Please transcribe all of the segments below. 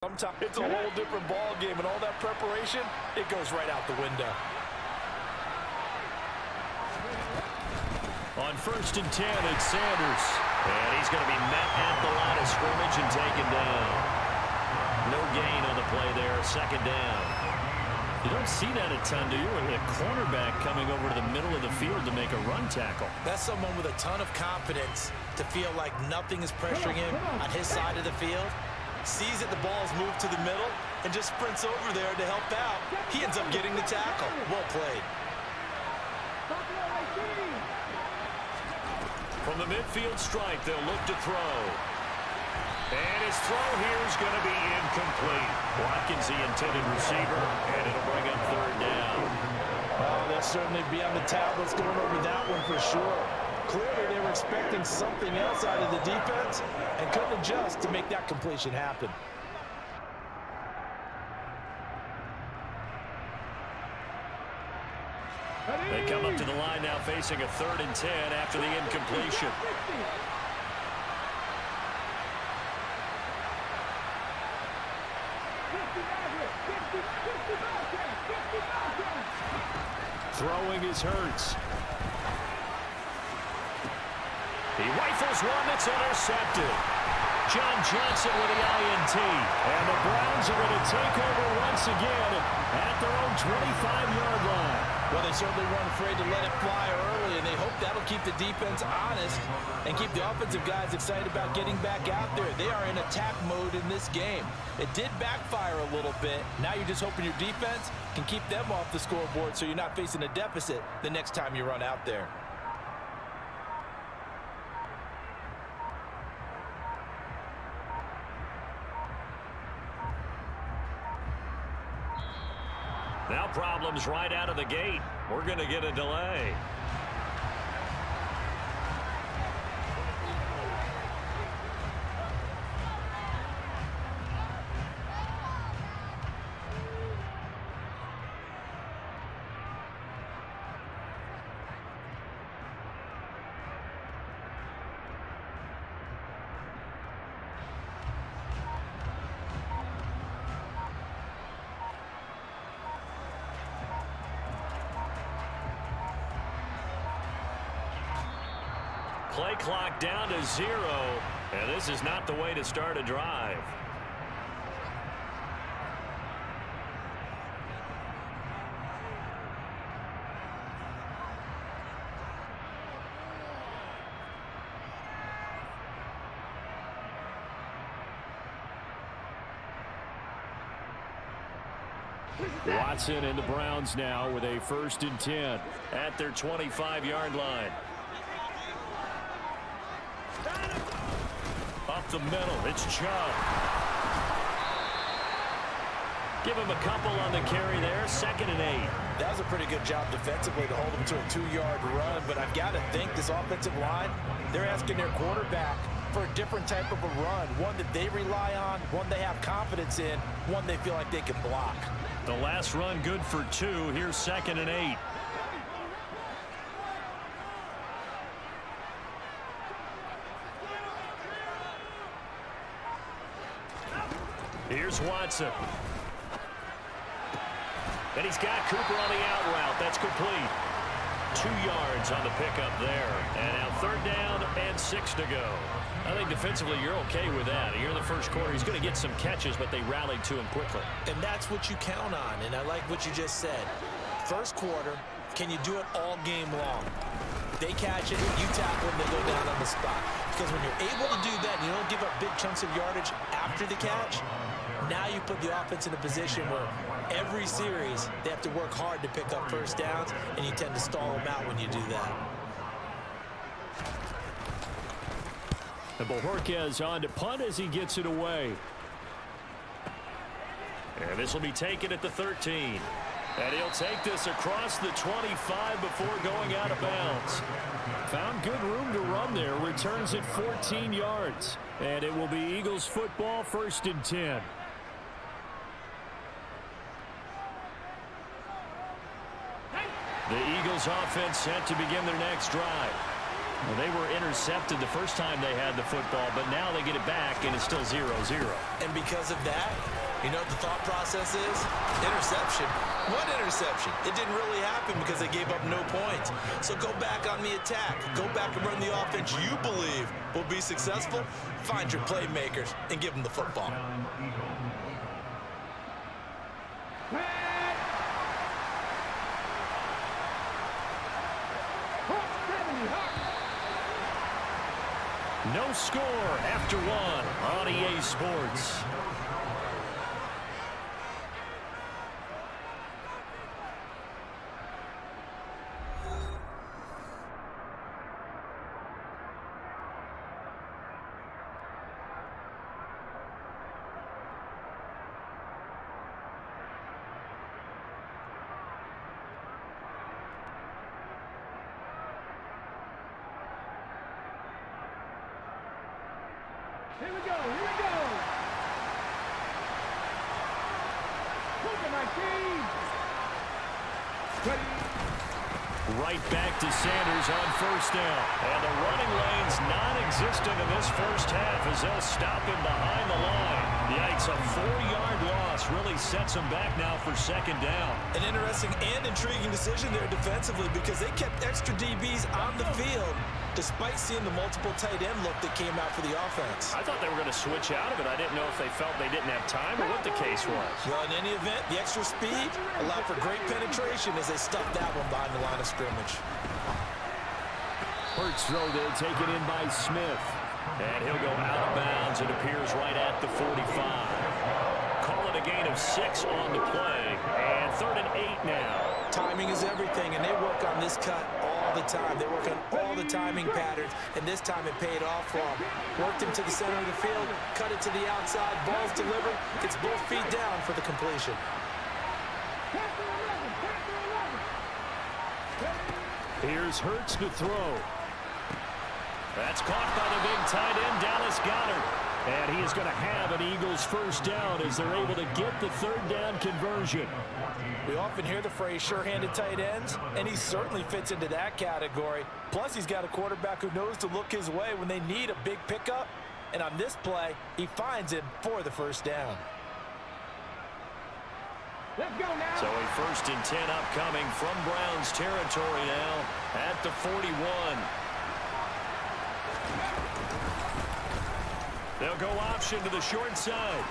Sometimes it's a whole different ball game, and all that preparation, it goes right out the window. On 1st and 10, it's Sanders. And he's going to be met at the line of scrimmage and taken down. No gain on the play there, 2nd down. You don't see that a ton, do you? With a cornerback coming over to the middle of the field to make a run tackle. That's someone with a ton of confidence to feel like nothing is pressuring him on his side of the field. Sees that the ball's moved to the middle and just sprints over there to help out. He ends up getting the tackle. Well played. From the midfield stripe, they'll look to throw. And his throw here is going to be incomplete. Watkins, the intended receiver, and it'll bring up 3rd down. Well, they'll certainly be on the tablets going over that one for sure. Clearly, they were expecting something else out of the defense and couldn't adjust to make that completion happen. They come up to the line now facing a 3rd and 10 after the incompletion. Throwing is Hurts. He rifles one that's intercepted. John Johnson with the INT. And the Browns are going to take over once again at their own 25-yard line. Well, they certainly weren't afraid to let it fly early, and they hope that'll keep the defense honest and keep the offensive guys excited about getting back out there. They are in attack mode in this game. It did backfire a little bit. Now you're just hoping your defense can keep them off the scoreboard so you're not facing a deficit the next time you run out there. Now problems right out of the gate. We're going to get a delay. Play clock down to 0, and this is not the way to start a drive. Watson and the Browns now with a 1st and 10 at their 25-yard line. Up the middle, it's Chubb. Give him a couple on the carry there, 2nd and 8. That was a pretty good job defensively to hold him to a 2-yard run, but I've got to think this offensive line, they're asking their quarterback for a different type of a run, one that they rely on, one they have confidence in, one they feel like they can block. The last run good for 2. Here's 2nd and 8. Here's Watson. And he's got Cooper on the out route. That's complete. 2 yards on the pickup there. And now 3rd down and 6 to go. I think defensively you're okay with that. Here in the first quarter, he's going to get some catches, but they rallied to him quickly. And that's what you count on, and I like what you just said. First quarter, can you do it all game long? They catch it, you tackle them, they go down on the spot. Because when you're able to do that, and you don't give up big chunks of yardage after the catch, now you put the offense in a position where every series they have to work hard to pick up 1st downs, and you tend to stall them out when you do that. And Bojorquez on to punt as he gets it away. And this will be taken at the 13. And he'll take this across the 25 before going out of bounds. Found good room to run there. Returns at 14 yards. And it will be Eagles football, 1st and 10. The Eagles offense set to begin their next drive. Well, they were intercepted the first time they had the football, but now they get it back, and it's still 0-0. And because of that, you know what the thought process is? Interception. What interception? It didn't really happen because they gave up no points. So go back on the attack. Go back and run the offense you believe will be successful. Find your playmakers and give them the football. No score after one on EA Sports. Here we go, here we go. Look at my team. Ready. Right back to Sanders on first down. And the running lane's non-existent in this first half as they'll stop him behind the line. Yikes, a 4-yard loss really sets him back now for second down. An interesting and intriguing decision there defensively because they kept extra DBs on the field despite seeing the multiple tight end look that came out for the offense. I thought they were going to switch out of it. I didn't know if they felt they didn't have time or what the case was. Well, in any event, the extra speed allowed for great penetration as they stuffed that one behind the line of scrimmage. Hurts throw there, taken in by Smith. And he'll go out of bounds. It appears right at the 45. Call it a gain of 6 on the play. And 3rd and 8 now. Timing is everything, and they work on this cut all the time. They work on all the timing patterns, and this time it paid off for them. Worked him to the center of the field, cut it to the outside, ball's delivered. It's both feet down for the completion. Here's Hurts to throw. That's caught by the big tight end, Dallas Goedert. And he is going to have an Eagles first down as they're able to get the 3rd down conversion. We often hear the phrase sure-handed tight ends, and he certainly fits into that category. Plus, he's got a quarterback who knows to look his way when they need a big pickup. And on this play, he finds him for the first down. Let's go now. So a 1st and 10 upcoming from Browns territory now at the 41. They'll go option to the short side.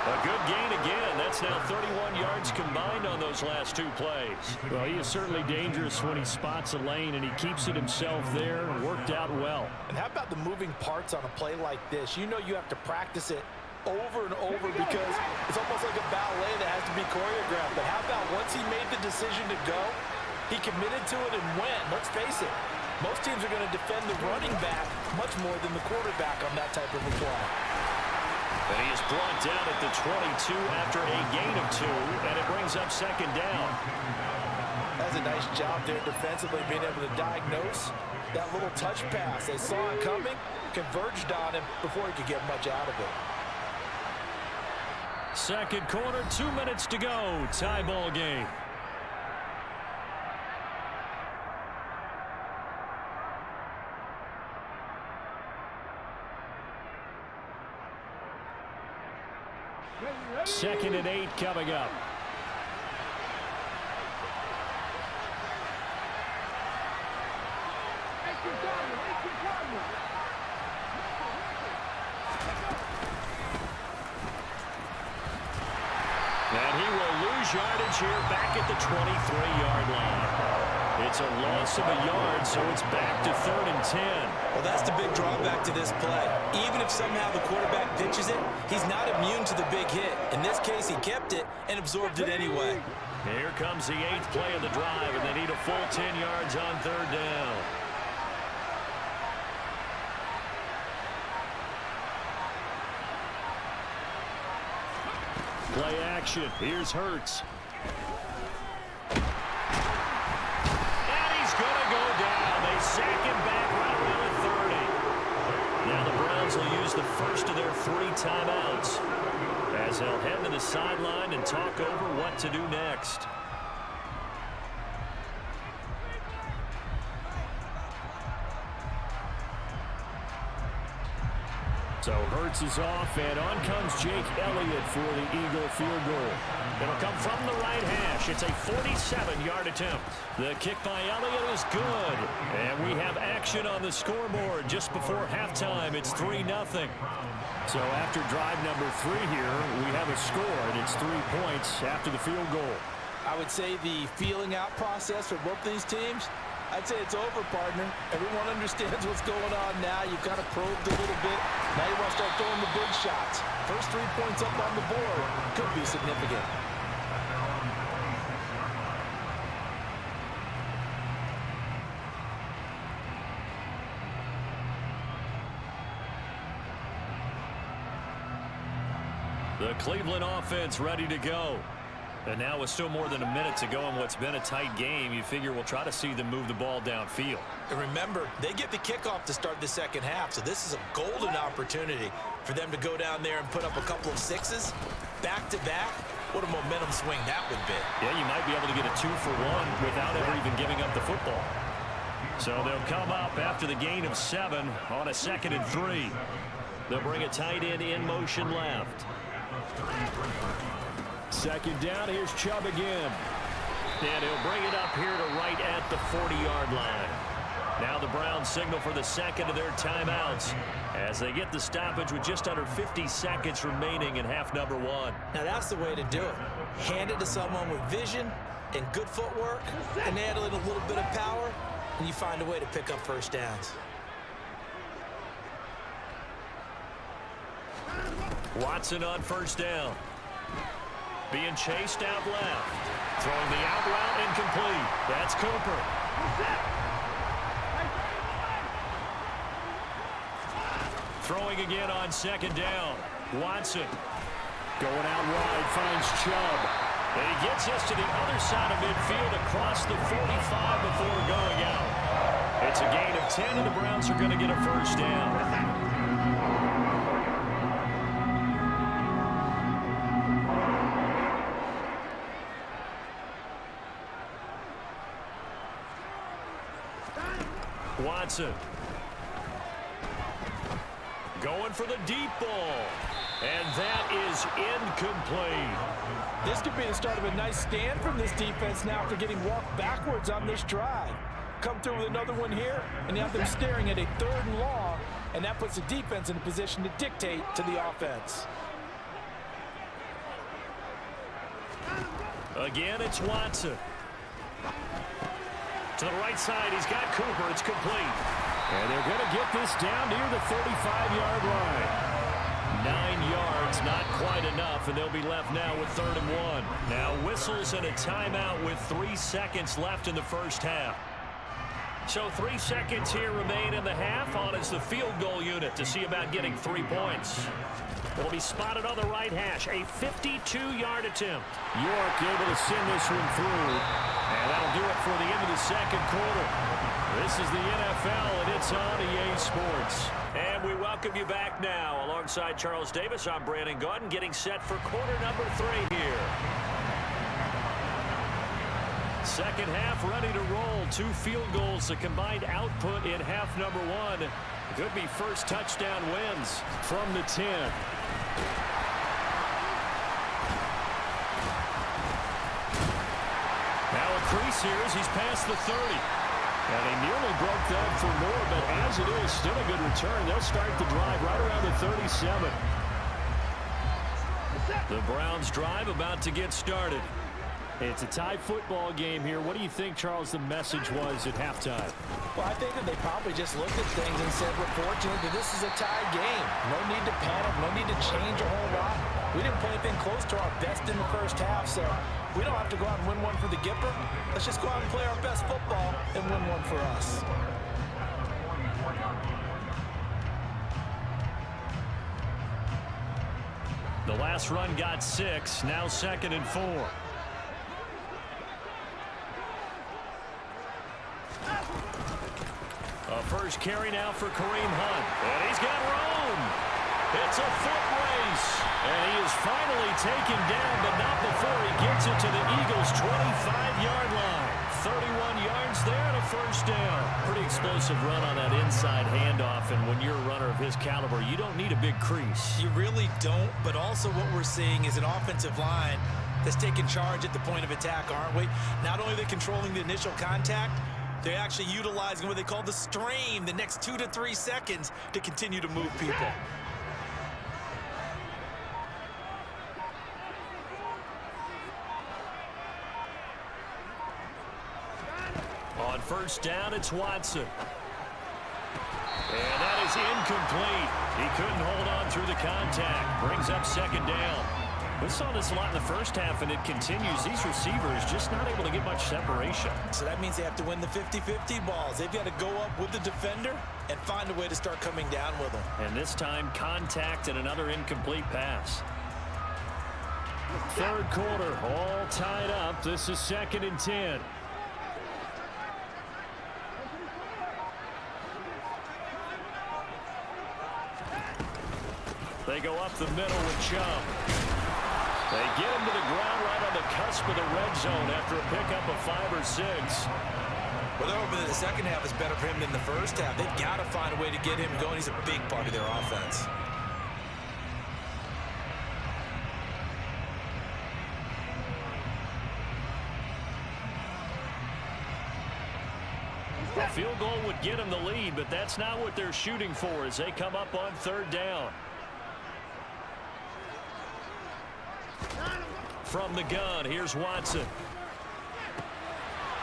A good gain again. That's now 31 yards combined on those last 2 plays. Well, he is certainly dangerous when he spots a lane, and he keeps it himself there. Worked out well. And how about the moving parts on a play like this? You know you have to practice it over and over because it's almost like a ballet that has to be choreographed. But how about once he made the decision to go, he committed to it and went. Let's face it, most teams are going to defend the running back much more than the quarterback on that type of a play. And he is brought down at the 22 after a gain of 2, and it brings up 2nd down. That's a nice job there defensively, being able to diagnose that little touch pass. They saw it coming, converged on him before he could get much out of it. Second quarter, 2 minutes to go. Tie ball game. Second and 8 coming up. And he will lose yardage here back at the 23-yard line. It's a loss of a yard, so it's back to 3rd and 10. Well, that's the big drawback to this play. Even if somehow the quarterback pitches it, he's not immune to the big hit. In this case, he kept it and absorbed it anyway. Here comes the 8th play of the drive, and they need a full 10 yards on 3rd down. Play action. Here's Hurts. And he's going to go down. They sack him back right around the 30. Now the Browns will use the first of their 3 timeouts as they'll head to the sideline and talk over what to do next. Hurts is off, and on comes Jake Elliott for the Eagle field goal. It'll come from the right hash. It's a 47-yard attempt. The kick by Elliott is good. And we have action on the scoreboard just before halftime. It's 3-0. So after drive number 3 here, we have a score, and it's 3 points after the field goal. I would say the feeling out process for both these teams, I'd say it's over, partner. Everyone understands what's going on now. You've kind of probed a little bit. Now you want to start throwing the big shots. First 3 points up on the board could be significant. The Cleveland offense ready to go. And now with still more than a minute to go in what's been a tight game, you figure we'll try to see them move the ball downfield. And remember, they get the kickoff to start the second half, so this is a golden opportunity for them to go down there and put up a couple of sixes back-to-back. What a momentum swing that would be. Yeah, you might be able to get a 2-for-1 without ever even giving up the football. So they'll come up after the gain of 7 on a 2nd and 3. They'll bring a tight end in motion left. Second down, here's Chubb again. And he'll bring it up here to right at the 40-yard line. Now the Browns signal for the second of their timeouts as they get the stoppage with just under 50 seconds remaining in half number 1. Now that's the way to do it. Hand it to someone with vision and good footwork, and add a little bit of power, and you find a way to pick up first downs. Watson on first down. Being chased out left. Throwing the out route incomplete. That's Cooper. Throwing again on second down. Watson. Going out wide, finds Chubb. And he gets us to the other side of midfield across the 45 before going out. It's a gain of 10, and the Browns are going to get a first down. Watson. Going for the deep ball. And that is incomplete. This could be the start of a nice stand from this defense now after getting walked backwards on this drive. Come through with another one here, and you have them staring at a 3rd and long, and that puts the defense in a position to dictate to the offense. Again, it's Watson. To the right side, he's got Cooper. It's complete. And they're going to get this down near the 35-yard line. 9 yards, not quite enough, and they'll be left now with 3rd and 1. Now whistles and a timeout with 3 seconds left in the first half. So 3 seconds here remain in the half. On is the field goal unit to see about getting 3 points. Will be spotted on the right hash. A 52-yard attempt. York able to send this one through. And that'll do it for the end of the second quarter. This is the NFL, and it's on EA Sports. And we welcome you back now. Alongside Charles Davis, I'm Brandon Gaudin, getting set for quarter number 3 here. Second half ready to roll. 2 field goals, the combined output in half number 1. Could be first touchdown wins from the 10. Now a crease here as he's past the 30. And he nearly broke that for more, but as it is, still a good return. They'll start the drive right around the 37. The Browns drive about to get started. It's a tie football game here. What do you think, Charles, the message was at halftime? Well, I think that they probably just looked at things and said, we're fortunate that this is a tie game. No need to panic, no need to change a whole lot. We didn't play anything close to our best in the first half, so we don't have to go out and win one for the Gipper. Let's just go out and play our best football and win one for us. The last run got 6, now 2nd and 4. A first carry now for Kareem Hunt. And he's got room. It's a foot race. And he is finally taken down, but not before he gets it to the Eagles' 25-yard line. 31 yards there and a first down. Pretty explosive run on that inside handoff, and when you're a runner of his caliber, you don't need a big crease. You really don't, but also what we're seeing is an offensive line that's taking charge at the point of attack, aren't we? Not only are they controlling the initial contact, they're actually utilizing what they call the strain, the next 2 to 3 seconds to continue to move people. On first down, it's Watson. And that is incomplete. He couldn't hold on through the contact. Brings up second down. We saw this a lot in the first half, and it continues. These receivers just not able to get much separation. So that means they have to win the 50-50 balls. They've got to go up with the defender and find a way to start coming down with them. And this time, contact and another incomplete pass. Third quarter, all tied up. This is 2nd and 10. They go up the middle with Chubb. They get him to the ground right on the cusp of the red zone after a pickup of 5 or 6. Well, they're hoping that the second half is better for him than the first half. They've got to find a way to get him going. He's a big part of their offense. A field goal would get them the lead, but that's not what they're shooting for as they come up on third down. From the gun, here's Watson.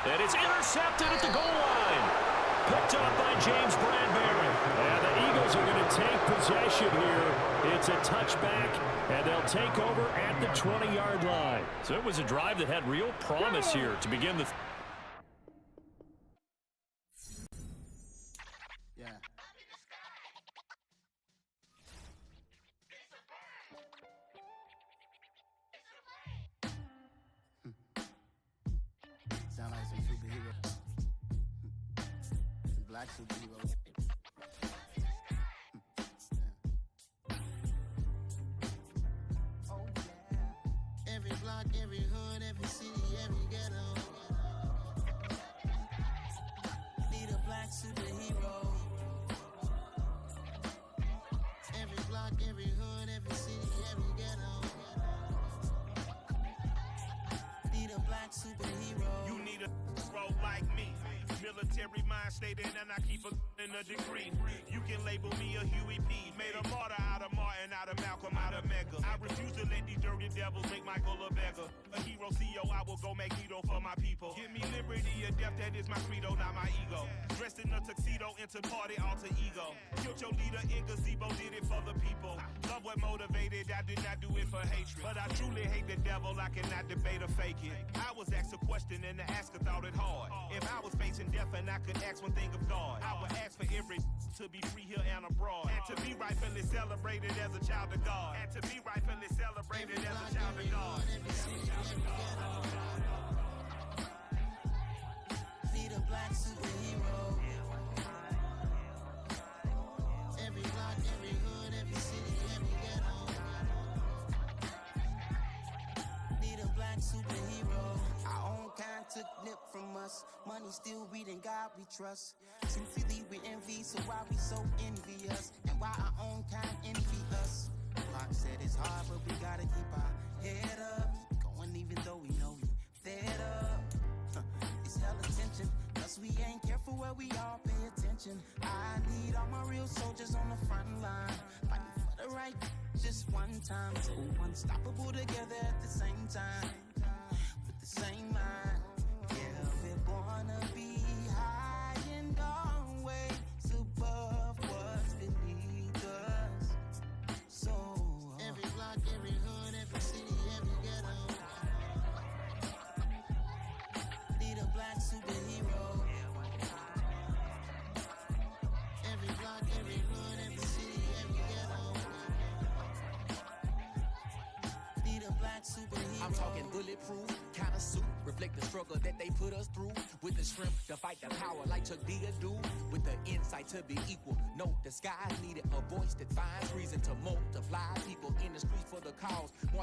And it's intercepted at the goal line. Picked up by James Bradbury. And the Eagles are going to take possession here. It's a touchback, and they'll take over at the 20-yard line. So it was a drive that had real promise here to begin the... Black superheroes. Oh yeah. Every block, every hood, every city, every ghetto. Need a black superhero. Every block, every hood, every city, every ghetto. Need a black superhero. You need a hero like me. Military mind stated, and I keep in a degree. You can label me a Huey P. Made a martyr out of Martin, out of Malcolm, out of Mega. I refuse to let these dirty devils make Michael a beggar. A hero CEO, I will go Magneto for my people. Give me liberty or death, that is my credo, not my ego. Dressed in a tuxedo, into party, alter ego. Killed your leader in gazebo, did it for the people. Love what motivated, I did not do it for hatred. But I truly hate the devil, I cannot debate or fake it. I was asked a question and the asker thought it hard. If I was facing death and I could ask one thing of God, I would ask for every to be free here and abroad, and to be rightfully celebrated as a child of God, and to be rightfully celebrated as a child of God. Need a black superhero. Every block, every hood, every city, every ghetto. Need a black superhero. Our own kind took nip from us. Money still reading God we trust. Truthfully we envy, so why we so envious? And why our own kind envy us? Pac said it's hard, but we gotta keep our head up. Going even though we know we fed up. It's hell attention, cause we ain't careful where we all pay attention. I need all my real soldiers on the front line, fighting for the right just one time. So unstoppable together at the same time, with the same mind. Yeah, we're gonna be high and always above what's beneath us. So every block, every hood, every city, every ghetto. Need a black superhero. Every block, every hood, every city, every ghetto. Need a black superhero. I'm talking bulletproof kind of suit, reflect the struggle that they put us through. With the strength to fight the power like Chuck D do. With the insight to be equal, no disguise needed. A voice that finds reason to multiply people in the streets for the cause. More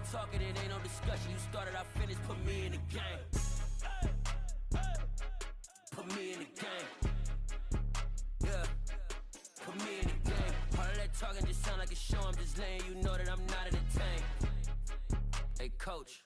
the talking, it ain't no discussion. You started, I finished, put me in the game. Put me in the game. Yeah. Put me in the game. All of that talking just sound like a show. I'm just laying you know that I'm not entertained. Hey, coach.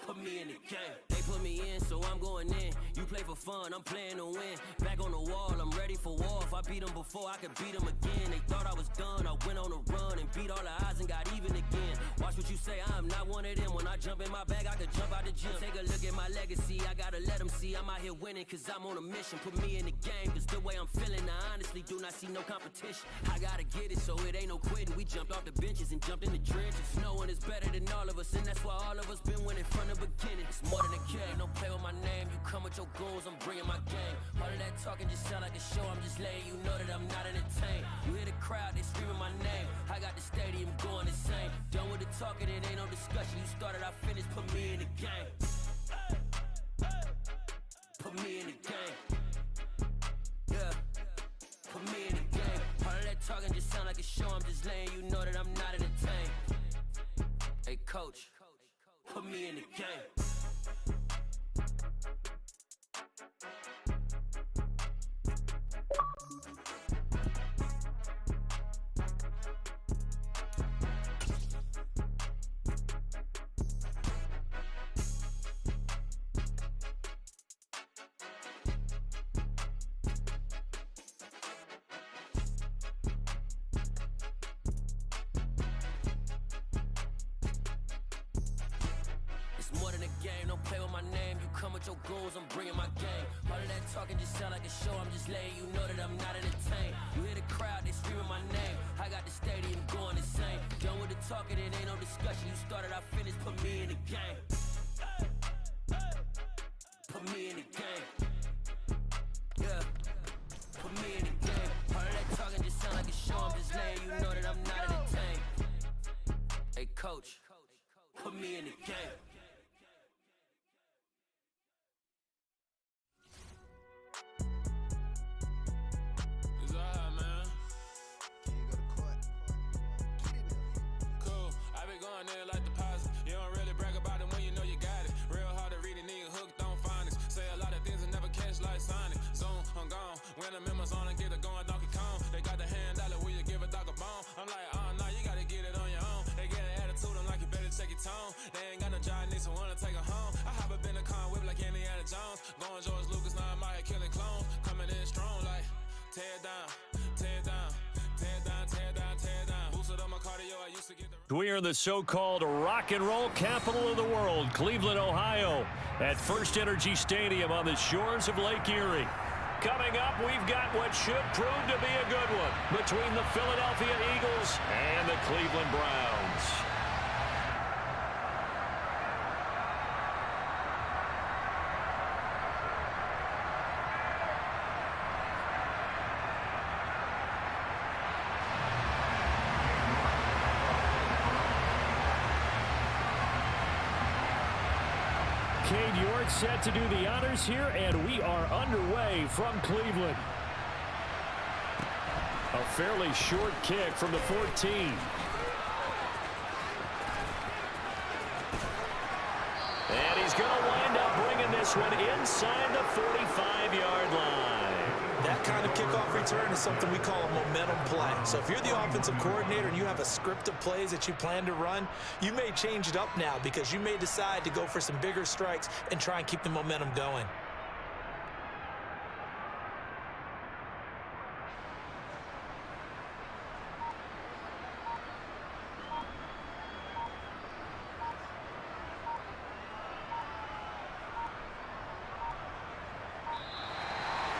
Put me in the game. They put me in, so I'm going in. You play for fun, I'm playing to win. Back on the wall, I'm ready for war. If I beat them before, I could beat them again. They thought I was done, I went on a run and beat all the odds and got even again. Watch what you say, I'm not one of them. When I jump in my bag, I could jump out the gym. Take a look at my legacy, I gotta let them see I'm out here winning, cause I'm on a mission. Put me in the game, cause the way I'm feeling, I honestly do not see no competition. I gotta get it, so it ain't no quitting. We jumped off the benches and jumped in the trenches. No one is better than all of us, and that's why all of us been winning from the beginning. It's more than a game, don't play with my name. You come with your goons, I'm bringing my game. All of that talking just sound like a show. I'm just letting you know that I'm not entertained. You hear the crowd, they screaming my name. I got the stadium going insane. Done with the talking, it ain't no discussion. You started, I finished, put me in the game. Put me in the game. Yeah. Put me in the game. All of that talking just sound like a show. I'm just letting you know that I'm not entertained. Hey, coach. Put me in the game. More than a game, don't play with my name. You come with your goons, I'm bringing my game. All of that talking just sound like a show. I'm just letting you know that I'm not entertained. You hear the crowd, they screaming my name. I got the stadium going insane. Done with the talking, it ain't no discussion. You started, I finished, put me in the game. Put me in the game. Yeah. Put me in the game. All of that talking just sound like a show. I'm just letting you know that I'm not entertained. Hey, coach, put me in the game. Like deposit. You don't really brag about it when you know you got it. Real hard to read a nigga hooked on finance. Say a lot of things and never catch like Sonic. Zone, I'm gone. When I'm in my zone, I get it going Donkey Kong. They got the hand dollar, will you give a dog a bone? I'm like, nah, you gotta get it on your own. They get an attitude, I'm like, you better check your tone. They ain't got no job, need someone to take her home. I hop up in a car whip like Indiana Jones. Going George Lucas, now I'm out here killing clones. Coming in strong like, tear down, tear down, tear down, tear down, tear down. Boosted on my cardio, I used to get the... We are in the so-called rock and roll capital of the world, Cleveland, Ohio, at First Energy Stadium on the shores of Lake Erie. Coming up, we've got what should prove to be a good one between the Philadelphia Eagles and the Cleveland Browns. Cade York set to do the honors here, and we are underway from Cleveland. A fairly short kick from the 14. And he's going to wind up bringing this one inside the 45-yard line. That kind of kickoff return is something we call a momentum play. So if you're the offensive coordinator and you have a script of plays that you plan to run, you may change it up now because you may decide to go for some bigger strikes and try and keep the momentum going.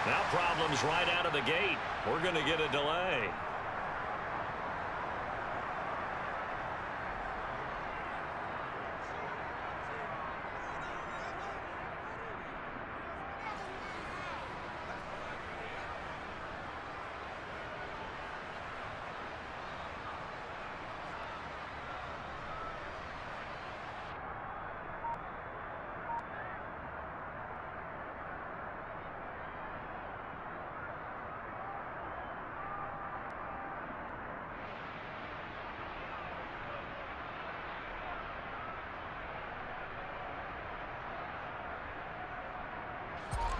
Now problems right out of the gate. We're going to get a delay.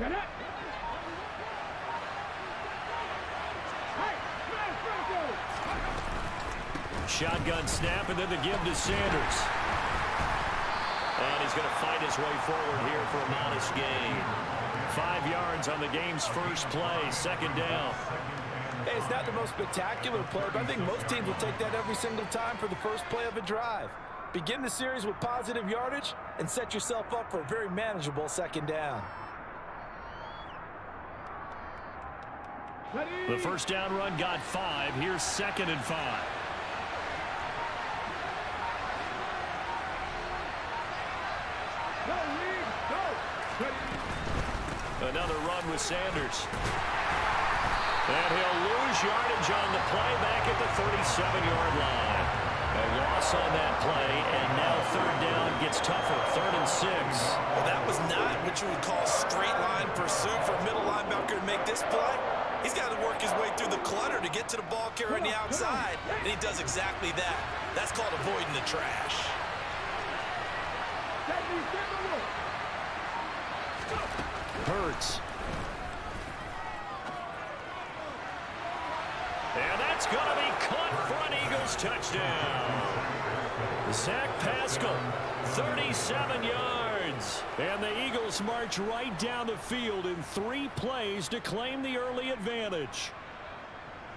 Get it. Hey, man, Franco. Shotgun snap, and then the give to Sanders. And he's going to fight his way forward here for a modest gain. 5 yards on the game's first play, second down. Hey, it's not the most spectacular play, but I think most teams will take that every single time for the first play of a drive. Begin the series with positive yardage and set yourself up for a very manageable second down. The first down run got 5. Here's 2nd and 5. Go, Reed, go. Another run with Sanders. And he'll lose yardage on the play back at the 37-yard line. A loss on that play, and now third down gets tougher. 3rd and 6. Well, that was not what you would call straight line pursuit for a middle linebacker to make this play. He's got to work his way through the clutter to get to the ball carrier on the outside, and he does exactly that. That's called avoiding the trash. Hurts. And that's going to be caught for an Eagles touchdown. Zach Pascal, 37 yards. And the Eagles march right down the field in 3 plays to claim the early advantage.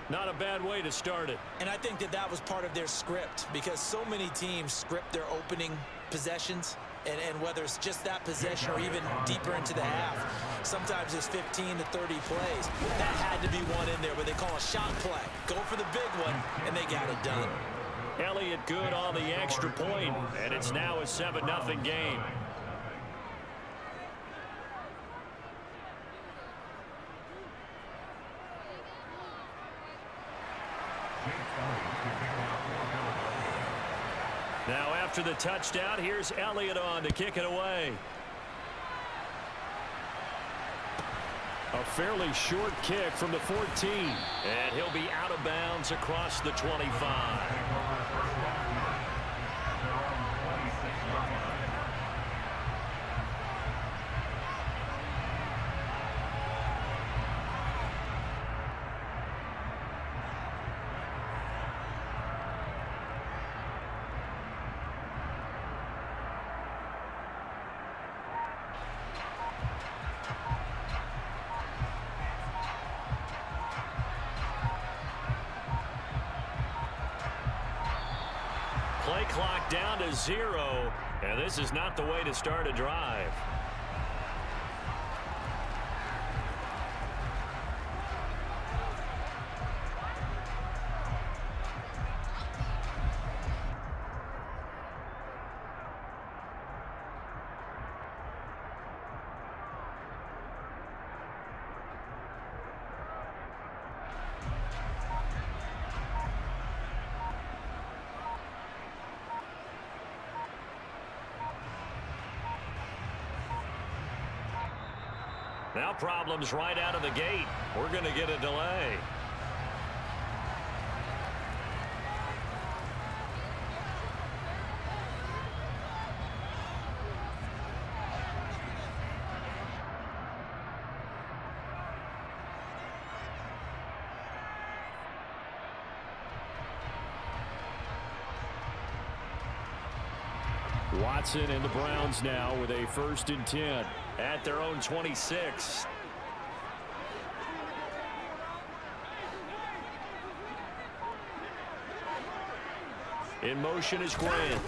Not a bad way to start it. And I think that was part of their script, because so many teams script their opening possessions, and whether it's just that possession or even deeper into the half, sometimes it's 15 to 30 plays. That had to be one in there, what they call a shot play. Go for the big one, and they got it done. Elliott good on the extra point, and it's now a 7-0 game. Now after the touchdown, here's Elliott on to kick it away. A fairly short kick from the 14. And he'll be out of bounds across the 25. Play clock down to 0, and this is not the way to start a drive. Now problems right out of the gate. We're going to get a delay. Watson and the Browns now with a 1st and 10 at their own 26. In motion is Grant.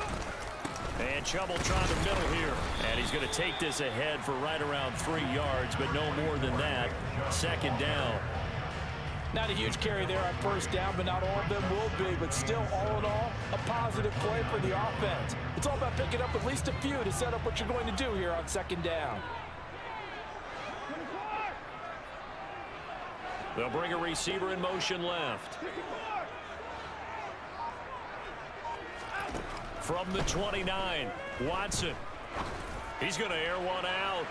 And trouble trying to middle here. And he's going to take this ahead for right around 3 yards, but no more than that. 2nd down. Not a huge carry there on 1st down, but not all of them will be. But still, all in all, a positive play for the offense. It's all about picking up at least a few to set up what you're going to do here on 2nd down. They'll bring a receiver in motion left. From the 29, Watson. He's going to air one out.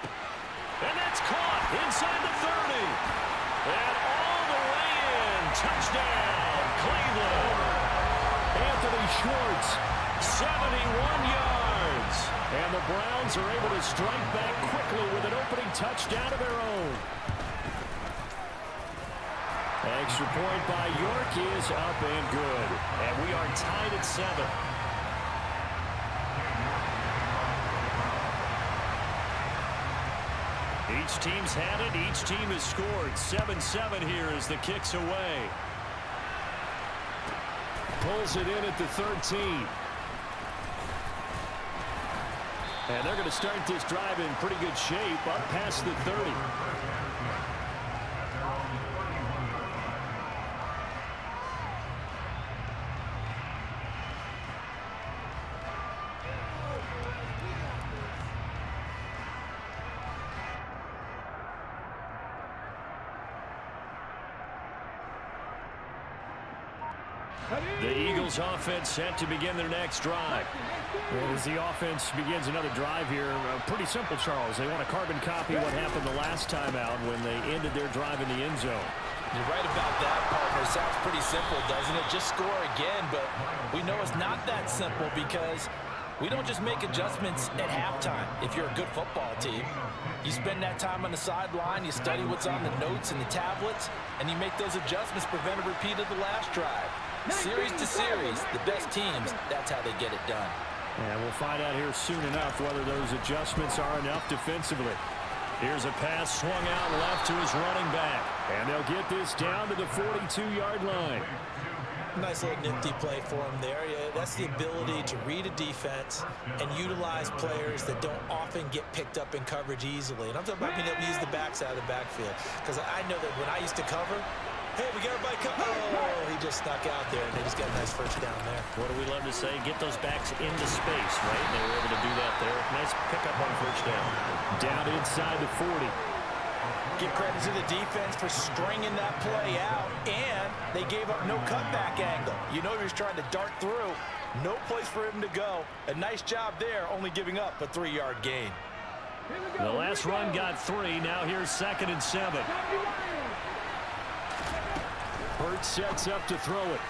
And that's caught inside the 30. And all the way in. Touchdown, Cleveland. Anthony Schwartz, 71 yards. And the Browns are able to strike back quickly with an opening touchdown of their own. Extra point by York is up and good. And we are tied at 7. Each team's had it. Each team has scored. 7-7 here as the kick's away. Pulls it in at the 13. And they're going to start this drive in pretty good shape up past the 30. The Eagles offense set to begin their next drive. And as the offense begins another drive here, pretty simple, Charles. They want to carbon copy what happened the last time out when they ended their drive in the end zone. You're right about that, partner. Sounds pretty simple, doesn't it? Just score again, but we know it's not that simple because we don't just make adjustments at halftime if you're a good football team. You spend that time on the sideline, you study what's on the notes and the tablets, and you make those adjustments, prevent a repeat of the last drive. Series to series, the best teams, that's how they get it done. And we'll find out here soon enough whether those adjustments are enough defensively. Here's a pass swung out left to his running back. And they'll get this down to the 42-yard line. Nice little nifty play for him there. Yeah, that's the ability to read a defense and utilize players that don't often get picked up in coverage easily. And I'm talking about being able to use the backs out of the backfield. Because I know that when I used to cover, hey, we got everybody covered. Oh, he just snuck out there, and they just got a nice first down there. What do we love to say? Get those backs into space, right? And they were able to do that there. Nice pickup on first down. Down inside the 40. Give credit to the defense for stringing that play out, and they gave up no cutback angle. You know he was trying to dart through. No place for him to go. A nice job there, only giving up a 3-yard gain. The last run got 3. Now here's 2nd and 7. Hurts sets up to throw it.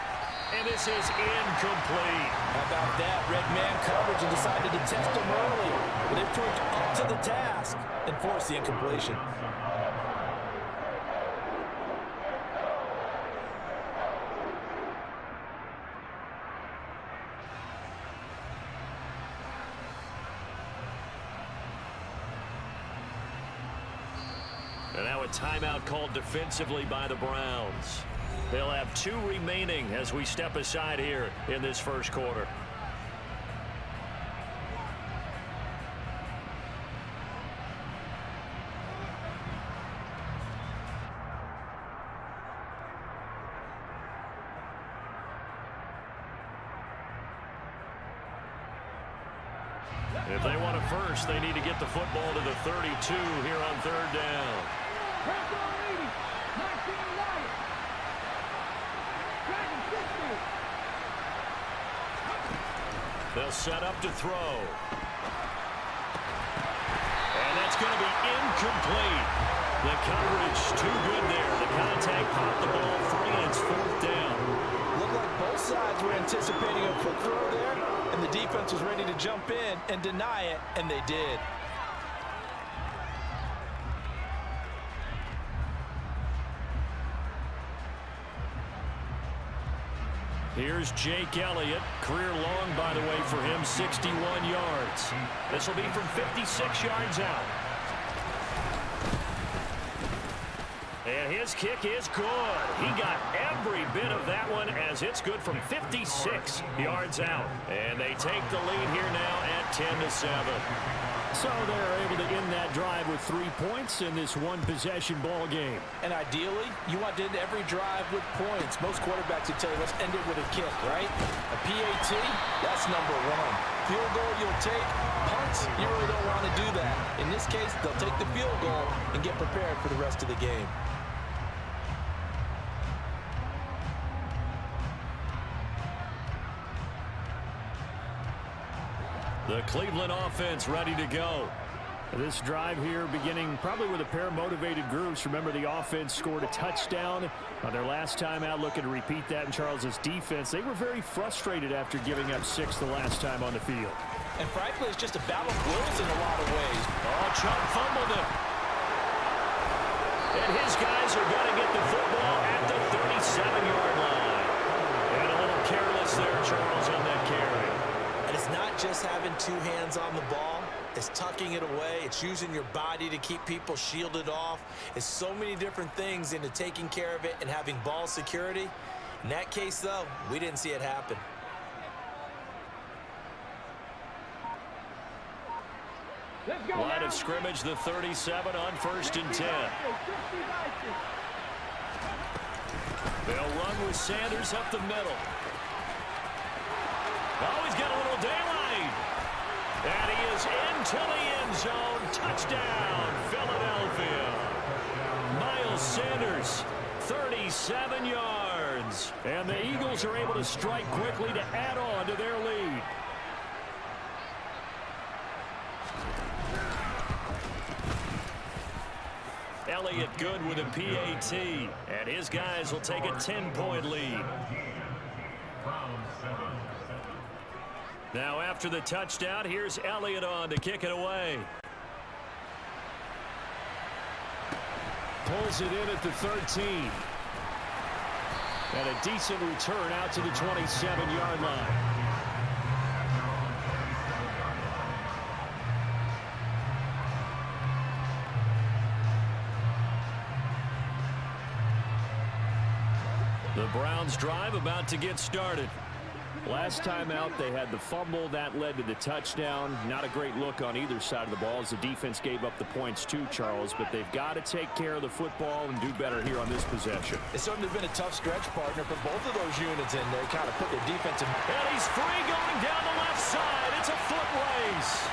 And this is incomplete. How about that? Red man coverage and decided to test him early. But it proved up to the task and forced the incompletion. And now a timeout called defensively by the Browns. They'll have 2 remaining as we step aside here in this first quarter. If they want a first, they need to get the football to the 32 here on 3rd down. They'll set up to throw. And that's going to be incomplete. The coverage too good there. The contact popped the ball free, and it's 4th down. Looked like both sides were anticipating a quick throw there, and the defense was ready to jump in and deny it, and they did. Here's Jake Elliott. Career long, by the way, for him, 61 yards. This will be from 56 yards out. And his kick is good. He got every bit of that one as it's good from 56 yards out. And they take the lead here now at 10-7. So they're able to end that drive with 3 points in this one-possession ball game. And ideally, you want to end every drive with points. Most quarterbacks would tell you, let's end it with a kick, right? A PAT, that's number 1. Field goal you'll take. Punts, you really don't want to do that. In this case, they'll take the field goal and get prepared for the rest of the game. The Cleveland offense ready to go. This drive here beginning probably with a pair of motivated groups. Remember, the offense scored a touchdown on their last time out. Looking to repeat that in Charles's defense. They were very frustrated after giving up 6 the last time on the field. And frankly, it's just a battle of wills in a lot of ways. Oh, Chubb fumbled it. And his guys are going to get the football at the 37-yard line. And a little careless there, Charles, on that carry. And it's not just having two hands on the ball. It's tucking it away. It's using your body to keep people shielded off. It's so many different things into taking care of it and having ball security. In that case, though, we didn't see it happen. Line of scrimmage, the 37 on 1st and 10. They'll run with Sanders up the middle. Oh, he's got a little daylight. And he is into the end zone. Touchdown, Philadelphia. Miles Sanders, 37 yards. And the Eagles are able to strike quickly to add on to their lead. Elliott good with a PAT. And his guys will take a 10-point lead. Now after the touchdown, here's Elliott on to kick it away. Pulls it in at the 13. And a decent return out to the 27-yard line. The Browns drive about to get started. Last time out, they had the fumble. That led to the touchdown. Not a great look on either side of the ball as the defense gave up the points too, Charles. But they've got to take care of the football and do better here on this possession. It's certainly been a tough stretch, partner, for both of those units in there. Kind of put their defense in. And he's free going down the left side. It's a foot race.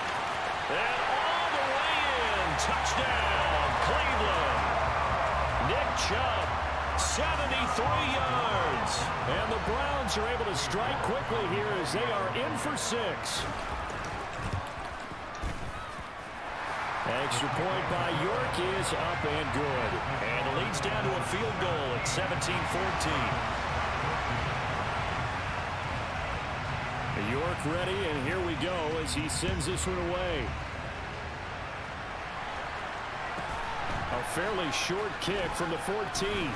And all the way in. Touchdown, Cleveland. Nick Chubb. 73 yards. And the Browns are able to strike quickly here as they are in for 6. Extra point by York is up and good. And it leads down to a field goal at 17-14. York ready, and here we go as he sends this one away. A fairly short kick from the 14.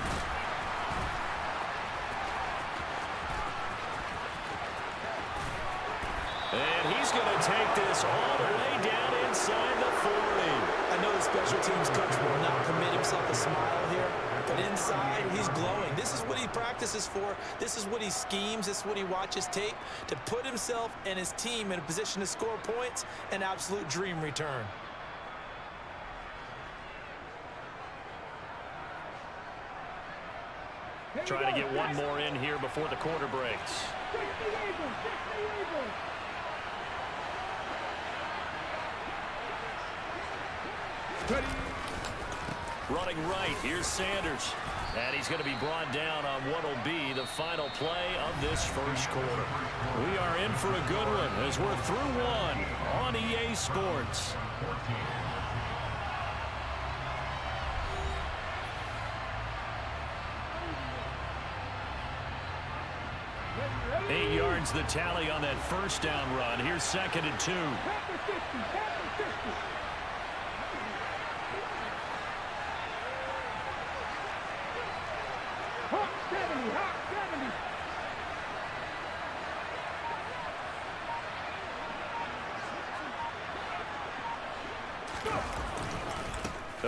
And he's going to take this all the way down inside the 40. I know the special teams coach will not permit himself a smile here, but inside, he's glowing. This is what he practices for. This is what he schemes. This is what he watches tape to put himself and his team in a position to score points. An absolute dream return. Trying to get one more in here before the quarter breaks. Running right, here's Sanders. And he's going to be brought down on what will be the final play of this first quarter. We are in for a good one as we're through one on EA Sports. The tally on that first down run. Here's 2nd and 2.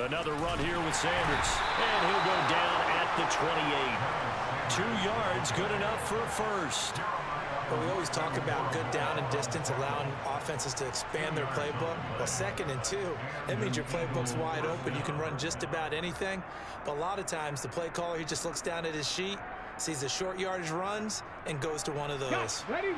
Another run here with Sanders. And he'll go down at the 28. 2 yards, good enough for a first. But we always talk about good down and distance, allowing offenses to expand their playbook. Well, 2nd and 2, that means your playbook's wide open. You can run just about anything. But a lot of times, the play caller, he just looks down at his sheet, sees the short yardage runs, and goes to one of those. Ready?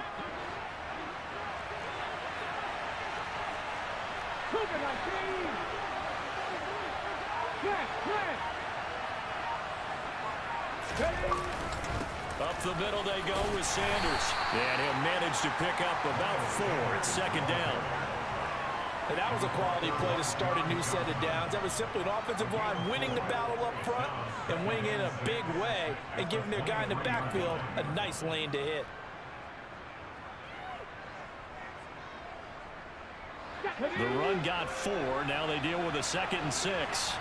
Up the middle they go with Sanders. And he'll manage to pick up about 4 at 2nd down. And that was a quality play to start a new set of downs. That was simply an offensive line winning the battle up front and winning it in a big way and giving their guy in the backfield a nice lane to hit. The run got 4. Now they deal with a 2nd and 6.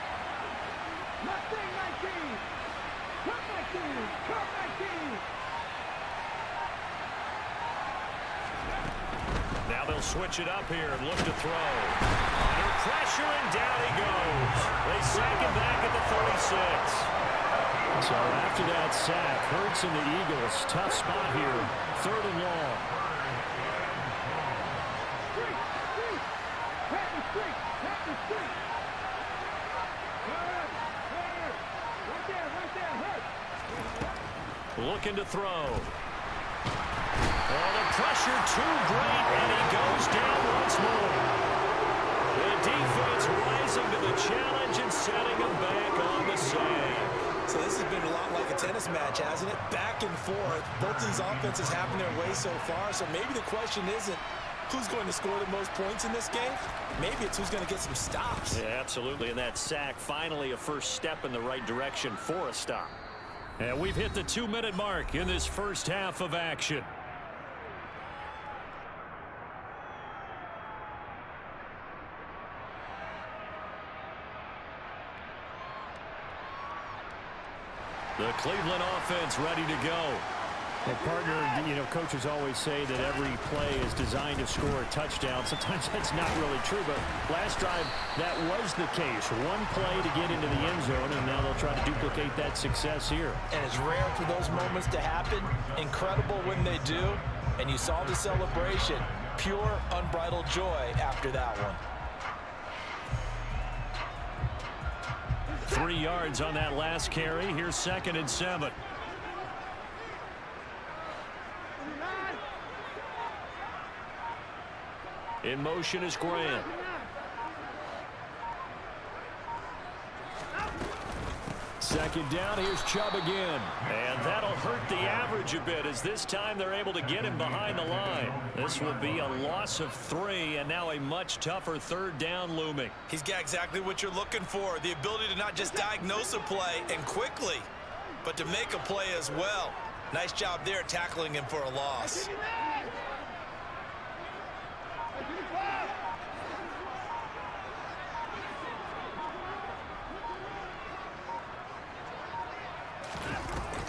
Mustang 19. Cup 19. Cup 19. Now they'll switch it up here and look to throw. Under pressure, and down he goes. They sack him back at the 36. So after that sack, Hurts and the Eagles, tough spot here. 3rd and long. Looking to throw. Oh, the pressure too great, and he goes down once more. The defense rising to the challenge and setting him back on the sand. So this has been a lot like a tennis match, hasn't it? Back and forth. Both these offenses having their way so far. So maybe the question isn't who's going to score the most points in this game. Maybe it's who's going to get some stops. Yeah, absolutely. And that sack, finally a first step in the right direction for a stop. And we've hit the 2-minute mark in this first half of action. The Cleveland offense ready to go. And partner, you know, coaches always say that every play is designed to score a touchdown. Sometimes that's not really true, but last drive, that was the case. One play to get into the end zone, and now they'll try to duplicate that success here. And it's rare for those moments to happen. Incredible when they do. And you saw the celebration. Pure, unbridled joy after that one. 3 yards on that last carry. Here's 2nd and 7. In motion is Grant. Second down, here's Chubb again. And that'll hurt the average a bit as this time they're able to get him behind the line. This will be a loss of 3 and now a much tougher 3rd down looming. He's got exactly what you're looking for. The ability to not just diagnose a play and quickly, but to make a play as well. Nice job there tackling him for a loss.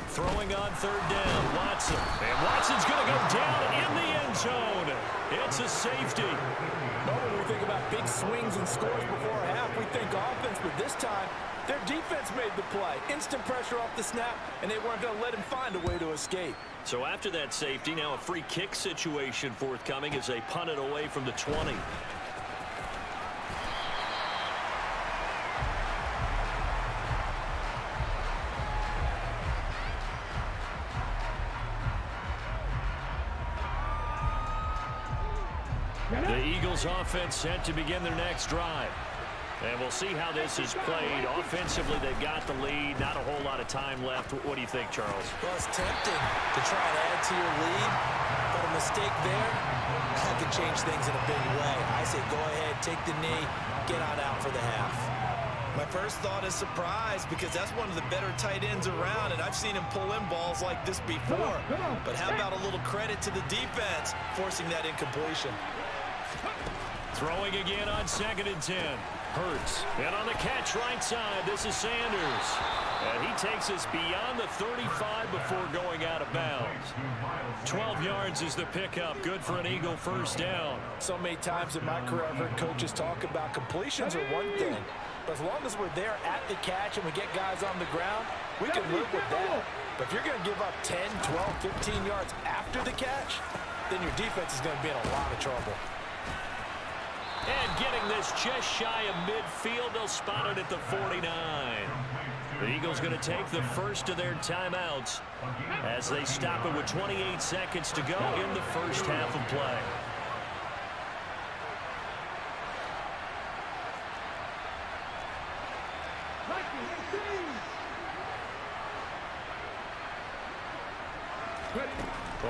Throwing on 3rd down, Watson. And Watson's going to go down in the end zone. It's a safety. Normally we think about big swings and scores before a half. We think offense, but this time their defense made the play. Instant pressure off the snap, and they weren't going to let him find a way to escape. So after that safety, now a free kick situation forthcoming as they punt it away from the 20. The Eagles offense set to begin their next drive. And we'll see how this is played. Offensively, they've got the lead. Not a whole lot of time left. What do you think, Charles? Well, it's tempting to try and add to your lead, but a mistake there could change things in a big way. I say go ahead, take the knee, get on out for the half. My first thought is surprise because that's one of the better tight ends around, and I've seen him pull in balls like this before. But how about a little credit to the defense forcing that incompletion? Throwing again on 2nd and 10. Hurts. And on the catch right side, this is Sanders. And he takes us beyond the 35 before going out of bounds. 12 yards is the pickup. Good for an Eagle first down. So many times in my career I've heard coaches talk about completions are one thing. But as long as we're there at the catch and we get guys on the ground, we can live with that. But if you're going to give up 10, 12, 15 yards after the catch, then your defense is going to be in a lot of trouble. And getting this just shy of midfield, they'll spot it at the 49. The Eagles going to take the first of their timeouts as they stop it with 28 seconds to go in the first half of play.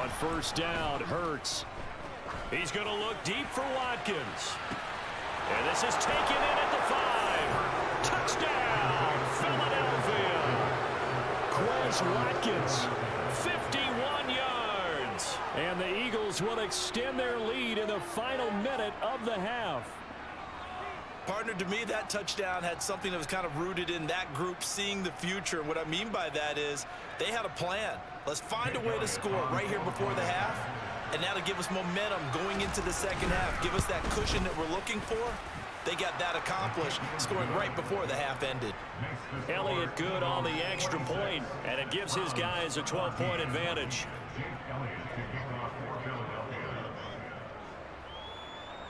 On first down, Hurts. He's going to look deep for Watkins. And this is taken in at the 5. Touchdown, Philadelphia. Quez Watkins, 51 yards. And the Eagles Browns will extend their lead in the final minute of the half. Partner, to me, that touchdown had something that was kind of rooted in that group seeing the future. And what I mean by that is they had a plan. Let's find a way to score right here before the half, and that'll give us momentum going into the second half, give us that cushion that we're looking for. They got that accomplished, scoring right before the half ended. Elliott good on the extra point, and it gives his guys a 12-point advantage.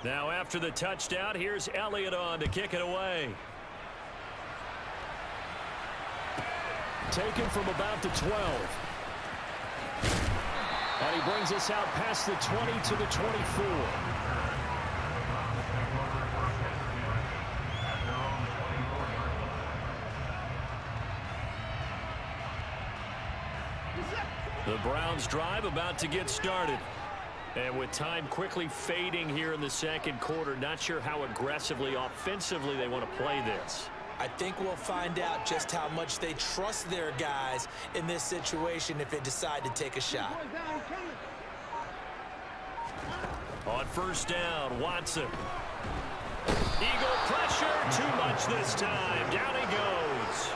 Now after the touchdown, here's Elliott on to kick it away. Taken from about the 12. And he brings us out past the 20 to the 24. The Browns drive about to get started. And with time quickly fading here in the second quarter, not sure how aggressively, offensively they want to play this. I think we'll find out just how much they trust their guys in this situation if they decide to take a shot. On first down, Watson. Eagle pressure, too much this time. Down he goes.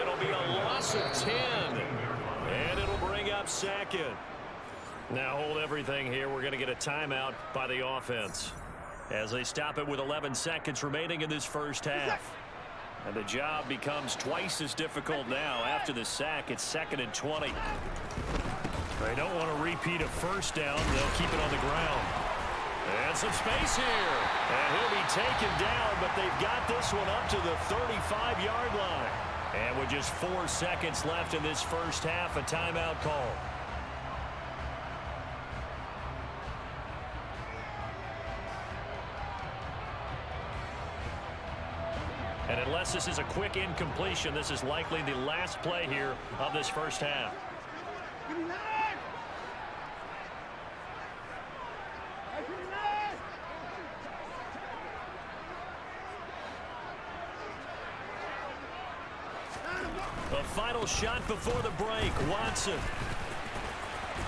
It'll be a loss of 10. And it'll bring up second. Now hold everything here. We're going to get a timeout by the offense as they stop it with 11 seconds remaining in this first half. And the job becomes twice as difficult now after the sack. It's 2nd and 20. They don't want to repeat a first down. They'll keep it on the ground. And some space here. And he'll be taken down, but they've got this one up to the 35-yard line. And with just 4 seconds left in this first half, a timeout call. And unless this is a quick incompletion, this is likely the last play here of this first half. A final shot before the break. Watson.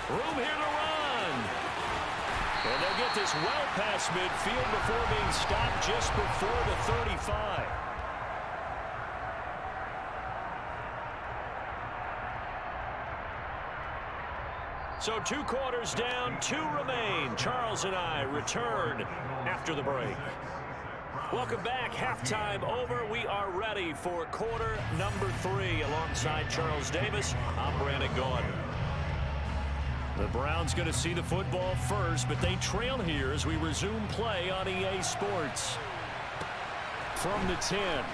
Room here to run. And they'll get this well past midfield before being stopped just before the 35. So 2 quarters down, 2 remain. Charles and I return after the break. Welcome back. Halftime over. We are ready for quarter number 3. Alongside Charles Davis, I'm Brandon Gaudin. The Browns going to see the football first, but they trail here as we resume play on EA Sports. From the 10.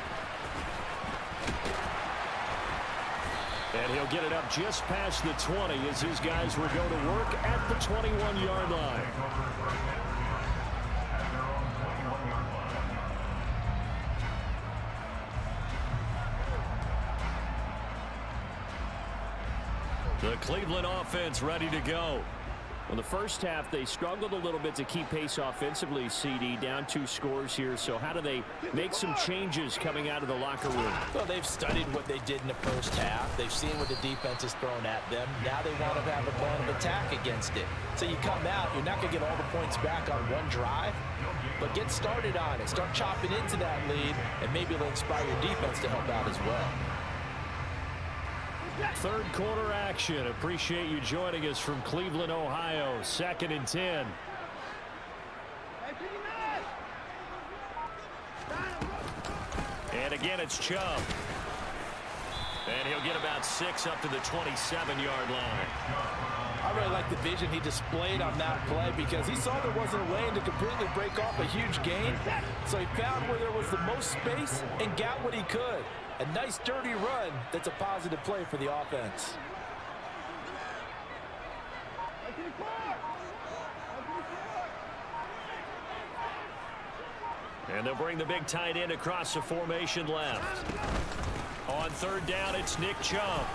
And he'll get it up just past the 20 as his guys will go to work at the 21-yard line. The Cleveland offense ready to go. Well, the first half, they struggled a little bit to keep pace offensively, CD, down 2 scores here. So how do they make some changes coming out of the locker room? Well, they've studied what they did in the first half. They've seen what the defense has thrown at them. Now they want to have a plan of attack against it. So you come out, you're not going to get all the points back on one drive, but get started on it. Start chopping into that lead, and maybe it'll inspire your defense to help out as well. Third quarter action. Appreciate you joining us from Cleveland, Ohio. 2nd and 10. And again, it's Chubb. And he'll get about 6 up to the 27-yard line. I really like the vision he displayed on that play because he saw there wasn't a lane to completely break off a huge gain. So he found where there was the most space and got what he could. A nice dirty run that's a positive play for the offense. And they'll bring the big tight end across the formation left. On 3rd down, it's Nick Chubb.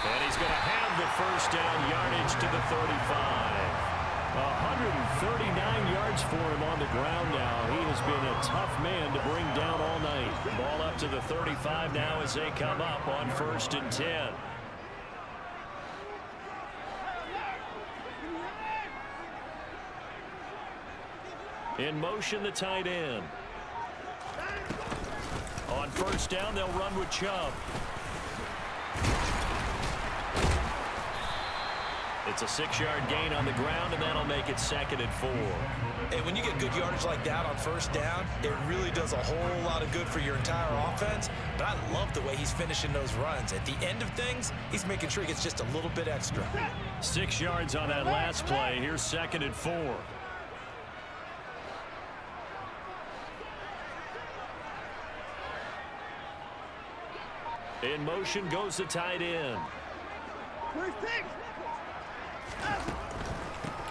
And he's going to have the first down yardage to the 35. 139 yards for him on the ground now. He has been a tough man to bring down all night. Ball up to the 35 now as they come up on 1st and 10. In motion, the tight end. On first down, they'll run with Chubb. It's a 6-yard gain on the ground, and that'll make it 2nd and 4. Hey, when you get good yardage like that on first down, it really does a whole lot of good for your entire offense. But I love the way he's finishing those runs. At the end of things, he's making sure he gets just a little bit extra. 6 yards on that last play. Here's 2nd and 4. In motion goes the tight end.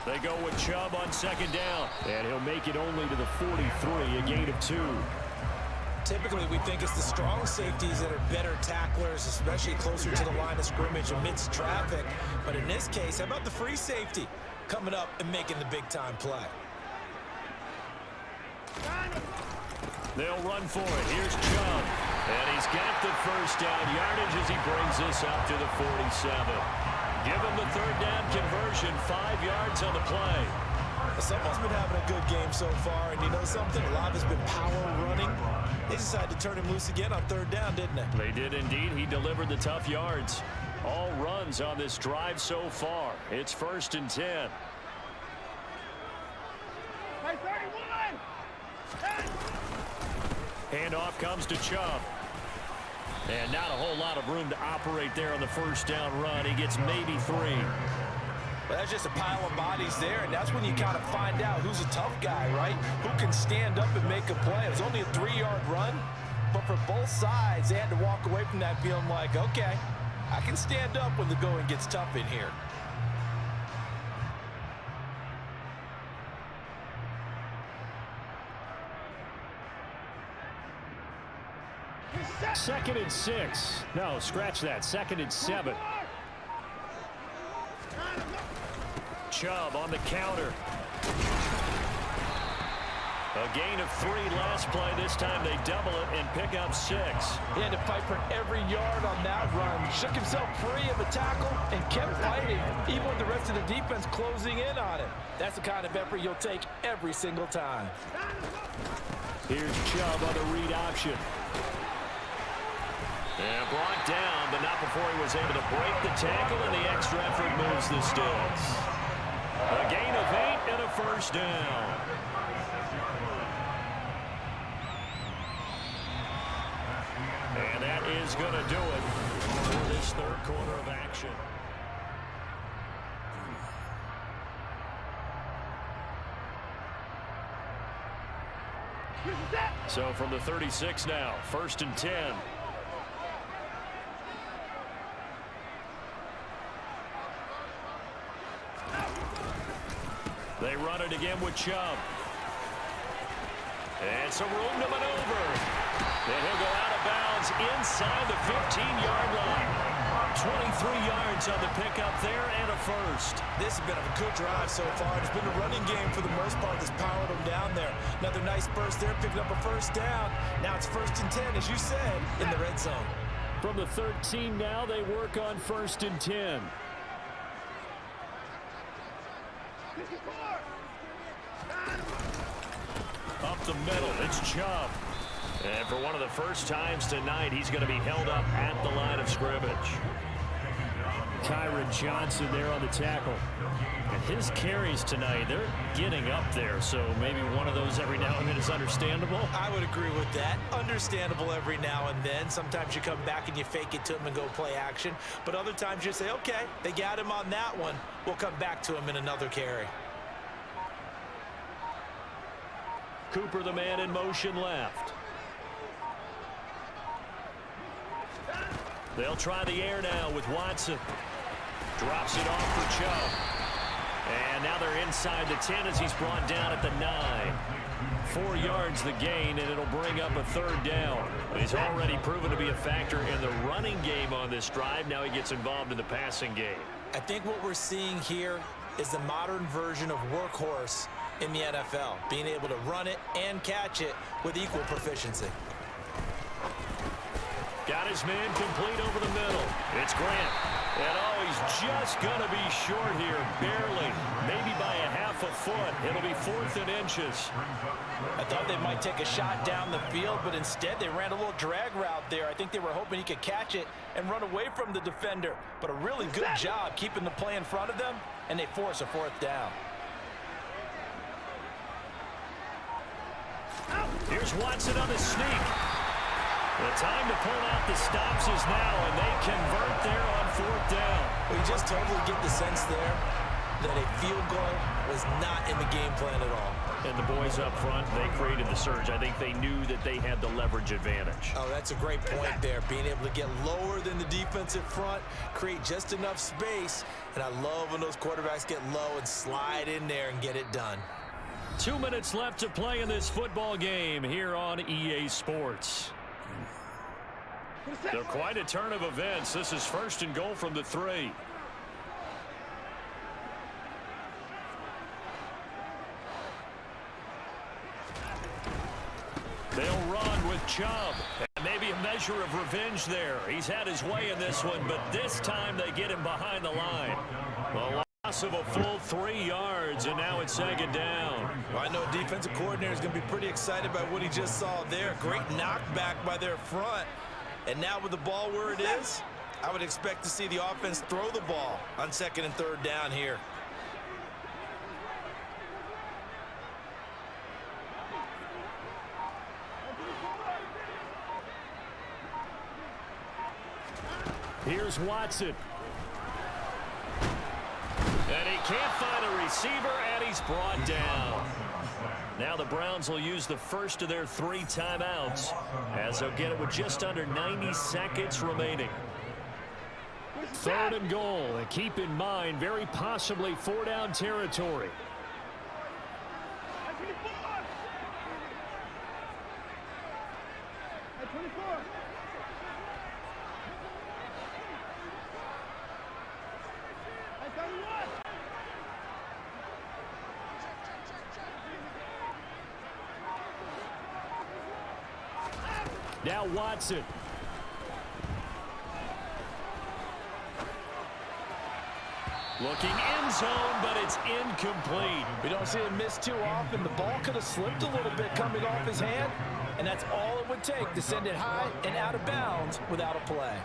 They go with Chubb on 2nd down. And he'll make it only to the 43, a gain of 2. Typically, we think it's the strong safeties that are better tacklers, especially closer to the line of scrimmage amidst traffic. But in this case, how about the free safety coming up and making the big-time play? They'll run for it. Here's Chubb. And he's got the first down yardage as he brings this up to the 47. Give him the 3rd down conversion, 5 yards on the play. Someone's been having a good game so far, and you know something? A lot has been power running. They decided to turn him loose again on 3rd down, didn't they? They did indeed. He delivered the tough yards. All runs on this drive so far. It's 1st and 10. Handoff comes to Chubb. And not a whole lot of room to operate there on the first down run. He gets maybe 3. Well, that's just a pile of bodies there, and that's when you kind of find out who's a tough guy, right? Who can stand up and make a play. It was only a 3-yard run, but for both sides, they had to walk away from that feeling like, okay, I can stand up when the going gets tough in here. Second and 6. No, scratch that. 2nd and 7. Chubb on the counter. A gain of 3 last play. This time they double it and pick up 6. He had to fight for every yard on that run. Shook himself free of a tackle and kept fighting, even with the rest of the defense closing in on him. That's the kind of effort you'll take every single time. Here's Chubb on the read option. And brought down, but not before he was able to break the tackle, and the extra effort moves the sticks. A gain of 8 and a first down. And that is going to do it for this 3rd quarter of action. So from the 36 now, 1st and 10. They run it again with Chubb. And some room to maneuver. And he'll go out of bounds inside the 15-yard line. 23 yards on the pickup there and a first. This has been a good drive so far. It's been a running game for the most part that's powered them down there. Another nice burst there, picking up a first down. Now it's 1st and 10, as you said, in the red zone. From the 13 now, they work on 1st and 10. Up the middle, it's Chubb. And for one of the first times tonight, he's going to be held up at the line of scrimmage. Kyron Johnson there on the tackle. And his carries tonight, they're getting up there, so maybe one of those every now and then is understandable. I would agree with that. Understandable every now and then. Sometimes you come back and you fake it to him and go play action. But other times you say, okay, they got him on that one. We'll come back to him in another carry. Cooper, the man in motion left. They'll try the air now with Watson. Drops it off for Chubb. And now they're inside the 10 as he's brought down at the 9. 4 yards the gain, and it'll bring up a 3rd down. He's already proven to be a factor in the running game on this drive. Now he gets involved in the passing game. I think what we're seeing here is the modern version of workhorse in the NFL, being able to run it and catch it with equal proficiency. Got his man complete over the middle. It's Grant. And oh, he's just going to be short here, barely, maybe by a half a foot. It'll be 4th and inches. I thought they might take a shot down the field, but instead they ran a little drag route there. I think they were hoping he could catch it and run away from the defender. But a really good job keeping the play in front of them, and they force a 4th down. Here's Watson on the sneak. The time to pull out the stops is now, and they convert there on 4th down. Well, you just totally get the sense there that a field goal was not in the game plan at all. And the boys up front, they created the surge. I think they knew that they had the leverage advantage. Oh, that's a great point there. Being able to get lower than the defensive front, create just enough space. And I love when those quarterbacks get low and slide in there and get it done. 2 minutes left to play in this football game here on EA Sports. They're quite a turn of events. This is 1st and goal from the 3. They'll run with Chubb. And maybe a measure of revenge there. He's had his way in this one, but this time they get him behind the line. The loss of a full 3 yards, and now it's 2nd down. Well, I know a defensive coordinator is going to be pretty excited by what he just saw there. Great knockback by their front. And now with the ball where it is, I would expect to see the offense throw the ball on 2nd and 3rd down here. Here's Watson. And he can't find a receiver, and he's brought down. Now the Browns will use the first of their 3 timeouts as they'll get it with just under 90 seconds remaining. 3rd and goal, and keep in mind, very possibly 4-down territory. Now Watson. Looking end zone, but it's incomplete. We don't see him miss too often. The ball could have slipped a little bit coming off his hand, and that's all it would take to send it high and out of bounds without a play.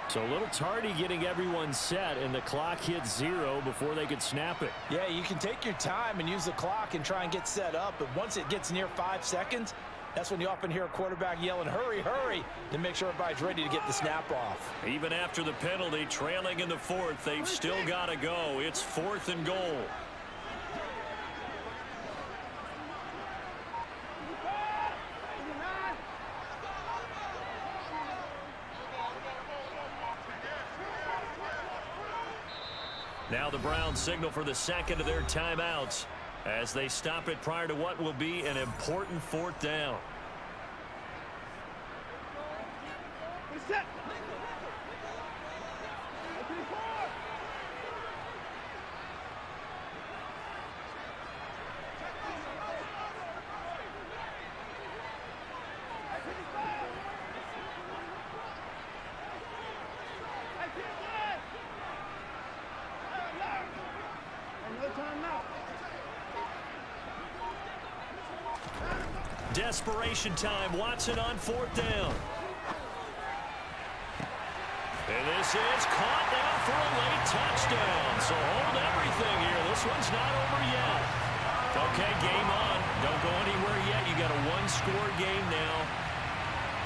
So a little tardy getting everyone set, and the clock hits 0 before they could snap it. Yeah, you can take your time and use the clock and try and get set up, but once it gets near 5 seconds, that's when you often hear a quarterback yelling, hurry, hurry, to make sure everybody's ready to get the snap off. Even after the penalty, trailing in the 4th, they've still got to go. It's 4th and goal. Now the Browns signal for the 2nd of their timeouts as they stop it prior to what will be an important 4th down. Desperation time. Watson on 4th down. And this is caught now for a late touchdown. So hold everything here. This one's not over yet. Okay, game on. Don't go anywhere yet. You got a 1-score game now.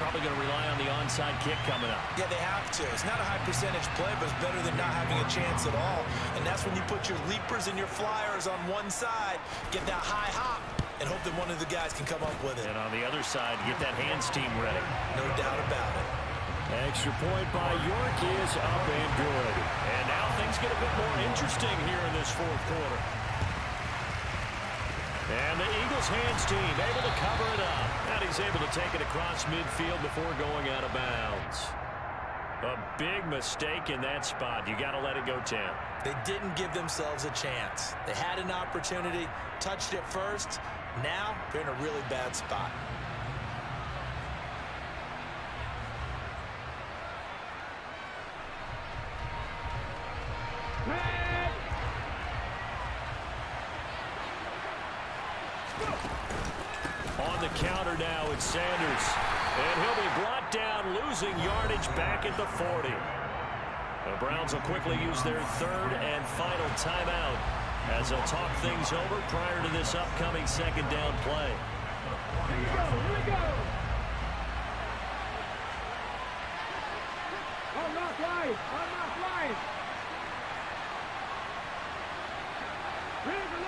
Probably going to rely on the onside kick coming up. Yeah, they have to. It's not a high percentage play, but it's better than not having a chance at all. And that's when you put your leapers and your flyers on one side, get that high hop, and hope that one of the guys can come up with it. And on the other side, get that hands team ready. No doubt about it. Extra point by York is up and good. And now things get a bit more interesting here in this 4th quarter. And the Eagles hands team able to cover it up. And he's able to take it across midfield before going out of bounds. A big mistake in that spot. You got to let it go, Tim. They didn't give themselves a chance. They had an opportunity, touched it first. Now they're in a really bad spot. On the counter now, it's Sanders. And he'll be brought down, losing yardage back at the 40. The Browns will quickly use their third and final timeout as they'll talk things over prior to this upcoming second down play. Here we go, here we go. I'm not lying, I'm not lying.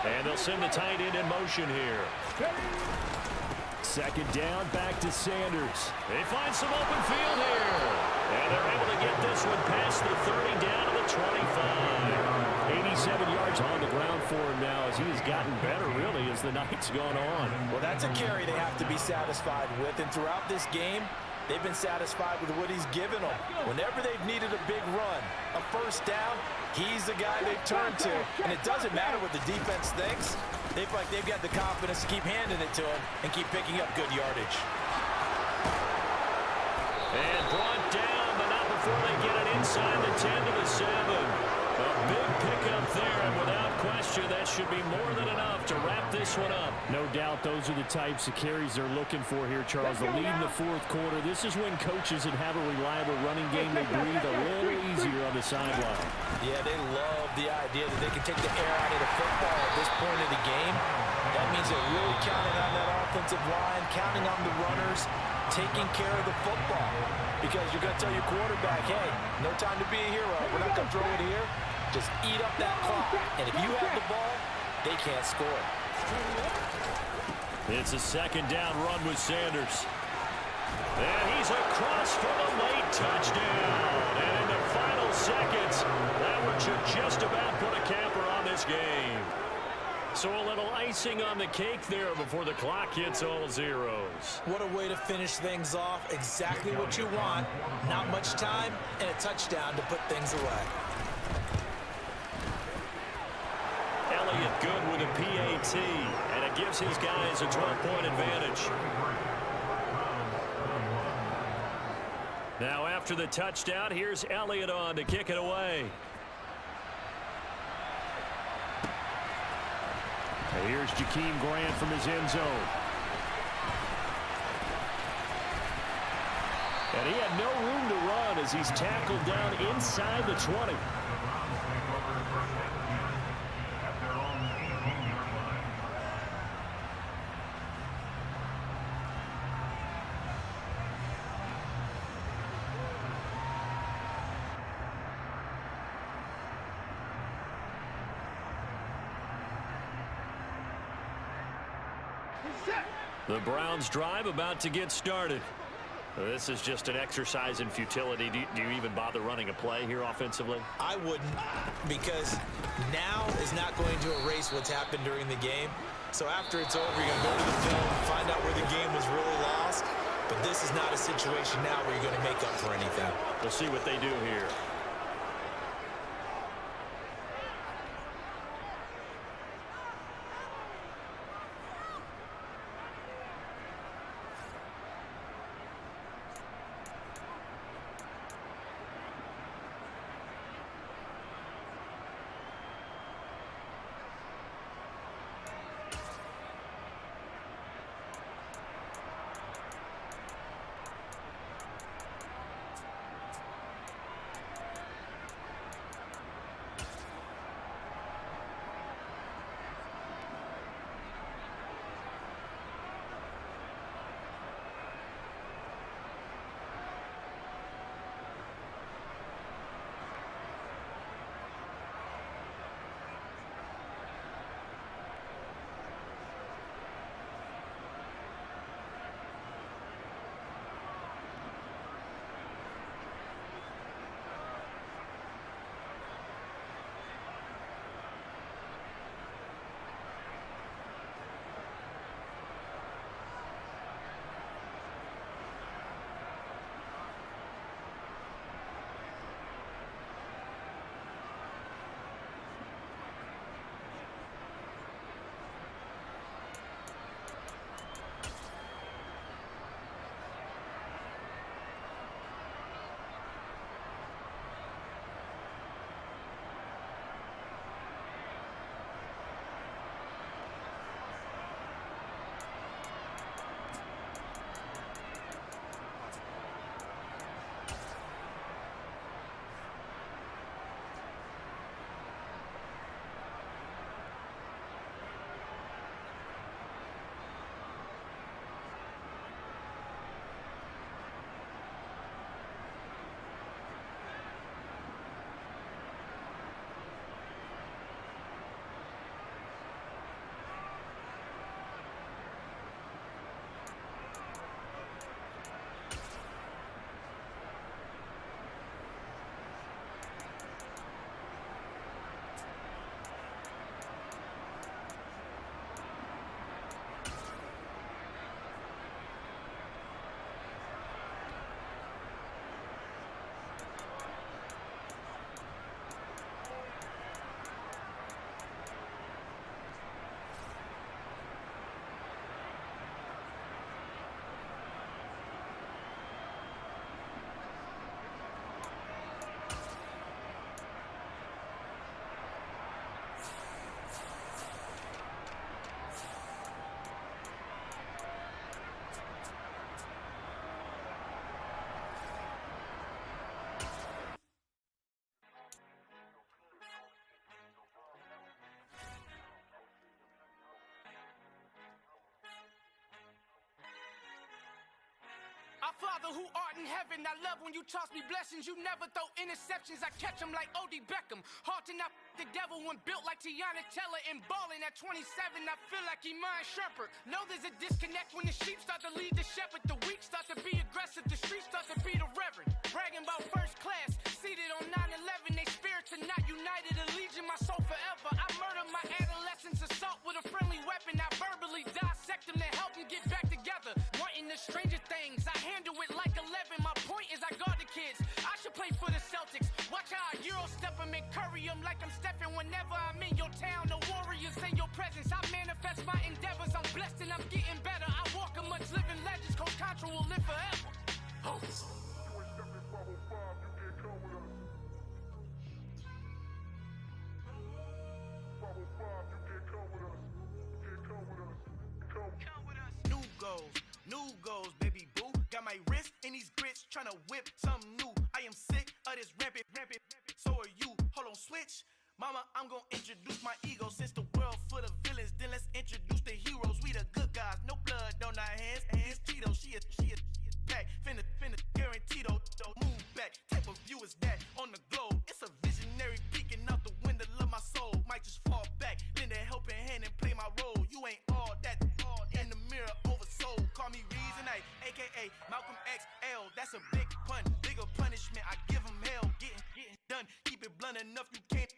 And they'll send the tight end in motion here. Second down, back to Sanders. They find some open field here. And they're able to get this one past the 30 down to the 25. 87 yards on the ground for him now as he has gotten better, really, as the night's gone on. Well, that's a carry they have to be satisfied with. And throughout this game, they've been satisfied with what he's given them. Whenever they've needed a big run, a first down, he's the guy they've turned to. And it doesn't matter what the defense thinks. They feel like they've got the confidence to keep handing it to him and keep picking up good yardage. And brought down, but not before they get it inside the 10 to the 7. A big pickup there, and without question, that should be more than enough to wrap this one up. No doubt those are the types of carries they're looking for here, Charles. The lead in the fourth quarter. This is when coaches that have a reliable running game, they breathe a little easier on the sideline. Yeah, they love the idea that they can take the air out of the football at this point of the game. That means they're really counting on that offensive line, counting on the runners, taking care of the football. Because you're going to tell your quarterback, hey, no time to be a hero. We're not going to throw it here. Just eat up that clock. And if you have the ball, they can't score. It's a second down run with Sanders. And he's across for the late touchdown. And in the final seconds, that one should just about put a capper on this game. So a little icing on the cake there before the clock hits all zeros. What a way to finish things off. Exactly what you want. Not much time and a touchdown to put things away. Elliott good with a PAT, and it gives his guys a 12-point advantage. Now after the touchdown, here's Elliott on to kick it away. And here's Jakeem Grant from his end zone. And he had no room to run as he's tackled down inside the 20. The Browns drive about to get started. This is just an exercise in futility. Do you even bother running a play here offensively? I wouldn't, because now is not going to erase what's happened during the game. So after it's over, you're going to go to the film, find out where the game was really lost. But this is not a situation now where you're going to make up for anything. We'll see what they do here. Father who art in heaven, I love when you toss me blessings. You never throw interceptions, I catch them like O.D. Beckham. Hard to not the devil when built like Tiana Teller and balling at 27. I feel like Iman Shepherd. Know there's a disconnect when the sheep start to lead the shepherd. The weak start to be aggressive, the streets start to be the reverend. Bragging about first class, seated on 9/11. They spirits are not united, a legion, my soul forever. I murdered my adolescence, assault with a friendly weapon. I verbally dissect them to help them get back together. Wanting the stranger things, I handle it like 11. My point is I guard the kids. I should play for the Celtics. Watch how I Euro step them and curry them like I'm Stephen. Whenever I'm in your town, the Warriors in your presence. I manifest my endeavors. I'm blessed and I'm getting better. I walk amongst living legends. Coach Contra will live forever. Oh. New goals, baby boo. Got my wrist in these grits, tryna whip something new. I am sick of this rampant. So are you. Hold on, switch. Mama, I'm gonna introduce my ego. Since the world full of villains, then let's introduce the heroes. We the good guys, no blood on our hands. Hands Tito, she a pack. Finna guaranteed move back. Type of view is that on the globe? It's a visionary peeking out the window of my soul. Might just fall back, lend a helping hand and play my role. You ain't all that. In the mirror, oversold. Call me Reason A, aka Malcolm XL. That's a big pun, bigger punishment. I give him hell, getting done. Keep it blunt enough, you can't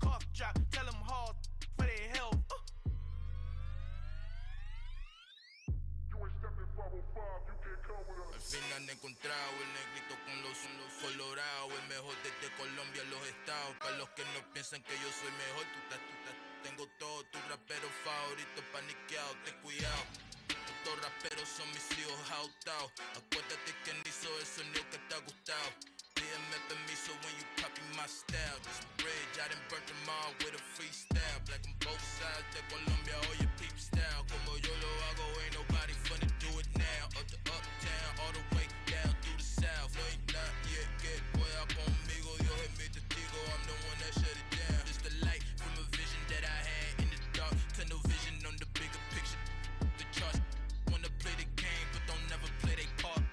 cough drop. Tell them hard for their health. Al fin han encontrado el negrito con los colorados, el mejor desde Colombia a los estados. Para los que no piensan que yo soy mejor, tengo todos tus raperos favoritos paniqueados, ten cuidado. Estos raperos son mis hijos adoptados. Acuérdate quién hizo el sonido que te ha gustado. Pídeme permiso when you copy my style. This bridge, I done burnt them all with a freestyle. Black on both sides de Colombia, oye peep style. Como yo lo hago, ain't nobody finna do it now. Up to uptown, all the way down through the south. No ain't not yet, que pueda conmigo. Dios es mi testigo, I'm the one that shut it down. Just the light from a vision that I had in the dark. Tunnel vision on the bigger picture. The charts wanna play the game, but don't never play their part.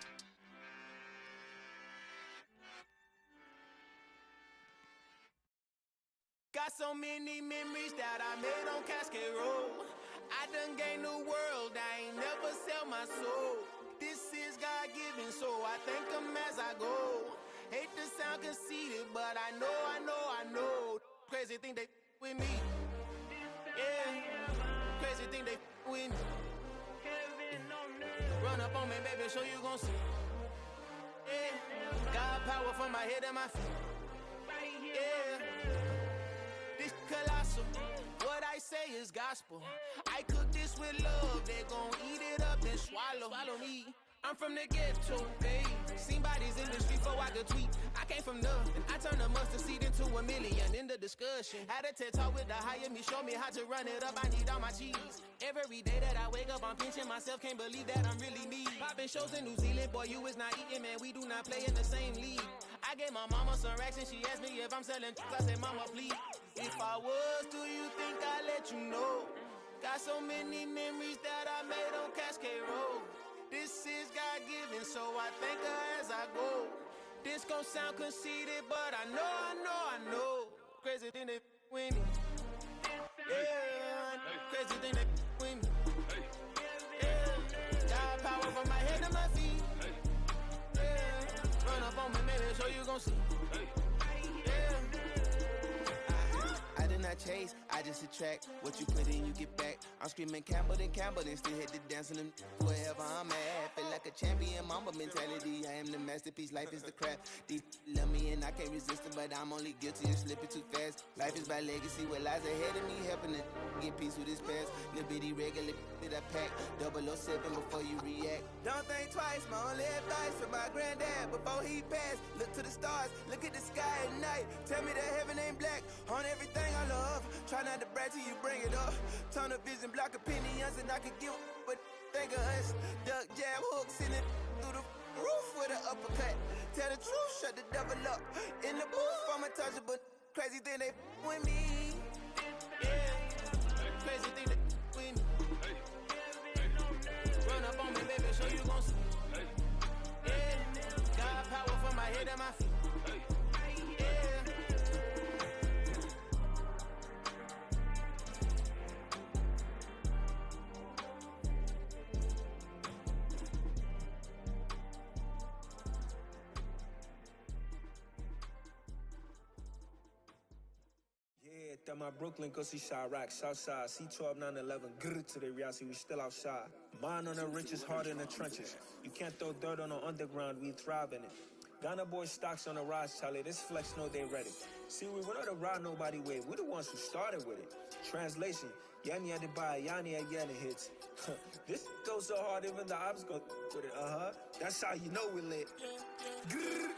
Got so many memories that I made on Cascade Road. I done gained the world, I ain't never sell my soul. This is God-given, so I thank him as I go. Hate to sound conceited, but I know. Crazy thing they with me. Yeah, crazy thing they with me. Run up on me, baby, so you gon' see. Yeah, got power from my head and my feet. Yeah. Colossal, what I say is gospel. I cook this with love, they gon' eat it up and swallow. Follow me, I'm from the ghetto, babe. Seen bodies in the street before I could tweet. I came from nothing, I turned a mustard seed into a million. In the discussion, had a TED talk with the higher me, show me how to run it up. I need all my cheese. Every day that I wake up, I'm pinching myself, can't believe that I'm really me. Popping shows in New Zealand, boy, you is not eating, man. We do not play in the same league. I gave my mama some racks and she asked me if I'm selling. I said, mama, please. If I was, do you think I'd let you know? Got so many memories that I made on Cascade Road. This is God-given, so I thank her as I go. This gon' sound conceited, but I know. Crazy thing they with me. Yeah, crazy thing they with me. Yeah, got power from my head to my feet. Yeah, run up on me, maybe, so you gon' see. Not chase, I just attract what you put in, you get back. I'm screaming Campbell, then still hit the dance and them wherever I'm at. Feel like a champion, mamba mentality. I am the masterpiece, life is the crap. These love me and I can't resist it, but I'm only guilty of slipping too fast. Life is by legacy, what lies ahead of me, helping to get peace with his past. Little bitty regular that I pack, 007 before you react. Don't think twice, my only advice for my granddad before he passed. Look to the stars, look at the sky at night. Tell me that heaven ain't black on everything I love. Try not to brag till you bring it up. Tunnel vision, block opinions, and I could give but think of us. Duck jab hooks in it through the roof with an uppercut. Tell the truth, shut the devil up. In the booth, I'm untouchable. Crazy thing they with me. Yeah, crazy thing they with me. Run up on me, baby, so you gon' see. That my Brooklyn, go see Chirac, Southside, C12, 911, grr to the reality, we still outside. Mine on the riches, hard in the trenches. You can't throw dirt on the underground, we thrive in it. Ghana boys stocks on the rise, Charlie, this flex know they ready. See, we not to ride nobody wave, we the ones who started with it. Translation, Yanni had to buy, Yanni again it hits. This goes so hard, even the ops go with it, That's how you know we lit. Grr.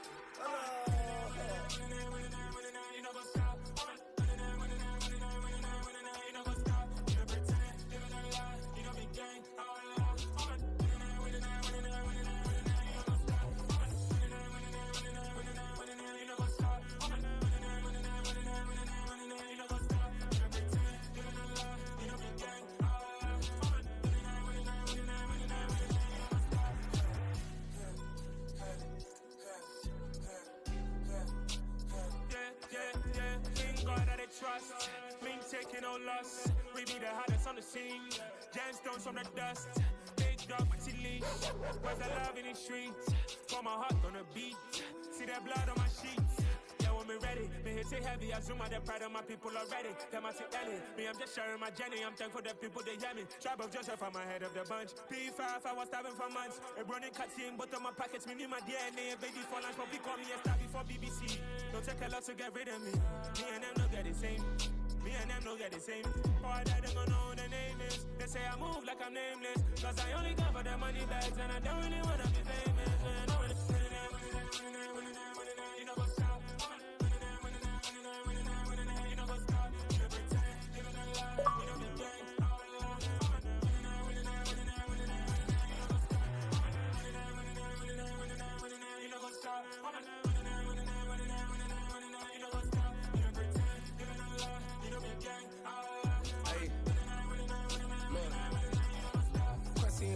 Trust, me taking no loss. We be the hottest on the scene. Gemstones from the dust. Big dog, pretty leash. Where's the love in the streets? For my heart on the beat. See that blood on my sheets. Yeah, when me ready, me hit it heavy. I zoom out the pride of my people already. Them I see Ellie. Me, I'm just sharing my journey. I'm thankful that people they hear me. Tribe of Joseph, I'm ahead of the bunch. P5, I was starving for months. A running cut seeing both of my pockets. Me need my DNA. Baby for lunch, but call me a star before BBC. Don't take a lot to get rid of me. Me and them don't get the same. Me and them don't get the same. Boy, that them gonna know the name is. They say I move like I'm nameless. Cause I only come for the money bags. And I don't really wanna be famous. You know what's up? You know what's up? You pretend. You know the gang. You know what's up?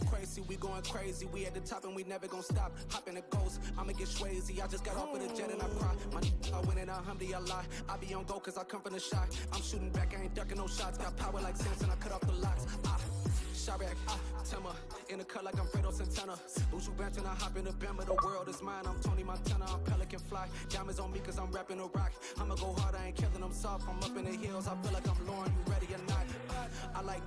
Crazy, we going crazy. We at the top and we never gonna stop. Hop in the ghost, I'ma get swayzy. I just got off with a jet and I cry. I win in a Humvee, I lie. I be on go cause I come from the shot. I'm shooting back, I ain't ducking no shots. Got power like Samson, I cut off the locks. Chirac, Timmer, in the cut like I'm Fredo Santana. Buju Banton, I hop in the Bama, the world is mine. I'm Tony Montana, I'm Pelican Fly. Diamonds on me cause I'm rapping a rock. I'ma go hard, I ain't killing them soft. I'm up in the hills, I feel like I'm Lauren, you ready or not? I like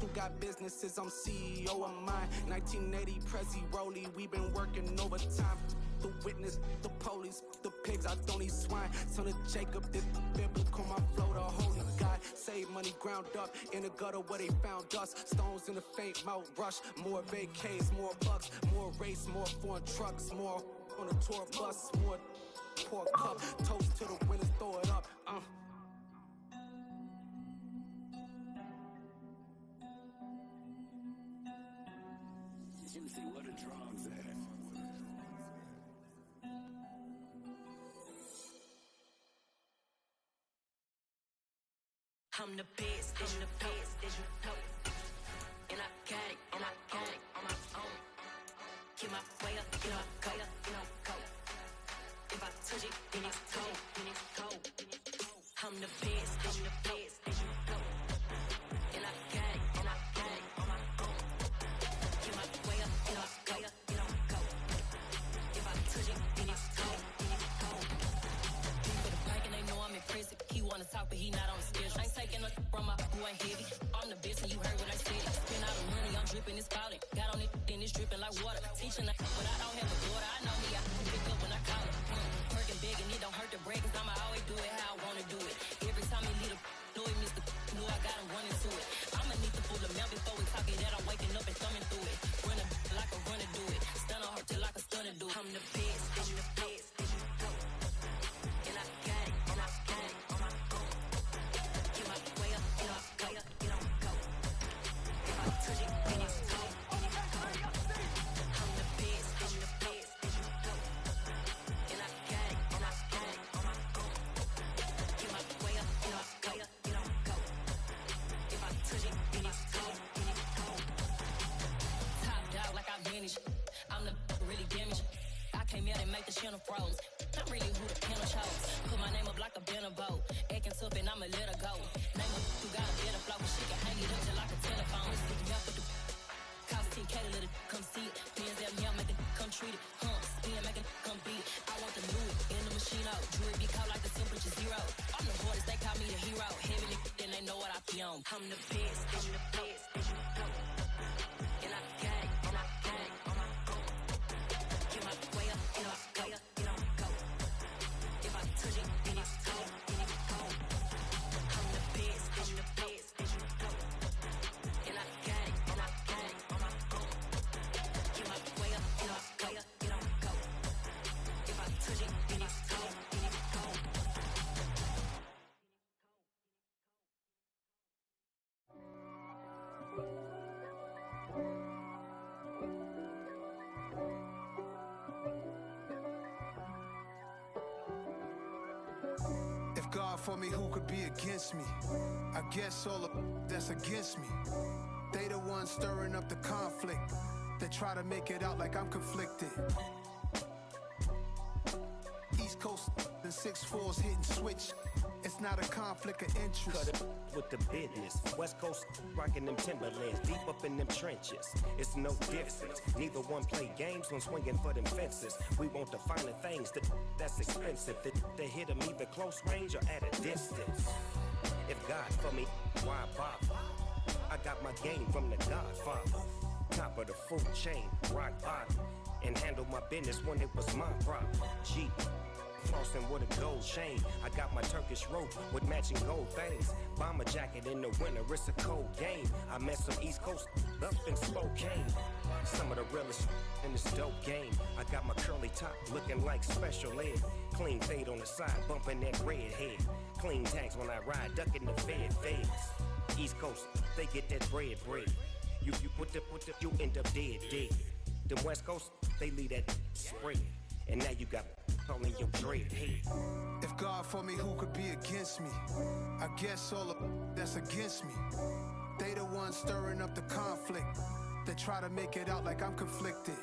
who got businesses, I'm CEO of mine. 1980 Prezi Rolly, we been working overtime. The witness, the police, the pigs, I don't eat swine. Son of Jacob, this biblical, my flow, the holy God. Save money ground up in the gutter where they found us. Stones in the faint mouth rush. More vacays, more bucks, more race, more foreign trucks, more on a tour bus, more pour cup. Toast to the winners, throw it up. Juicy, what a drums at. I'm the best, I'm the best, as you know. And I got it, and I got it on my own. Get my way up, get my go, go. If I touch it, then it's cold, then it's cold. I'm the best, I'm the best, as you know. And I got it, and I got it on my own. Get my way up, get my go. If I touch it, then it's cold, then it's cold. For the bike and they know I'm impressive. He wanna talk, but he not on the schedule. I ain't taking a from my boy heavy. I'm the best and you heard what I said. Spend all the money, I'm dripping, it's falling. Got on it, then it's dripping like water. Teaching but I don't have a daughter. I know me, I can pick up when I call it. Working big and it don't hurt the break, cause I'ma always do it how I wanna do it. Every time he lead a know he missed the know I got him running to it. I'ma need the full amount before we talk it that I'm waking up and thumbing through it. Run a like a runner do it. Stun on her till like a stunner do it. I'm the best, I'm the best, as you go. And I got it, and I got it on my own. Get my way up, get my go, get on go. If I touch it, then it's cold, then it's cold. I'm the best, I'm the best, as you go. And I got it, and I got it on my own. Get my way up, get my go, get on go. If I touch it, then it's cold, then it's cold. Top dog like I manage. I'm the really damaged. I came out and make the channel froze. I'm really who the panel chose. Put my name up like a banner boat. Acting tough and I'ma let her go. Name up who got a better flow. She can hang it up just like a telephone. Sticking out with the cost 10K to let it come see it. Bands at me, I make it come treat it. Spin, make it come beat it. I want the new in the machine out. Jewelry be caught like the temperature zero. I'm the hardest, they call me the hero. Heavily I'm the best, as you know. And I got it, and I got it. Get my way up, get my way up, get on go. If I touch it, then it's cold, then it's cold. I'm the best, as you know. And I got it, and I got it. Get my way up, get my way up, get on go. If I touch it, then it's cold, then it's cold. If God for me, who could be against me? I guess all of that's against me. They the ones stirring up the conflict. They try to make it out like I'm conflicted. East Coast and 6'4s hitting switch. It's not a conflict of interest. Cut it with the business. West Coast rocking them Timberlands, deep up in them trenches. It's no difference. Neither one play games when swinging for them fences. We want the finer things that's expensive. They hit them either close range or at a distance. If God for me, why bother? I got my game from the Godfather. Top of the food chain, rock bottom. And handle my business when it was my problem. G. Flossing with a gold chain. I got my Turkish rope with matching gold things. Bomber jacket in the winter, it's a cold game. I met some East Coast up in Spokane. Some of the realest in this dope game. I got my curly top looking like special ed. Clean fade on the side, bumping that red head. Clean tags when I ride, ducking the feds. East Coast, they get that bread. You you end up dead. The West Coast, they leave that spread. And now you got all in your dread head. If God for me, who could be against me? I guess all of that's against me. They the ones stirring up the conflict. They try to make it out like I'm conflicted.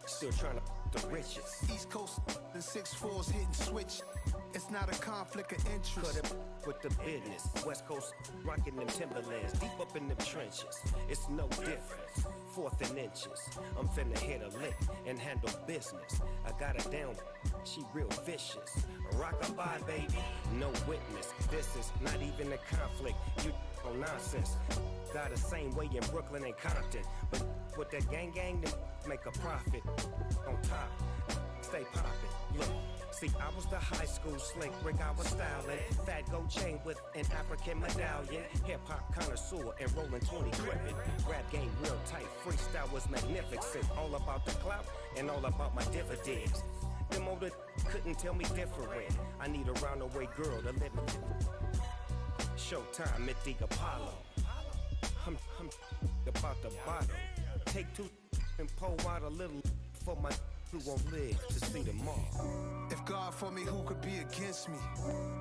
Still trying to the riches. East Coast and 6'4s hitting switch. It's not a conflict of interest. Cut it with the business. West Coast rocking them Timberlands, deep up in them trenches. It's no difference. 4th and inches. I'm finna hit a lick and handle business. I got her down, she real vicious. Rock-a-bye, baby, no witness. This is not even a conflict. You on nonsense. Got the same way in Brooklyn and Compton. But with that gang, to make a profit. On top, stay poppin'. Look. See, I was the high school slick Rick, I was styling. Fat gold chain with an African medallion. Hip-hop connoisseur and rolling 20 gripping. Rap game real tight, freestyle was magnificent. All about the clout and all about my dividends. Them older couldn't tell me different. I need a roundaway girl to let me. Showtime at the Apollo. I'm about the bottom. Take 2 and pour out a little for my who won't live to see tomorrow. If God for me, who could be against me?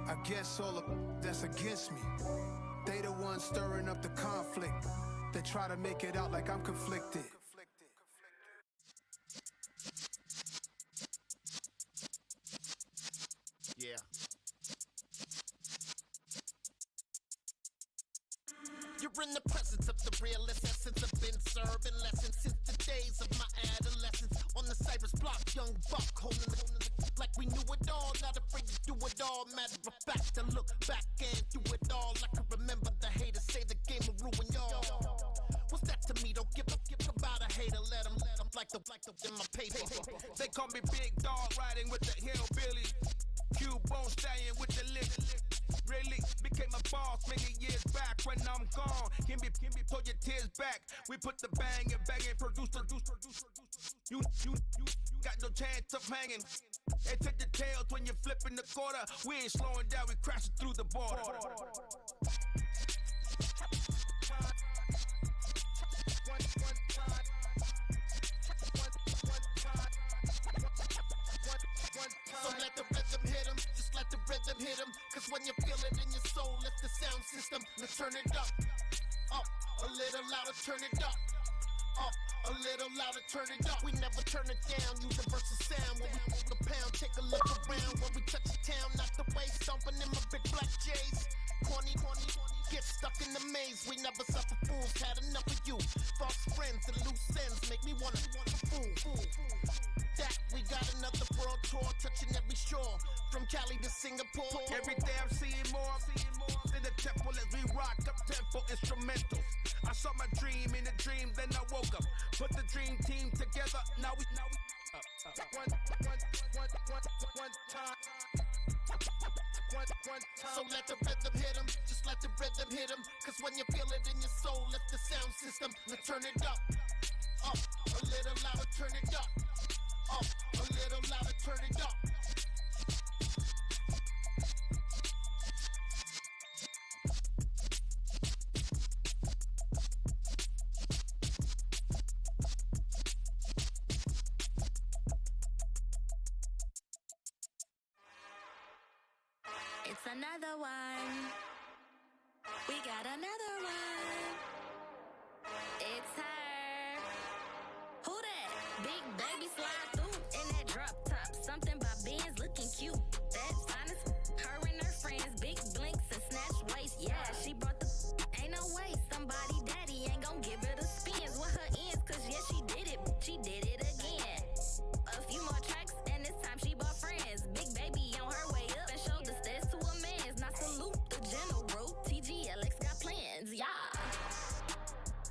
I guess all of that's against me. They the ones stirring up the conflict. They try to make it out like I'm conflicted. Yeah. You're in the presence of the realest essence. I've been serving lessons since the days of my adolescence. On the Cypress block, young buck holding the like we knew it all. Not afraid to do it all. Matter of fact, I look back and do it all. I can remember the haters say the game will ruin y'all. What's that to me? Don't give about a hater. Let them like the in my paper. They call me Big Dog, riding with the hillbilly. Q-Bone stallion with the lick. Really became a boss many years back. When I'm gone, can be pull your tears back. We put the bang and produce. You got no chance of hanging. And take the tails when you're flipping the quarter. We ain't slowing down, we crashing through the border. So let the rhythm hit him, just let the rhythm hit him. Cause when you feel it in your soul, lift the sound system. Now turn it up, a little louder, turn it up, a little louder, turn it up. We never turn it down, universal sound. When we move the pound, take a look around. When we touch the town, not the way, stomping in my big black J's. Corny, get stuck in the maze. We never suffer fools, had enough of you. False friends and loose ends make me wanna fool. That we got another bro world tour, touching every shore, from Cali to Singapore. Every day I'm seeing more in the temple as we rock up tempo instrumentals. I saw my dream in a dream, then I woke up. Put the dream team together, now we one time. So let the rhythm hit 'em, just let the rhythm hit 'em. Cause when you feel it in your soul, lift the sound system. Now turn it up, a little louder, turn it up, a little louder, turn it up. It's another one. We got another one. It's her. Who that? Big baby slide through in that drop top. Something by Benz looking cute. That's honest. Her and her friends, big blinks and snatch waist. Yeah, she brought the. Ain't no way somebody daddy ain't gon' give her the spins with her ends. Cause yeah, she did it. She did it again. A few more tracks and this time she bought friends. Big baby on her way up and showed the stairs to a man's. Not salute the general. TGLX got plans, yeah.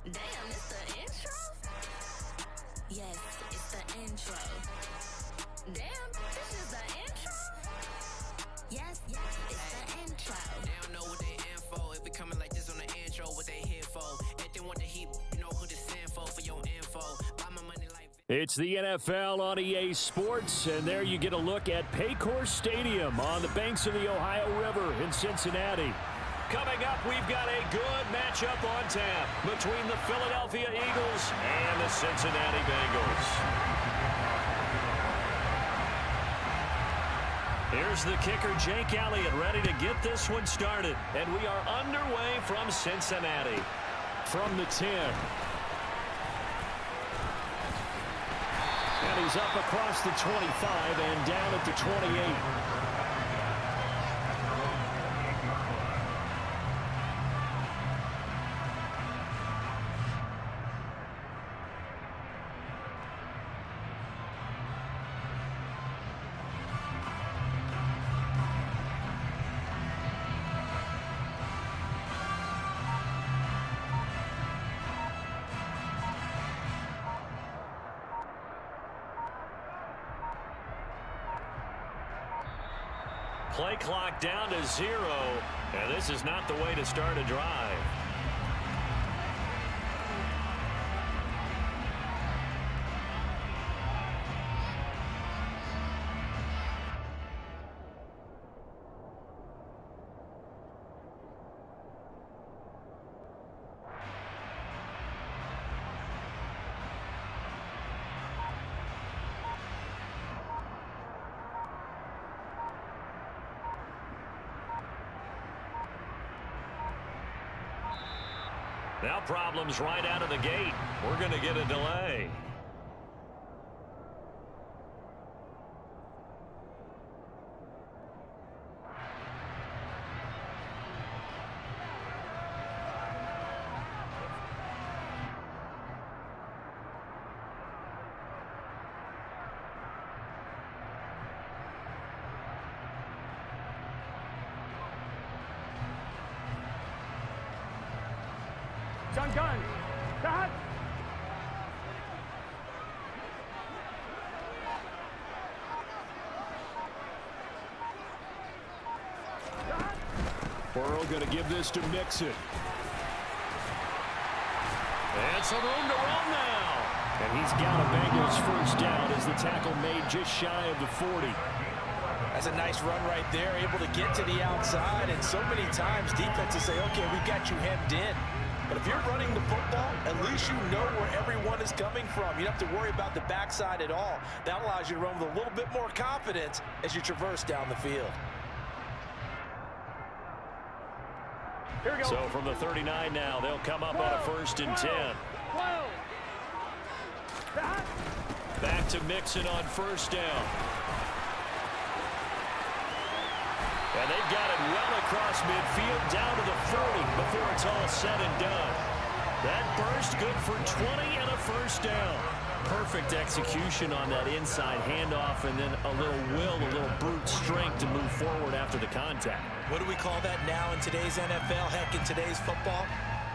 Damn, it's the intro? Yes, it's the intro. Damn, this is the intro? Yes, it's the intro. They don't know what they in for. If we coming like this on the intro, what they here for? If they want the heat, you know who to send for your info. Buy my money like... It's the NFL on EA Sports, and there you get a look at Paycor Stadium on the banks of the Ohio River in Cincinnati. Coming up, we've got a good matchup on tap between the Philadelphia Eagles and the Cincinnati Bengals. Here's the kicker, Jake Elliott, ready to get this one started. And we are underway from Cincinnati. From the 10. And he's up across the 25 and down at the 28. Play clock down to 0, and this is not the way to start a drive. Now problems right out of the gate. We're going to get a delay. Gun. Cut. Burrow going to give this to Mixon. And some room to run now. And he's got a Bengals first down as the tackle made just shy of the 40. That's a nice run right there, able to get to the outside. And so many times defenses say, okay, we got you hemmed in. But if you're running the football, at least you know where everyone is coming from. You don't have to worry about the backside at all. That allows you to run with a little bit more confidence as you traverse down the field. Here we go. So from the 39 now, they'll come up on a 1st and 10. Back to Mixon on 1st down. And they've got it well across midfield down to the 40 before it's all said and done. That burst good for 20 and a 1st down. Perfect execution on that inside handoff, and then a little will, a little brute strength to move forward after the contact. What do we call that now in today's NFL? Heck, in today's football?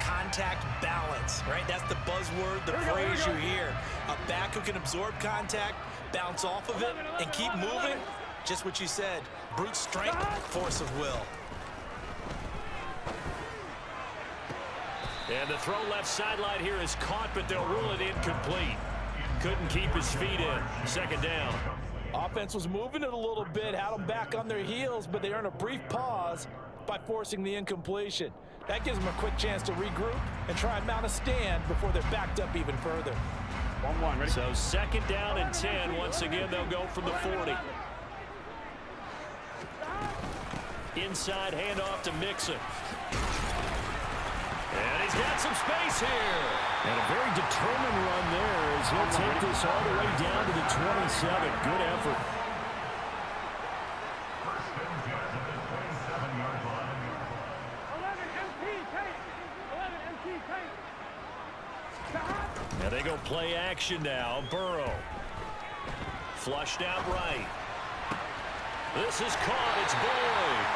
Contact balance, right? That's the buzzword, the phrase you hear. A back who can absorb contact, bounce off of it, and keep moving. Just what you said, brute strength, force of will. And the throw left sideline here is caught, but they'll rule it incomplete. Couldn't keep his feet in. Second down. Offense was moving it a little bit, had them back on their heels, but they earned a brief pause by forcing the incompletion. That gives them a quick chance to regroup and try and mount a stand before they're backed up even further. 1-1, ready? So second down and 10. Once again, they'll go from the 40. Inside handoff to Mixon. And he's got some space here. And a very determined run there as he'll take this all the way down to the 27. Good effort. Now they go play action now. Burrow. Flushed out right. This is caught. It's Boyd.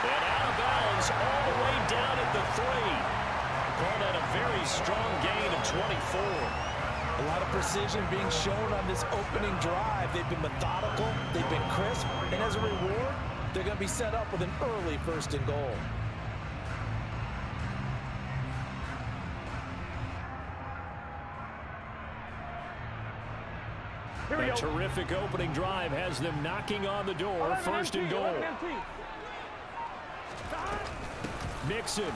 And out of bounds all the way down at the 3. Call that a very strong gain of 24. A lot of precision being shown on this opening drive. They've been methodical, they've been crisp, and as a reward, they're going to be set up with an early 1st and goal. A terrific opening drive has them knocking on the door. 1st and goal. Mixon.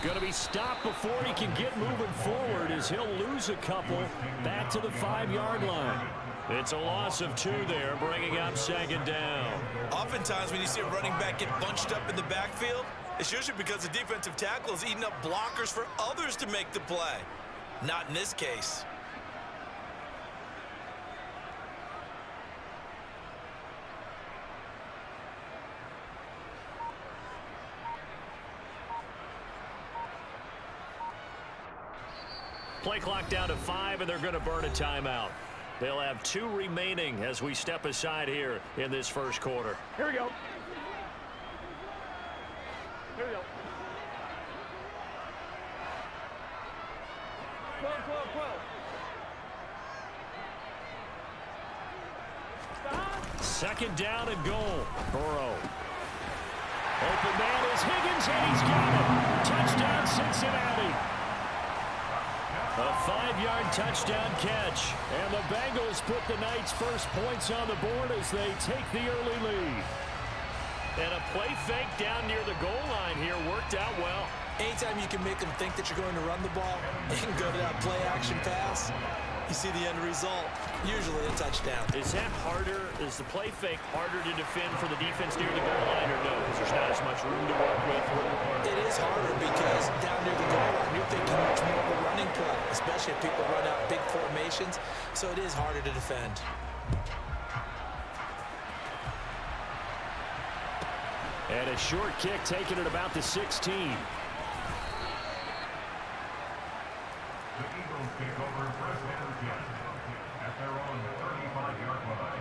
Going to be stopped before he can get moving forward as he'll lose a couple back to the 5-yard line. It's a loss of 2 there, bringing up second down. Oftentimes when you see a running back get bunched up in the backfield, it's usually because the defensive tackle is eating up blockers for others to make the play. Not in this case. Play clock down to 5, and they're going to burn a timeout. They'll have 2 remaining as we step aside here in this first quarter. Here we go. Here we go. 12, 12, 12. Second down and goal. Burrow. Open man is Higgins, and he's got it. Touchdown, Cincinnati. A 5-yard touchdown catch. And the Bengals put the night's first points on the board as they take the early lead. And a play fake down near the goal line here worked out well. Anytime you can make them think that you're going to run the ball and go to that play action pass, you see the end result, usually a touchdown. Is that harder? Is the play fake harder to defend for the defense near the goal line, or no? Because there's not as much room to work with. It is harder because down near the goal line, you're thinking much more of a running play, especially if people run out big formations. So it is harder to defend. And a short kick taken at about the 16. The Eagles kick over 1st and 10 at their own 35-yard line.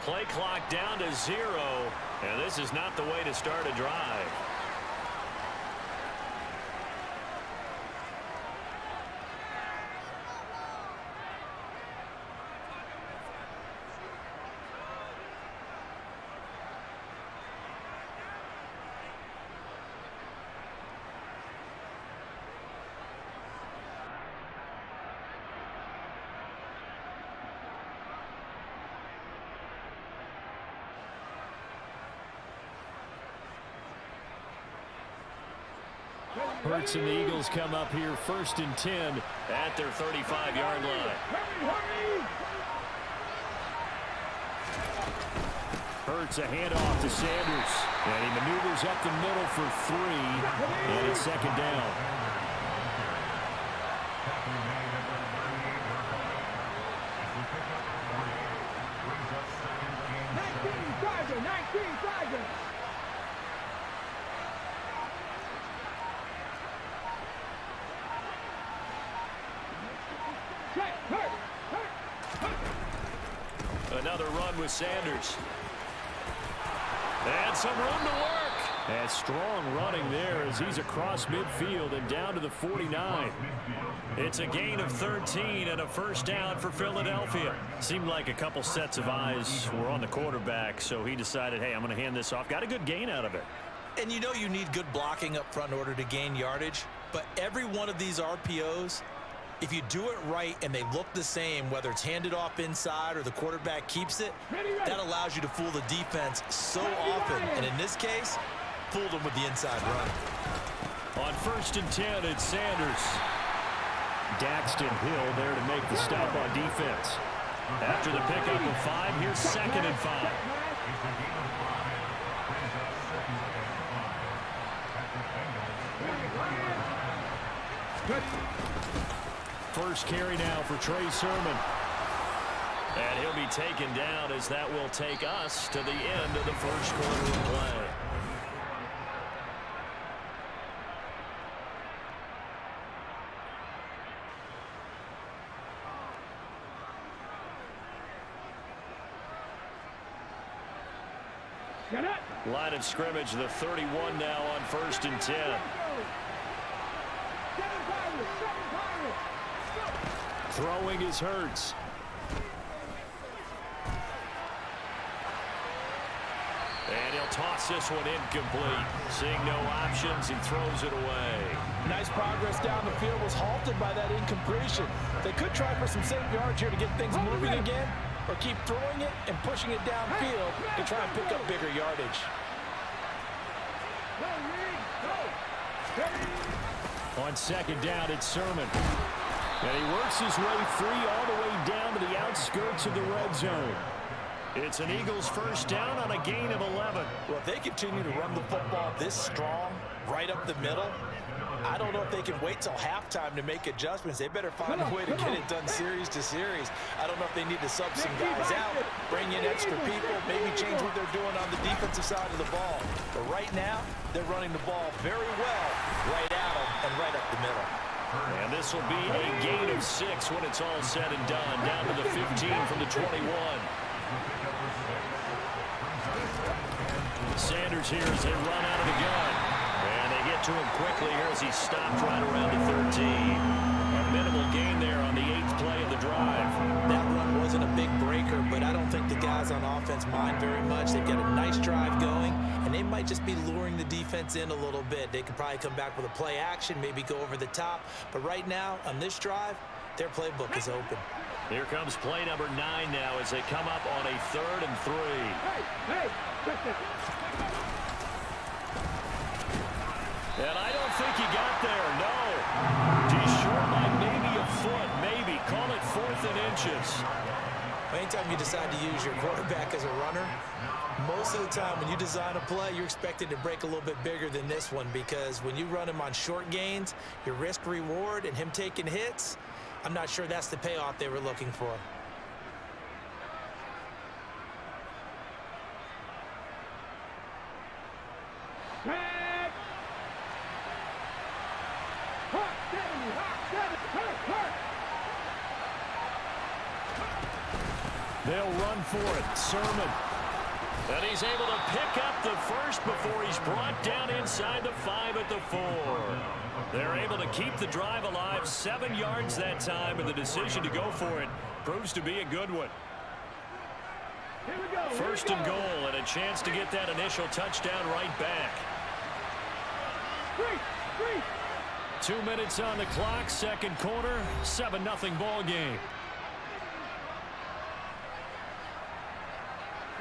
Play clock down to 0, and this is not the way to start a drive. Hurts and the Eagles come up here 1st and 10 at their 35-yard line. Hurts a handoff to Sanders. And he maneuvers up the middle for 3. And it's second down. Another run with Sanders. And some room to work. And strong running there as he's across midfield and down to the 49. It's a gain of 13 and a first down for Philadelphia. Seemed like a couple sets of eyes were on the quarterback, so he decided, hey, I'm going to hand this off. Got a good gain out of it. And you know you need good blocking up front in order to gain yardage, but every one of these RPOs, if you do it right and they look the same, whether it's handed off inside or the quarterback keeps it, that allows you to fool the defense so often. And in this case, fooled them with the inside run. On 1st and 10, it's Sanders. Daxton Hill there to make the stop on defense. After the pickup of 5, here's 2nd and 5. First carry now for Trey Sermon. And he'll be taken down as that will take us to the end of the first quarter of play. Line of scrimmage, the 31 now on 1st and 10. Throwing is Hurts. And he'll toss this one incomplete. Seeing no options, he throws it away. Nice progress down the field was halted by that incompletion. They could try for some safe yards here to get things moving again, or keep throwing it and pushing it downfield to try and pick up bigger yardage. On 2nd down, it's Sermon. And he works his way free all the way down to the outskirts of the red zone. It's an Eagles first down on a gain of 11. Well, if they continue to run the football this strong, right up the middle, I don't know if they can wait till halftime to make adjustments. They better find a way to get it done series to series. I don't know if they need to sub some guys out, bring in extra people, maybe change what they're doing on the defensive side of the ball. But right now, they're running the ball very well right at them and right up the middle. And this will be a gain of 6 when it's all said and done. Down to the 15 from the 21. Sanders here as they run out of the gun. And they get to him quickly here as he stopped right around the 13. A minimal gain there on the 8th play of the drive. That run wasn't a big breaker, but I don't think the guys on offense mind very much. They've got a nice drive going, and they might just be luring the defense in a little bit. They could probably come back with a play action, maybe go over the top. But right now, on this drive, their playbook is open. Here comes play number 9 now as they come up on a 3rd and 3. And I don't think he got there, no. He's short by maybe a foot, maybe. Call it 4th and inches. Anytime you decide to use your quarterback as a runner, most of the time when you design a play, you're expected to break a little bit bigger than this one, because when you run him on short gains, your risk-reward and him taking hits, I'm not sure that's the payoff they were looking for. They'll run for it. Sermon. And he's able to pick up the first before he's brought down inside the 5 at the 4. They're able to keep the drive alive, 7 yards that time, and the decision to go for it proves to be a good one. First and goal, and a chance to get that initial touchdown right back. 2 minutes on the clock, second quarter, 7-0 ball game.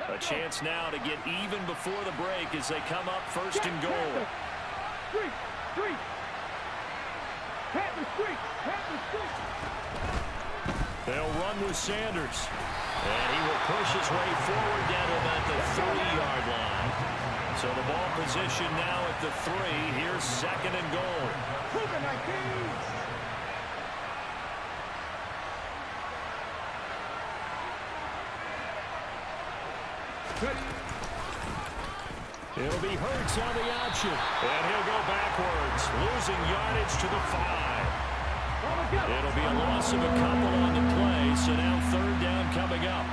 A chance now to get even before the break as they come up first and goal. They'll run with Sanders. And he will push his way forward down to about the 30-yard line. So the ball position now at the 3. Here's 2nd and goal. It'll be Hurts on the option. And he'll go backwards, losing yardage to the 5. It'll be a loss of a couple on the play, so now 3rd down coming up.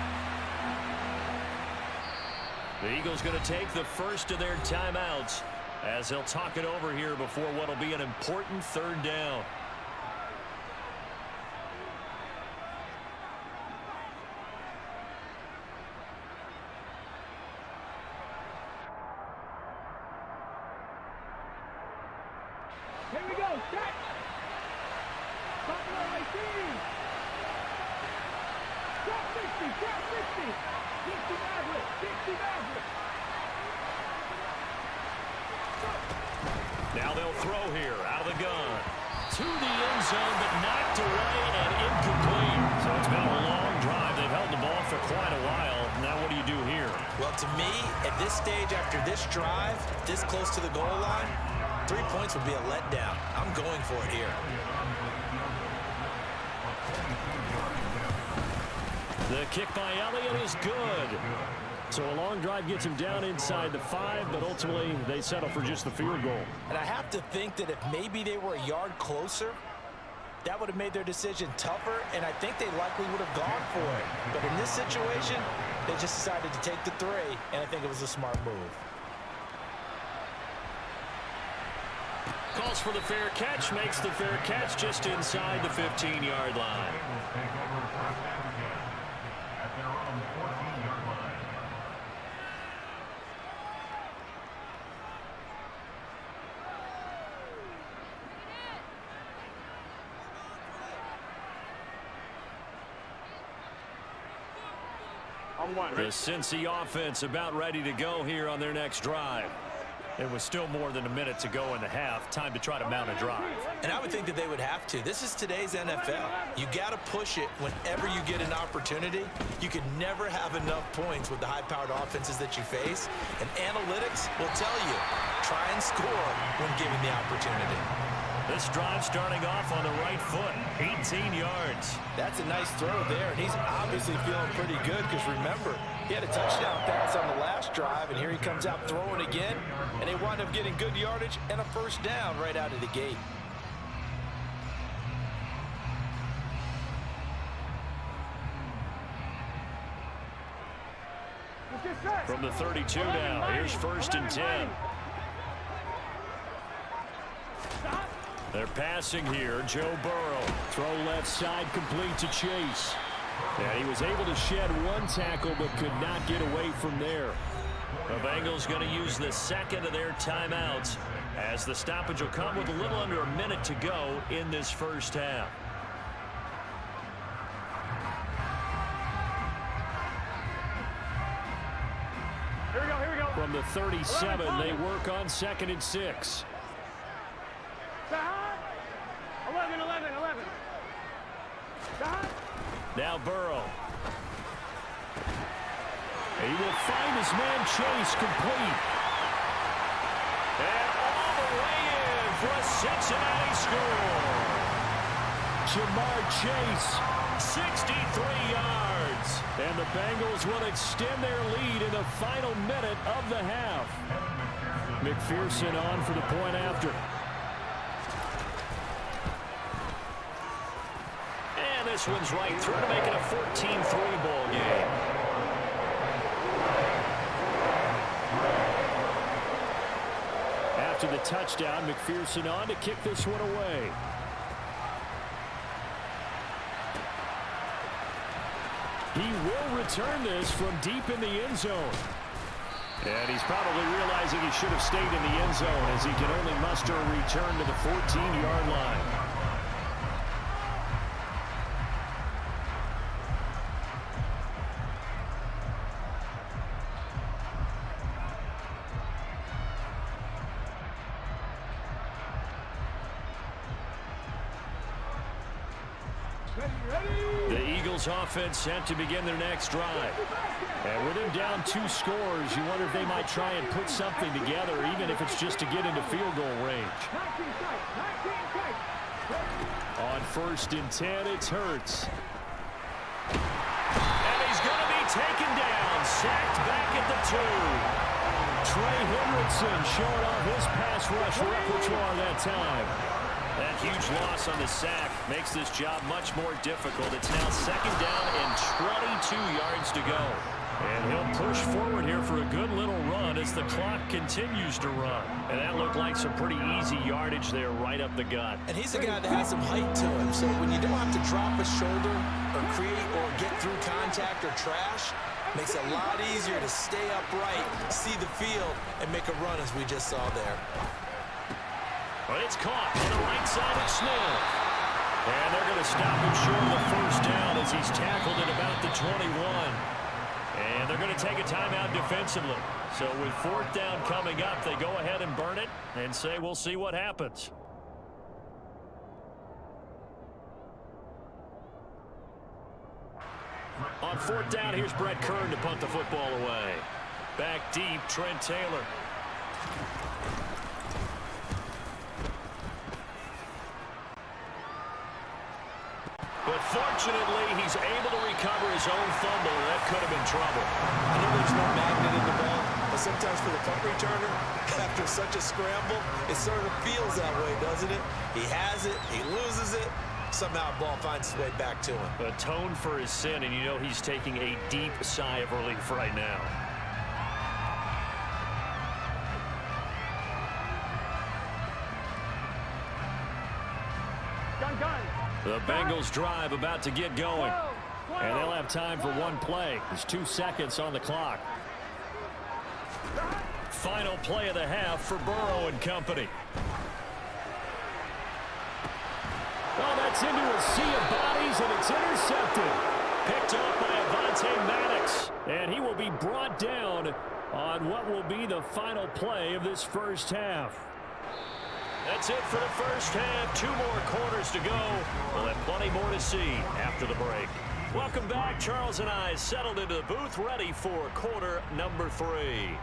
The Eagles going to take the first of their timeouts as they'll talk it over here before what will be an important 3rd down. Here we go, set! Buffalo 18! Drop 60, drop 60! 60 Maverick, 60 Maverick! Now they'll throw here, out of the gun. To the end zone, but knocked away and incomplete. So it's been a long drive. They've held the ball for quite a while. Now what do you do here? Well, to me, at this stage, after this drive, this close to the goal line, 3 points would be a letdown. I'm going for it here. The kick by Elliott is good. So a long drive gets him down inside the 5, but ultimately they settle for just the field goal. And I have to think that if maybe they were a yard closer, that would have made their decision tougher, and I think they likely would have gone for it. But in this situation, they just decided to take the 3, and I think it was a smart move. Calls for the fair catch, makes the fair catch just inside the 15-yard line. The Cincy offense about ready to go here on their next drive. It was still more than a minute to go in the half. Time to try to mount a drive. And I would think that they would have to. This is today's NFL. You got to push it whenever you get an opportunity. You can never have enough points with the high-powered offenses that you face. And analytics will tell you, try and score when given the opportunity. This drive starting off on the right foot, 18 yards. That's a nice throw there, and he's obviously feeling pretty good because remember, he had a touchdown pass on the last drive, and here he comes out throwing again, and they wind up getting good yardage and a 1st down right out of the gate. From the 32 now, here's 1st and 10. They're passing here. Joe Burrow. Throw left side complete to Chase. Yeah, he was able to shed 1 tackle but could not get away from there. The Bengals going to use the 2nd of their timeouts as the stoppage will come with a little under a minute to go in this 1st half. Here we go, here we go. From the 37, they work on 2nd and 6. 11. Now Burrow. He will find his man Chase complete. And all the way in for a Cincinnati score. Jamar Chase. 63 yards. And the Bengals will extend their lead in the final minute of the half. McPherson on for the point after. And this one's right through to make it a 14-3 ball game. After the touchdown, McPherson on to kick this one away. He will return this from deep in the end zone. And he's probably realizing he should have stayed in the end zone as he can only muster a return to the 14-yard line. The Eagles offense set to begin their next drive. And with them down 2 scores, you wonder if they might try and put something together, even if it's just to get into field goal range. On 1st and 10, it's Hurts. And he's going to be taken down, sacked back at the 2. Trey Hendrickson showing off his pass rush repertoire that time. That huge loss on the sack makes this job much more difficult. It's now 2nd down and 22 yards to go. And he'll push forward here for a good little run as the clock continues to run. And that looked like some pretty easy yardage there right up the gut. And he's a guy that has some height to him. So when you don't have to drop a shoulder or create or get through contact or trash, makes it a lot easier to stay upright, see the field, and make a run as we just saw there. But it's caught on the right side of Smith. And they're going to stop him short of the 1st down as he's tackled at about the 21. And they're going to take a timeout defensively. So with 4th down coming up, they go ahead and burn it and say we'll see what happens. On 4th down, here's Brett Kern to punt the football away. Back deep, Trent Taylor. But fortunately, he's able to recover his own fumble. That could have been trouble. I know there's no magnet in the ball, but sometimes for the punt returner, after such a scramble, it sort of feels that way, doesn't it? He has it, he loses it, somehow the ball finds its way back to him. Atone for his sin, and you know he's taking a deep sigh of relief right now. The Bengals drive about to get going. And they'll have time for one play. There's 2 seconds on the clock. Final play of the half for Burrow and company. Oh, that's into a sea of bodies, and it's intercepted. Picked up by Avonte Maddox. And he will be brought down on what will be the final play of this first half. That's it for the first half. 2 more quarters to go. We'll have plenty more to see after the break. Welcome back. Charles and I settled into the booth, ready for quarter number 3.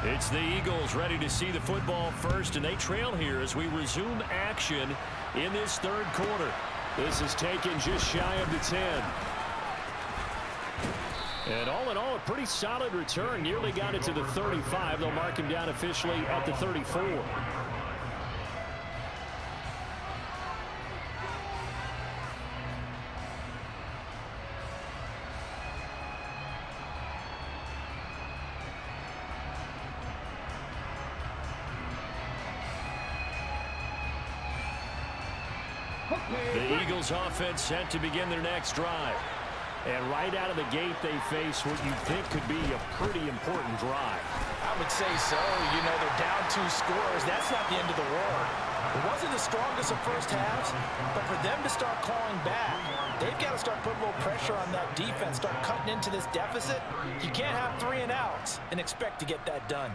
It's the Eagles ready to see the football first, and they trail here as we resume action in this 3rd quarter. This is taken just shy of the 10. And all in all, a pretty solid return. Nearly got it to the 35. They'll mark him down officially at the 34. The Eagles offense set to begin their next drive. And right out of the gate, they face what you think could be a pretty important drive. I would say so. You know, they're down 2 scores. That's not the end of the world. It wasn't the strongest of first halves, but for them to start clawing back, they've got to start putting a little pressure on that defense, start cutting into this deficit. You can't have 3 and outs and expect to get that done.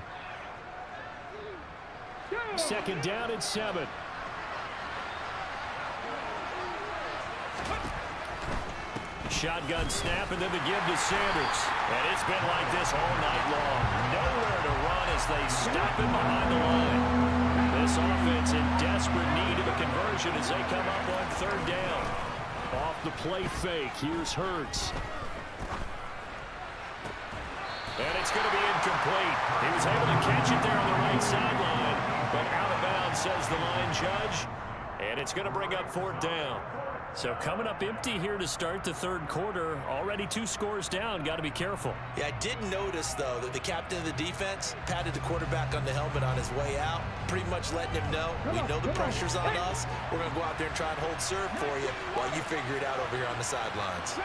2nd down and 7. Shotgun snap and then the give to Sanders. And it's been like this all night long. Nowhere to run as they stop him behind the line. This offense in desperate need of a conversion as they come up on 3rd down. Off the play fake, here's Hurts. And it's going to be incomplete. He was able to catch it there on the right sideline, but out of bounds, says the line judge. And it's going to bring up 4th down. So coming up empty here to start the 3rd quarter. Already 2 scores down. Got to be careful. Yeah, I did notice, though, that the captain of the defense patted the quarterback on the helmet on his way out, pretty much letting him know, we know the pressure's on us. We're going to go out there and try and hold serve for you while you figure it out over here on the sidelines.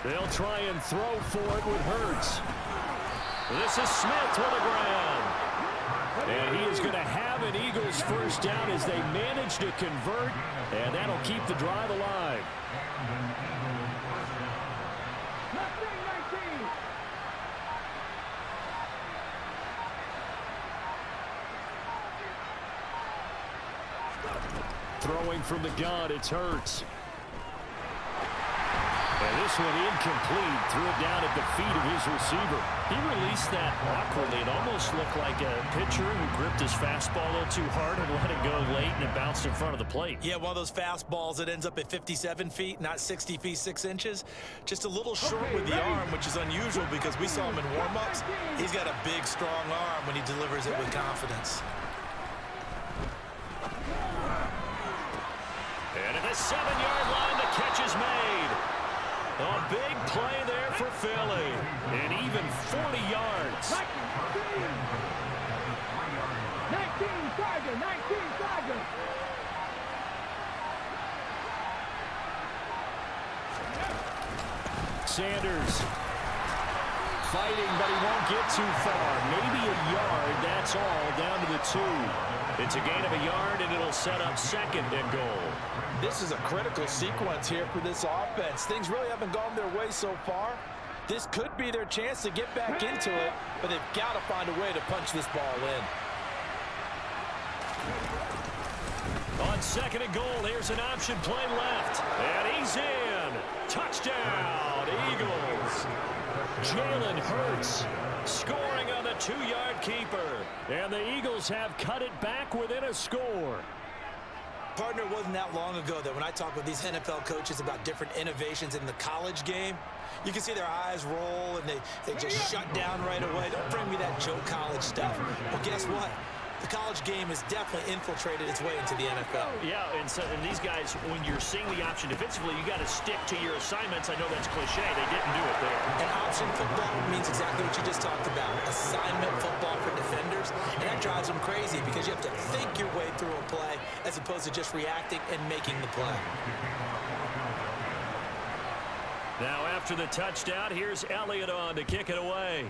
They'll try and throw for it with Hurts. This is Smith to the ground. And he is going to have an Eagles first down as they manage to convert, and that'll keep the drive alive. Throwing from the gun, it's Hurts. And this one incomplete. Threw it down at the feet of his receiver. He released that awkwardly. It almost looked like a pitcher who gripped his fastball a little too hard and let it go late, and it bounced in front of the plate. Yeah, one of those fastballs that ends up at 57 feet, not 60 feet, 6 inches. Just a little short with the arm, which is unusual because we saw him in warm-ups. He's got a big, strong arm when he delivers it with confidence. And at the 7-yard line, the catch is made. A big play there for Philly. And even 40 yards. 19 Tiger. Sanders fighting, but he won't get too far. Maybe a yard, that's all, down to the 2. It's a gain of a yard, and it'll set up 2nd and goal. This is a critical sequence here for this offense. Things really haven't gone their way so far. This could be their chance to get back into it, but they've got to find a way to punch this ball in. On 2nd and goal, here's an option play left. And he's in. Touchdown, Eagles. Jalen Hurts scoring on the 2-yard keeper. And the Eagles have cut it back within a score. Partner, it wasn't that long ago that when I talk with these NFL coaches about different innovations in the college game, you can see their eyes roll and they just shut down right away. Don't bring me that Joe College stuff. Well, guess what? The college game has definitely infiltrated its way into the NFL. Yeah, and these guys, when you're seeing the option defensively, you got to stick to your assignments. I know that's cliche. They didn't do it there. And option football means exactly what you just talked about. Assignment football for defenders. And that drives them crazy because you have to think your way through a play as opposed to just reacting and making the play. Now after the touchdown, here's Elliott on to kick it away.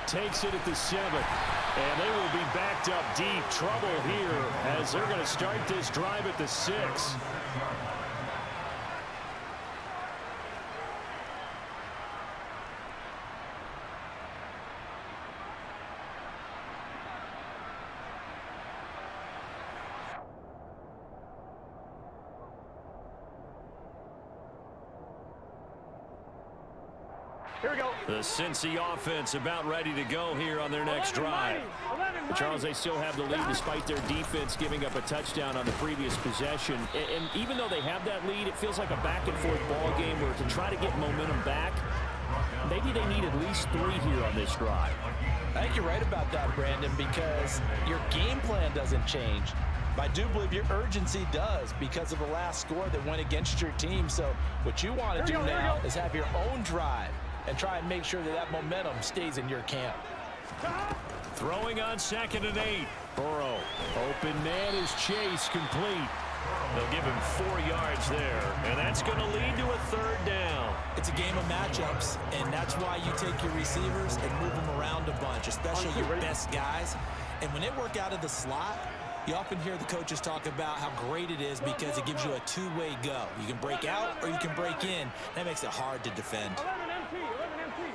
Takes it at the 7, and they will be backed up deep. Trouble here as they're going to start this drive at the 6. Here we go. The Cincy offense about ready to go here on their next drive. Charles, they still have the lead despite their defense giving up a touchdown on the previous possession. And even though they have that lead, it feels like a back-and-forth ball game where to try to get momentum back, maybe they need at least 3 here on this drive. I think you're right about that, Brandon, because your game plan doesn't change. But I do believe your urgency does because of the last score that went against your team. So what you want to do now is have your own drive and try and make sure that that momentum stays in your camp. Throwing on 2nd and 8. Burrow. Open man is Chase, complete. They'll give him 4 yards there, and that's going to lead to a 3rd down. It's a game of matchups, and that's why you take your receivers and move them around a bunch, especially your best guys. And when they work out of the slot, you often hear the coaches talk about how great it is because it gives you a 2-way go. You can break out or you can break in. That makes it hard to defend. 11 MT.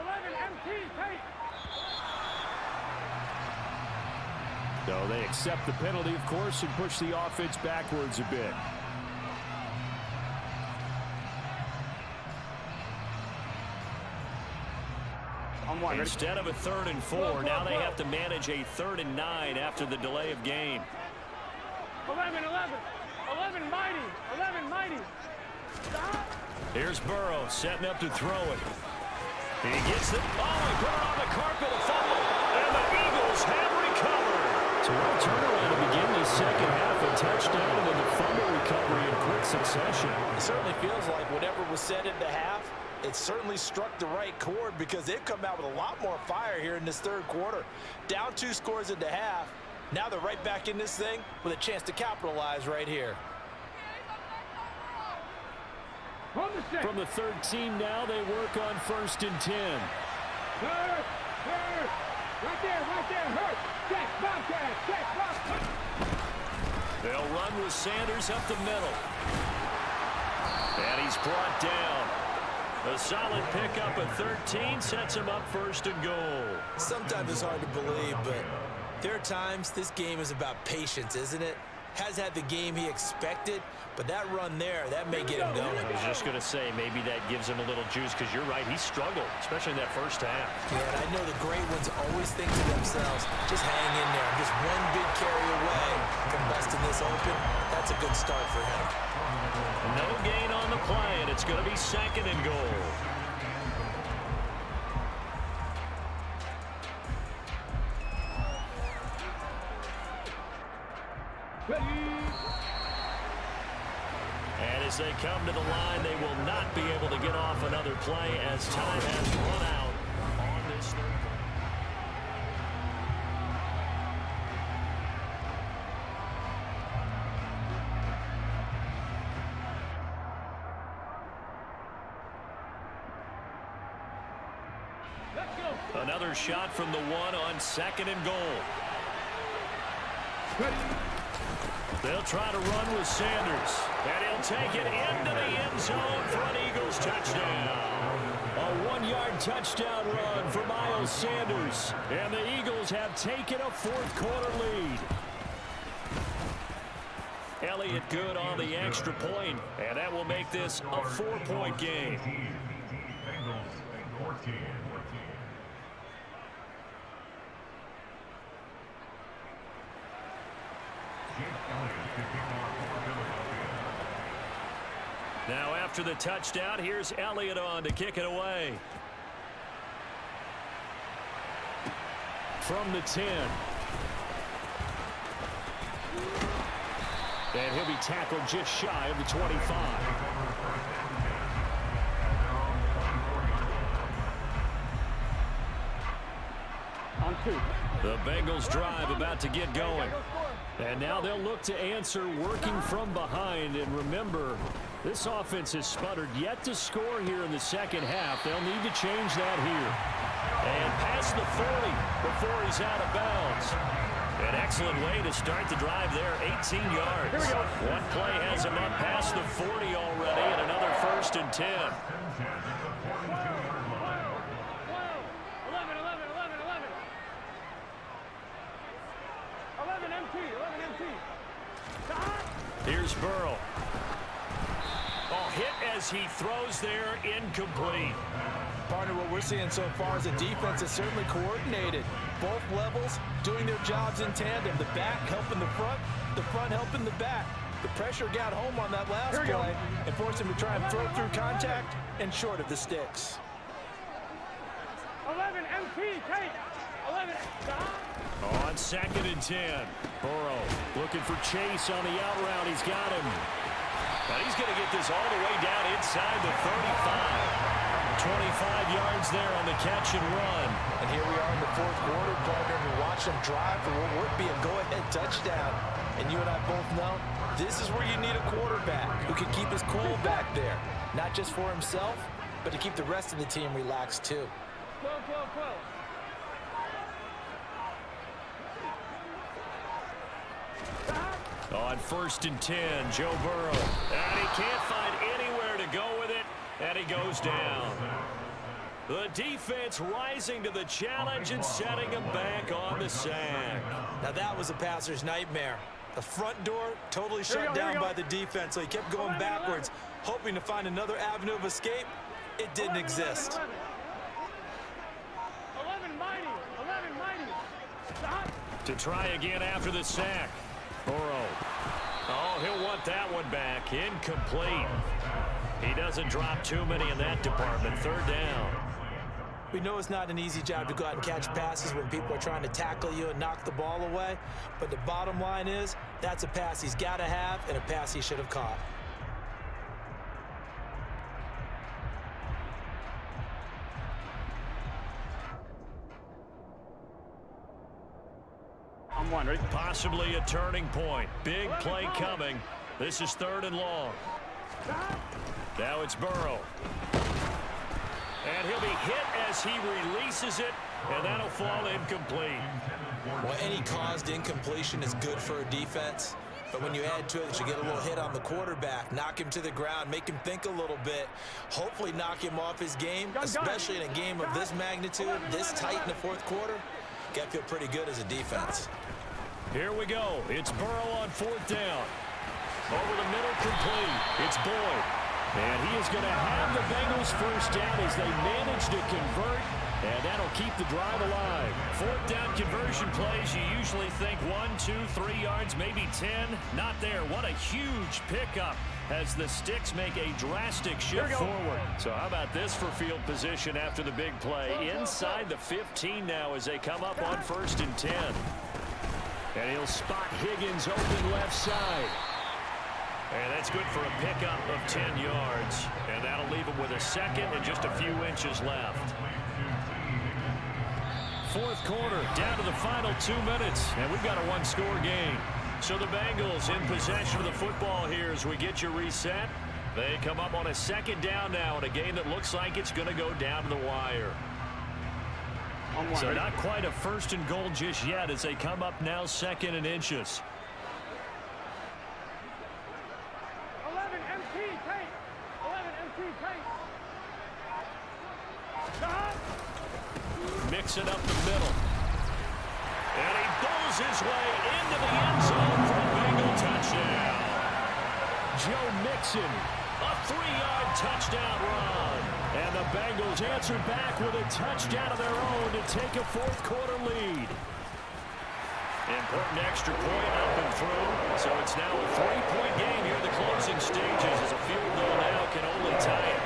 11 MT, take. So they accept the penalty, of course, and push the offense backwards a bit. Instead of a 3rd and 4, now they have to manage a 3rd and 9 after the delay of game. 11 mighty. Stop. Here's Burrow setting up to throw it. He gets it. Oh, he put it on the carpet, a fumble. And the Eagles have recovered. So what a turnaround to begin this second half. A touchdown and then the fumble recovery in quick succession. It certainly feels like whatever was said at the half, it certainly struck the right chord because they've come out with a lot more fire here in this third quarter. Down 2 scores at the half. Now they're right back in this thing with a chance to capitalize right here. From the 13 now, they work on 1st and 10. Hurt. Right there, hurt. Check, Bobcat, check, Bobcat. They'll run with Sanders up the middle. And he's brought down. A solid pickup at 13 sets him up 1st and goal. Sometimes it's hard to believe, but there are times this game is about patience, isn't it? Has had the game he expected, but that run there, that may get him going. I was just going to say, maybe that gives him a little juice because you're right, he struggled, especially in that first half. Yeah, and I know the great ones always think to themselves, just hang in there. Just one big carry away from busting this open. That's a good start for him. No gain on the play, and it's going to be 2nd and goal. And as they come to the line, they will not be able to get off another play as time has run out on this third play. Another shot from the 1 on 2nd and goal. They'll try to run with Sanders, and he'll take it into the end zone for an Eagles touchdown. A 1-yard touchdown run for Miles Sanders, and the Eagles have taken a 4th quarter lead. Elliott good on the extra point, and that will make this a 4-point game. Now after the touchdown, here's Elliott on to kick it away. From the 10. And he'll be tackled just shy of the 25. On 2. The Bengals drive about to get going. And now they'll look to answer working from behind. And remember, this offense has sputtered yet to score here in the second half. They'll need to change that here. And past the 40 before he's out of bounds. An excellent way to start the drive there, 18 yards. Here we go. One play has him up past the 40 already, and another 1st and 10. 11 MT. Here's Burrow. Oh, hit as he throws there, incomplete. Partner, what we're seeing so far is a defense that's certainly coordinated. Both levels doing their jobs in tandem. The back helping the front helping the back. The pressure got home on that last play and forced him to try and throw through contact and short of the sticks. 11 MT, take 11. On 2nd and 10. Burrow looking for Chase on the out route. He's got him. But he's going to get this all the way down inside the 35. 25 yards there on the catch and run. And here we are in the 4th quarter, partner. We watch them drive for what would be a go-ahead touchdown. And you and I both know this is where you need a quarterback who can keep his cool back there. Not just for himself, but to keep the rest of the team relaxed too. 12. On 1st and 10, Joe Burrow. And he can't find anywhere to go with it, and he goes down. The defense rising to the challenge and setting him back on the sack. Now that was a passer's nightmare. The front door totally shut down by the defense, so he kept going backwards, hoping to find another avenue of escape. It didn't exist. 11 mighty. Stop. To try again after the sack. Burrow. Oh, he'll want that one back. Incomplete. He doesn't drop too many in that department. 3rd down. We know it's not an easy job to go out and catch passes when people are trying to tackle you and knock the ball away. But the bottom line is, that's a pass he's got to have and a pass he should have caught. I'm wondering. Possibly a turning point. Big play coming. This is 3rd and long. Now it's Burrow. And he'll be hit as he releases it, and that'll fall incomplete. Well, any caused incompletion is good for a defense. But when you add to it that you get a little hit on the quarterback, knock him to the ground, make him think a little bit, hopefully knock him off his game, especially in a game of this magnitude, this tight in the 4th quarter, got to feel pretty good as a defense. Here we go. It's Burrow on 4th down. Over the middle, complete. It's Boyd. And he is going to have the Bengals first down as they manage to convert, and that'll keep the drive alive. 4th down conversion plays, you usually think 1, 2, 3 yards, maybe 10. Not there. What a huge pickup as the Sticks make a drastic shift forward. So how about this for field position after the big play? Inside the 15 now as they come up on 1st and 10. And he'll spot Higgins open left side. And that's good for a pickup of 10 yards. And that'll leave him with a second and just a few inches left. 4th quarter, down to the final 2 minutes. And we've got a 1-score game. So the Bengals in possession of the football here as we get you reset. They come up on a 2nd down now in a game that looks like it's going to go down to the wire. So not quite a 1st and goal just yet as they come up now 2nd and inches. 11 MT tape. 11 MT tape. Mixing up the middle. And he bowls his way into the end zone for a Bengal touchdown. Joe Mixon, a 3-yard touchdown run. And the Bengals answer back with a touchdown of their own to take a 4th quarter lead. Important extra point up and through. So it's now a 3-point game here in the closing stages as a field goal now can only tie it.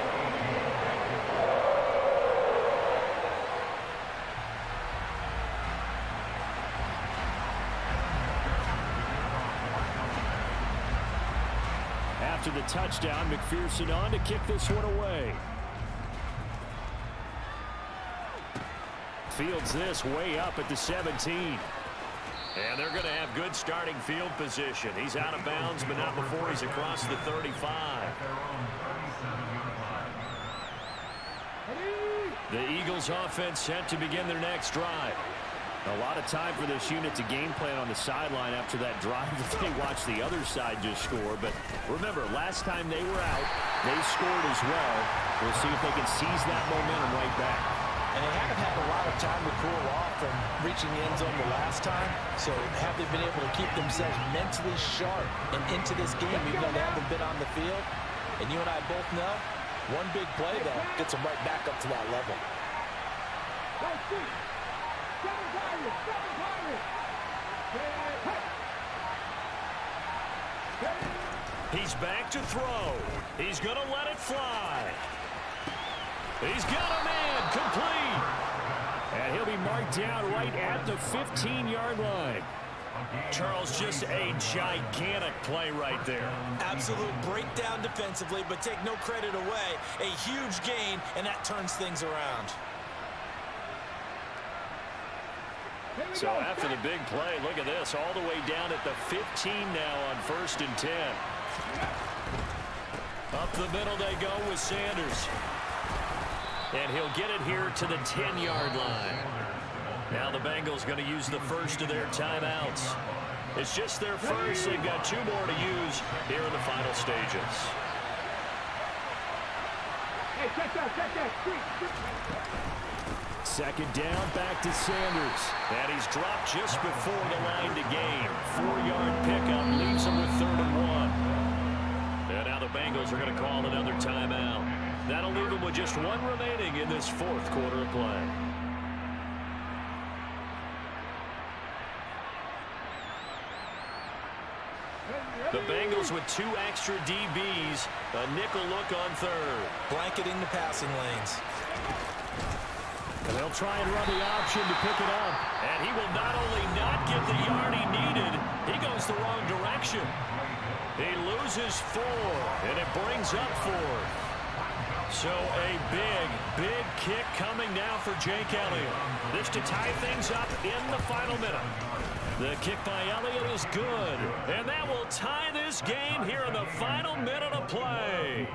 After the touchdown, McPherson on to kick this one away. Fields this way up at the 17. And they're going to have good starting field position. He's out of bounds, but not before he's across the 35. The Eagles offense set to begin their next drive. A lot of time for this unit to game plan on the sideline after that drive that they watched the other side just score. But remember, last time they were out, they scored as well. We'll see if they can seize that momentum right back. And they haven't had a lot of time to cool off from reaching the end zone the last time. So have they been able to keep themselves mentally sharp and into this game, even though they haven't been on the field? And you and I both know, one big play, though, gets them right back up to that level. He's back to throw. He's going to let it fly. He's got a man complete. And he'll be marked down right at the 15-yard line. Charles, just a gigantic play right there. Absolute breakdown defensively, but take no credit away. A huge gain, and that turns things around. So after the big play, look at this, all the way down at the 15 now on 1st and 10. Up the middle they go with Sanders. And he'll get it here to the 10-yard line. Now the Bengals going to use the first of their timeouts. It's just their first. They've got 2 more to use here in the final stages. Hey, check that. 2nd down, back to Sanders. And he's dropped just before the line to gain. 4-yard pickup leaves him with 3rd and 1. And now the Bengals are going to call another timeout. That'll leave him with just 1 remaining in this 4th quarter of play. The Bengals with 2 extra DBs. A nickel look on 3rd. Blanketing the passing lanes. And they'll try and run the option to pick it up. And he will not only not get the yard he needed, he goes the wrong direction. He loses 4, and it brings up 4. So a big kick coming now for Jake Elliott. This to tie things up in the final minute. The kick by Elliott is good, and that will tie this game here in the final minute of play.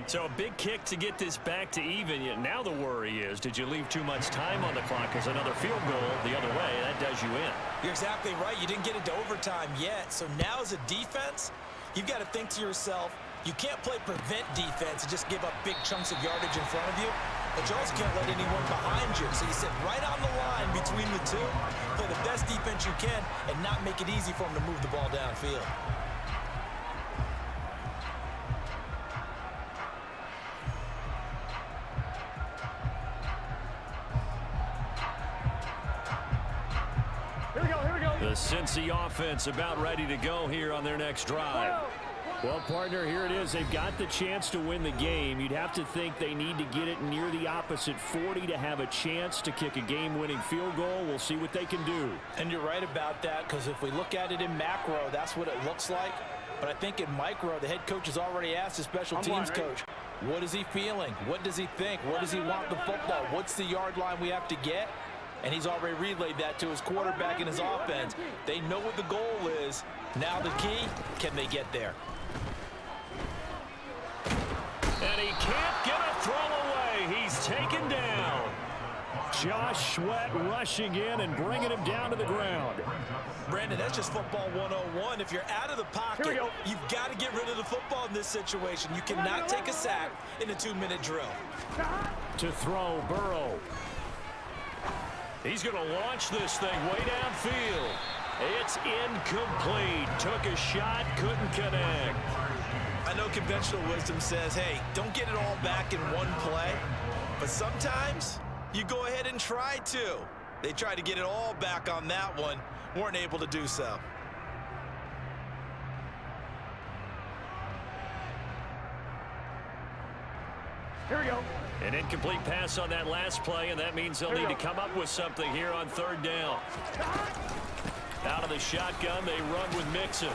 So a big kick to get this back to even. Yet now the worry is, did you leave too much time on the clock? Because another field goal the other way, that does you in. You're exactly right. You didn't get into overtime yet. So now as a defense, you've got to think to yourself, you can't play prevent defense and just give up big chunks of yardage in front of you, but you also can't let anyone behind you. So you sit right on the line between the two, play the best defense you can, and not make it easy for them to move the ball downfield. The Cincy offense about ready to go here on their next drive. Well, partner, here it is. They've got the chance to win the game. You'd have to think they need to get it near the opposite 40 to have a chance to kick a game-winning field goal. We'll see what they can do. And you're right about that, because if we look at it in macro, that's what it looks like. But I think in micro, the head coach has already asked the special teams coach, what is he feeling? What does he think? Where does he want the football? What's the yard line we have to get? And he's already relayed that to his quarterback and his offense. They know what the goal is. Now the key, can they get there? And he can't get a throw away. He's taken down. Josh Sweat rushing in and bringing him down to the ground. Brandon, that's just football 101. If you're out of the pocket, you've got to get rid of the football in this situation. You cannot take a sack in a 2-minute drill. To throw, Burrow. He's going to launch this thing way downfield. It's incomplete. Took a shot, couldn't connect. I know conventional wisdom says, hey, don't get it all back in one play. But sometimes you go ahead and try to. They tried to get it all back on that one. Weren't able to do so. Here we go. An incomplete pass on that last play, and that means they'll need to come up with something here on 3rd down. Out of the shotgun, they run with Mixon,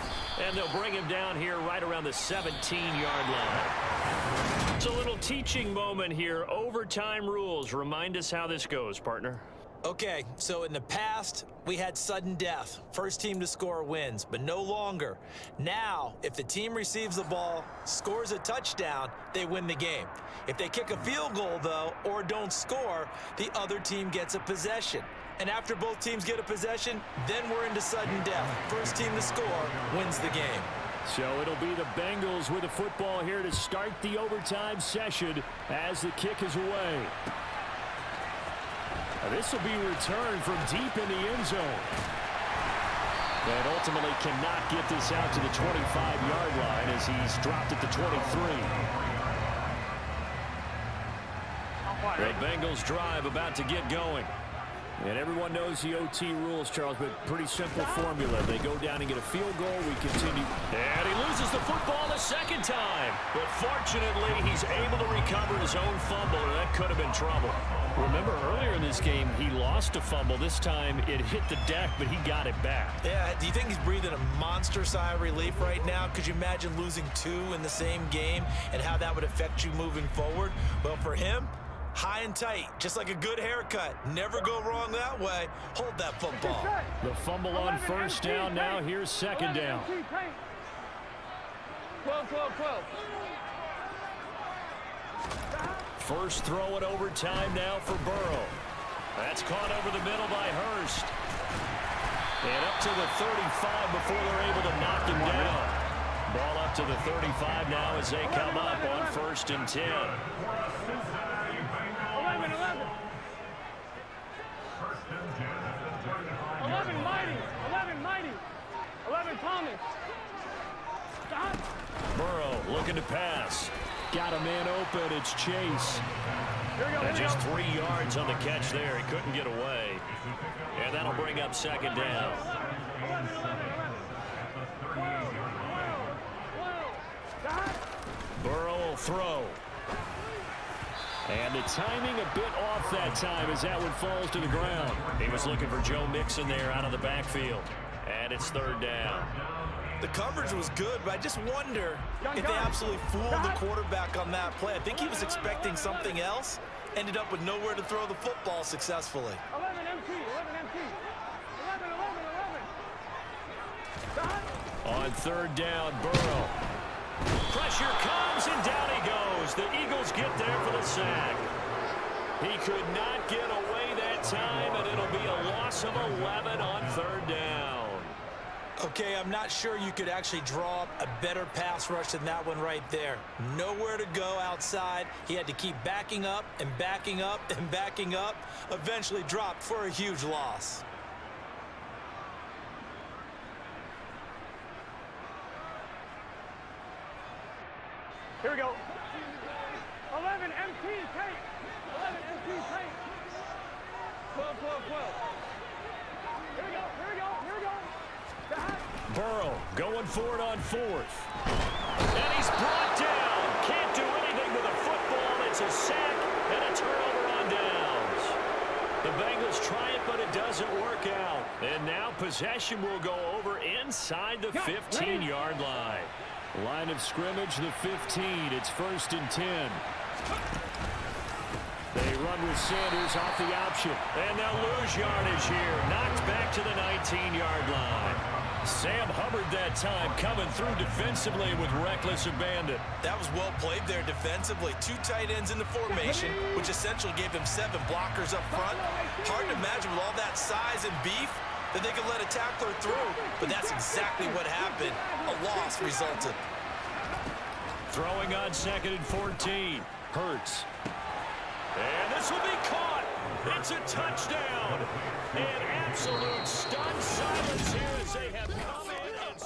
and they'll bring him down here right around the 17-yard line. It's a little teaching moment here. Overtime rules. Remind us how this goes, partner. Okay, so in the past, we had sudden death. First team to score wins, but no longer. Now, if the team receives the ball, scores a touchdown, they win the game. If they kick a field goal, though, or don't score, the other team gets a possession. And after both teams get a possession, then we're into sudden death. First team to score wins the game. So it'll be the Bengals with the football here to start the overtime session as the kick is away. This will be returned from deep in the end zone. And ultimately cannot get this out to the 25-yard line as he's dropped at the 23. The Bengals drive about to get going. And everyone knows the OT rules, Charles, but pretty simple formula. They go down and get a field goal. We continue. And he loses the football a second time. But fortunately, he's able to recover his own fumble, and that could have been trouble. Remember, earlier in this game, he lost a fumble. This time, it hit the deck, but he got it back. Yeah, do you think he's breathing a monster sigh of relief right now? Could you imagine losing 2 in the same game and how that would affect you moving forward? Well, for him, high and tight, just like a good haircut. Never go wrong that way. Hold that football. The fumble on 1st down. Now here's 2nd down. 12. First throw in overtime now for Burrow. That's caught over the middle by Hurst. And up to the 35 before they're able to knock him down. Ball up to the 35 now as they come up on 1st and 10. 11 Mighty. 11 Thomas. Burrow looking to pass. Got a man open. It's Chase. And just 3 yards on the catch there. He couldn't get away. And that'll bring up 2nd down. Burrow will throw. And the timing a bit off that time as that one falls to the ground. He was looking for Joe Mixon there out of the backfield. And it's third down. The coverage was good, but I just wonder if they absolutely fooled the quarterback on that play. I think he was expecting something else. Ended up with nowhere to throw the football successfully. 11 MT, 11 MT. 11, 11, 11. On third down, Burrow. Pressure comes, and down he goes. The Eagles get there for the sack. He could not get away that time, and it'll be a loss of 11 on third down. Okay, I'm not sure you could actually draw up a better pass rush than that one right there. Nowhere to go outside. He had to keep backing up and backing up and backing up. Eventually dropped for a huge loss. Here we go. 11 MT tape. 11 MT tape. 12, 12, 12. Here we go, here we go, here we go. Burrow going for it on fourth. And he's brought down. Can't do anything with a football. It's a sack and a turnover on downs. The Bengals try it, but it doesn't work out. And now possession will go over inside the 15-yard line. Line of scrimmage, the 15. It's 1st and 10. They run with Sanders off the option. And they'll lose yardage here. Knocked back to the 19-yard line. Sam Hubbard that time coming through defensively with reckless abandon. That was well played there defensively. 2 tight ends in the formation, which essentially gave him 7 blockers up front. Hard to imagine with all that size and beef that they could let a tackler through, but that's exactly what happened. A loss resulted. Throwing on 2nd and 14. Hurts. And this will be caught. It's a touchdown. An absolute stunned silence here as they have come in and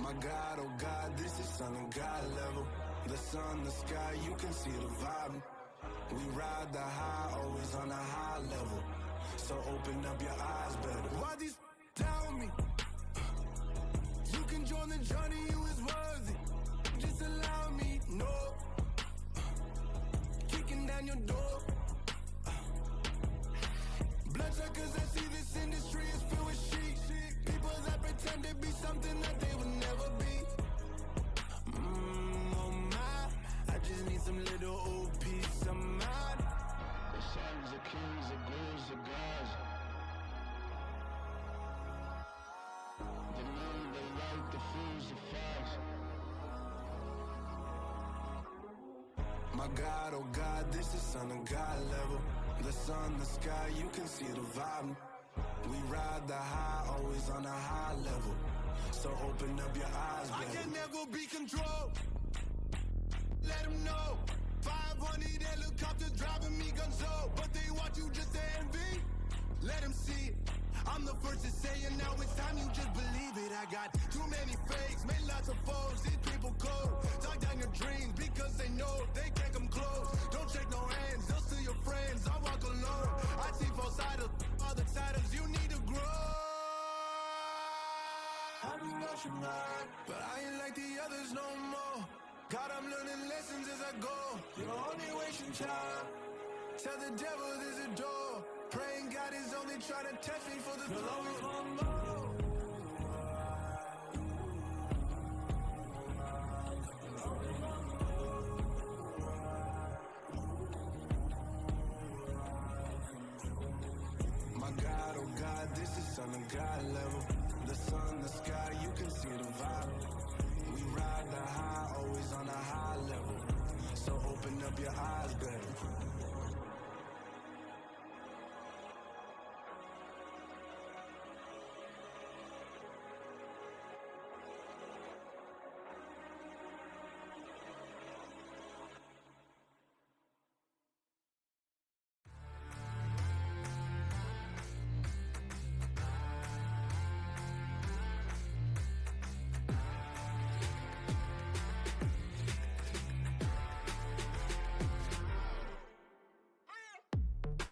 My God, oh God, this is Son of God level. The sun, the sky, you can see the vibe. We ride the high, always on a high level. So open up your eyes better. Why these tell me? You can join the journey, you is worthy. Just allow me, no. Kicking down your door. Bloodshot cause I see this industry is filled with sheep. People that pretend to be something that they will never be. Oh my, I just need some little old peace of mind. The sons of kings, the girls of gods. The name, the light, the fools, the facts. My God, oh God, this is Son of God level. The sun, the sky, you can see the vibe. We ride the high, always on a high level. So open up your eyes, baby. I can never be controlled. Let them know. 500 helicopters driving me gunso. But they want you just to envy. Let them see it. I'm the first to say it, now it's time you just believe it. I got too many fakes, made lots of foes. These people cold. Talk down your dreams because they know they can't come close. Don't shake no hands, they'll steal your friends. I walk alone. I see both sides of all the titles. You need to grow. I've been watching mine, but I ain't like the others no more. God, I'm learning lessons as I go. You're only wasting time. Tell the devil there's a door. Praying God is only trying to test me for the throne. My God, oh God, this is Son of God level. The sun, the sky, you can see the vibe. We ride the high, always on a high level. So open up your eyes better.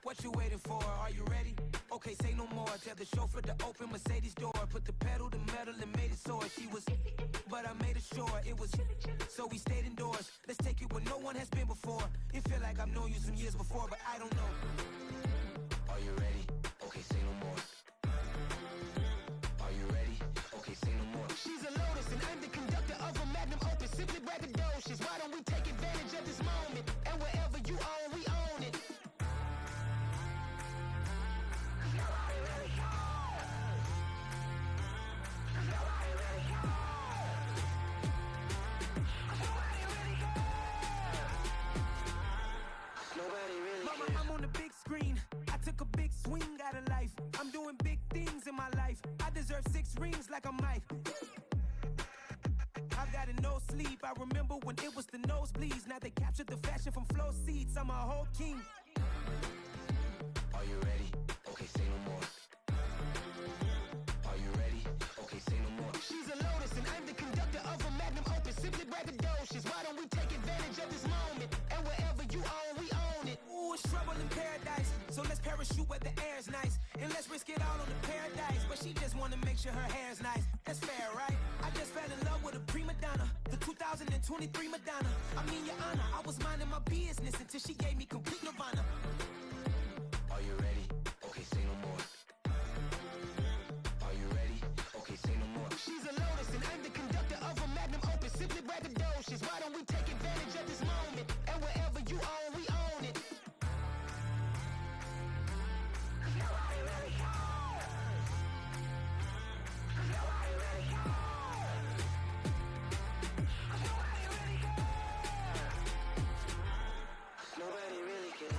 What you waiting for? Are you ready? Okay, say no more. Tell the chauffeur to open Mercedes door. Put the pedal to metal and made it soar. She was, but I made it sure it was. So we stayed indoors. Let's take it where no one has been before. It feel like I've known you some years before, but I don't know. Are you ready? Okay, say no more. Are you ready? Okay, say no more. She's a Lotus and I'm the conductor of a magnum opus. Simply braggadocious. Why don't we take advantage of this moment? And wherever you own, we own it. Mama, I'm on the big screen. I took a big swing out of life. I'm doing big things in my life. I deserve 6 rings like I'm Mike. I've got no sleep. I remember when it was the nosebleeds. Now they captured the fashion from flow seats. I'm a whole king. Are you ready? Okay, say no more. Are you ready? Okay, say no more. She's a Lotus and I'm the conductor of a magnum opus. Simply braggadocious. Why don't we take advantage of this moment? And wherever you own, we own it. Ooh, it's trouble in paradise. So let's parachute where the air's nice. And let's risk it all on the paradise. But she just wanna make sure her hair's nice. That's fair, right? I just fell in love with a prima donna. The 2023 Madonna. I mean, your honor, I was minding my business until she gave me complete nirvana. Are you ready? Okay, say no more. Are you ready? Okay, say no more. She's a Lotus and I'm the conductor of a magnum opus. Simply braggadocious. Why don't we take advantage of this moment? And wherever you own, we own it. Nobody really cares.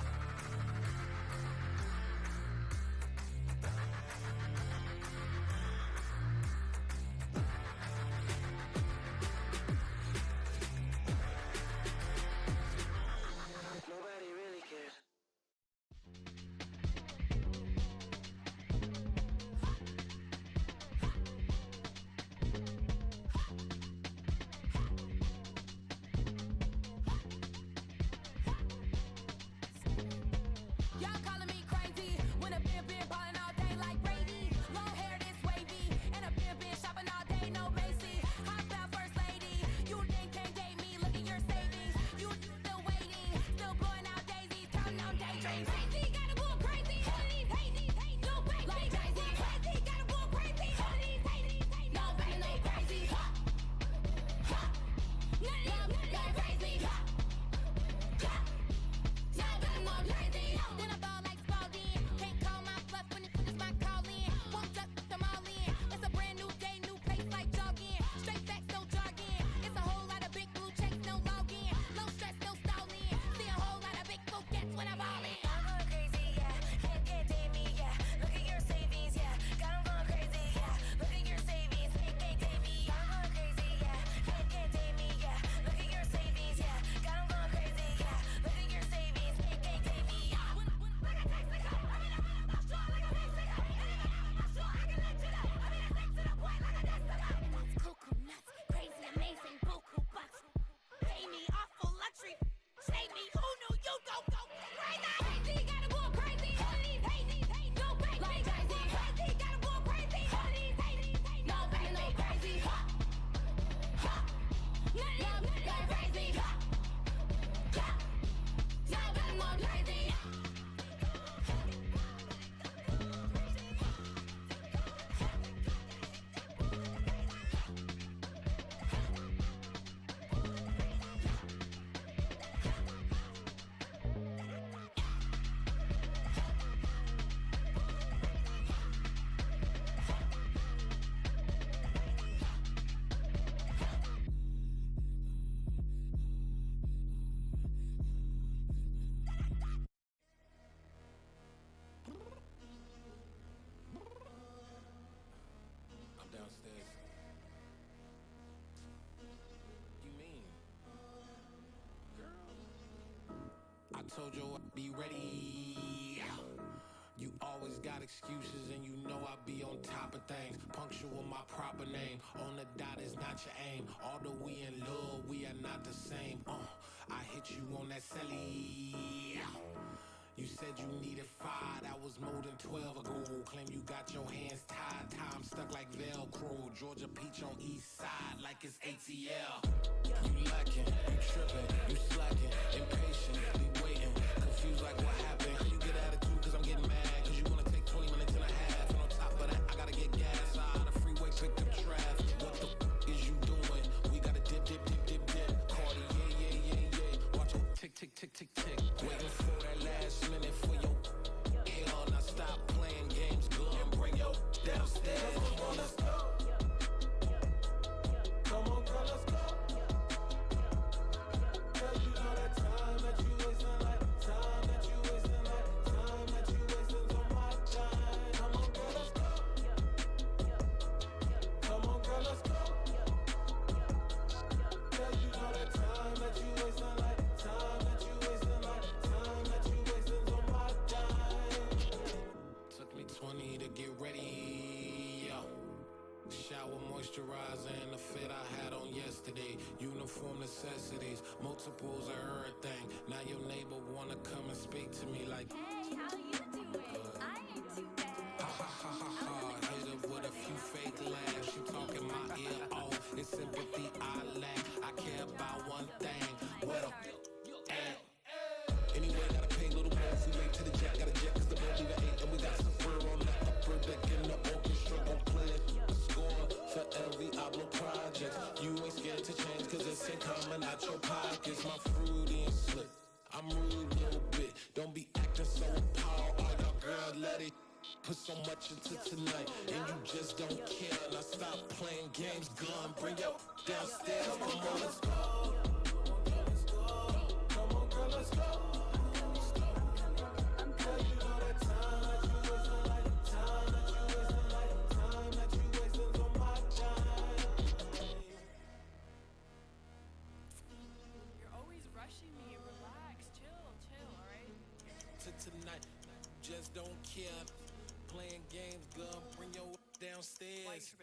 told you I'd be ready. You always got excuses and you know I be on top of things. Punctual my proper name. On the dot is not your aim. Although we in love, we are not the same. I hit you on that celly. You said you needed 5, that was more than 12 ago. Claim you got your hands tied, time stuck like Velcro. Georgia Peach on east side like it's ATL. You lacking, you tripping, you slacking, impatient, be waiting, confused like what happened. You get attitude cause I'm getting mad, cause you wanna take 20 minutes and a half. And on top of that, I gotta get gas out of the freeway, pick up traffic. What the is you doing? We gotta dip, dip, dip, dip, dip. Cardi, yeah. Watch it tick, tick, tick, tick, tick. Waiting for that last minute for your hell. Now stop playing games, go and bring your downstairs. Come on, let's go. Come on, girl, let's go. Girl, you know that time that you wasting, like time that you wasting, like time that you wasting on my time. Come on, girl, let's go. Come on, girl, let's go. Girl, you know that time that you wasting, like time that you wasting, like time that you wasting on my time. Took me 20 to get ready, yo. Shower, moisturizer, and the fit I had on yesterday. Uniform necessities, multiples of everything. Now your neighbor wanna come and speak to me like, Hey, how you doing? I ain't too bad. ha ha ha ha ha. Hit her with a few fake laughs. She talking my ear off. It's sympathy I lack. I care about one thing. Well, anyway, gotta pay a little more. If we late to the jet, got a jet cause the boat leave at 8. And we got some fur on the upper deck in the orchestra. Gon' play it. Score for every Ablo project. You ain't scared to change cause it's ain't coming out your pockets. My fruity and slick. I'm rude a little bit. Don't be acting so appalled. All y'all girl, let it put so much into tonight. And you just don't care. Now stop playing games, gun. Bring your downstairs. Come on, let's go. Come on, girl, let's go. Girl, you know that time that you wasting, like time that you wasting, like time that you wasting on my time. You're always rushing me. Relax, chill, alright? To tonight, just don't care. Playing games, gun. Bring your downstairs.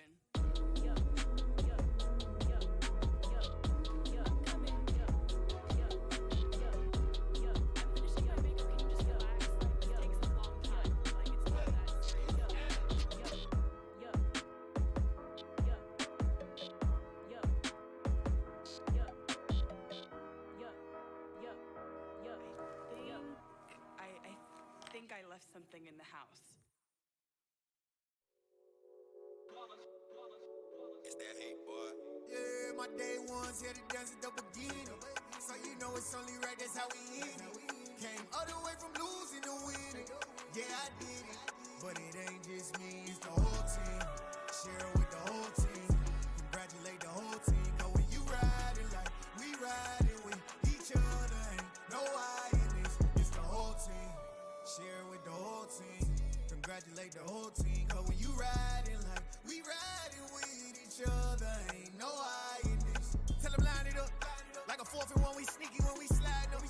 I think I left something in the house. It's that hate, boy. Yeah, my day ones here to dance at the beginning. So you know it's only right, that's how we end it. Came all the way from losing to winning. Yeah, I did it. But it ain't just me, it's the whole team. Share it with the whole team. Congratulate the whole team. Cause when you riding like we riding with each other, ain't no I in this. It's the whole team. Share it with the whole team. Congratulate the whole team. Cause when you riding like we riding with each other, ain't no I in this. Tell them line it up. Like a 4th and 1, we sneaky when we slide them.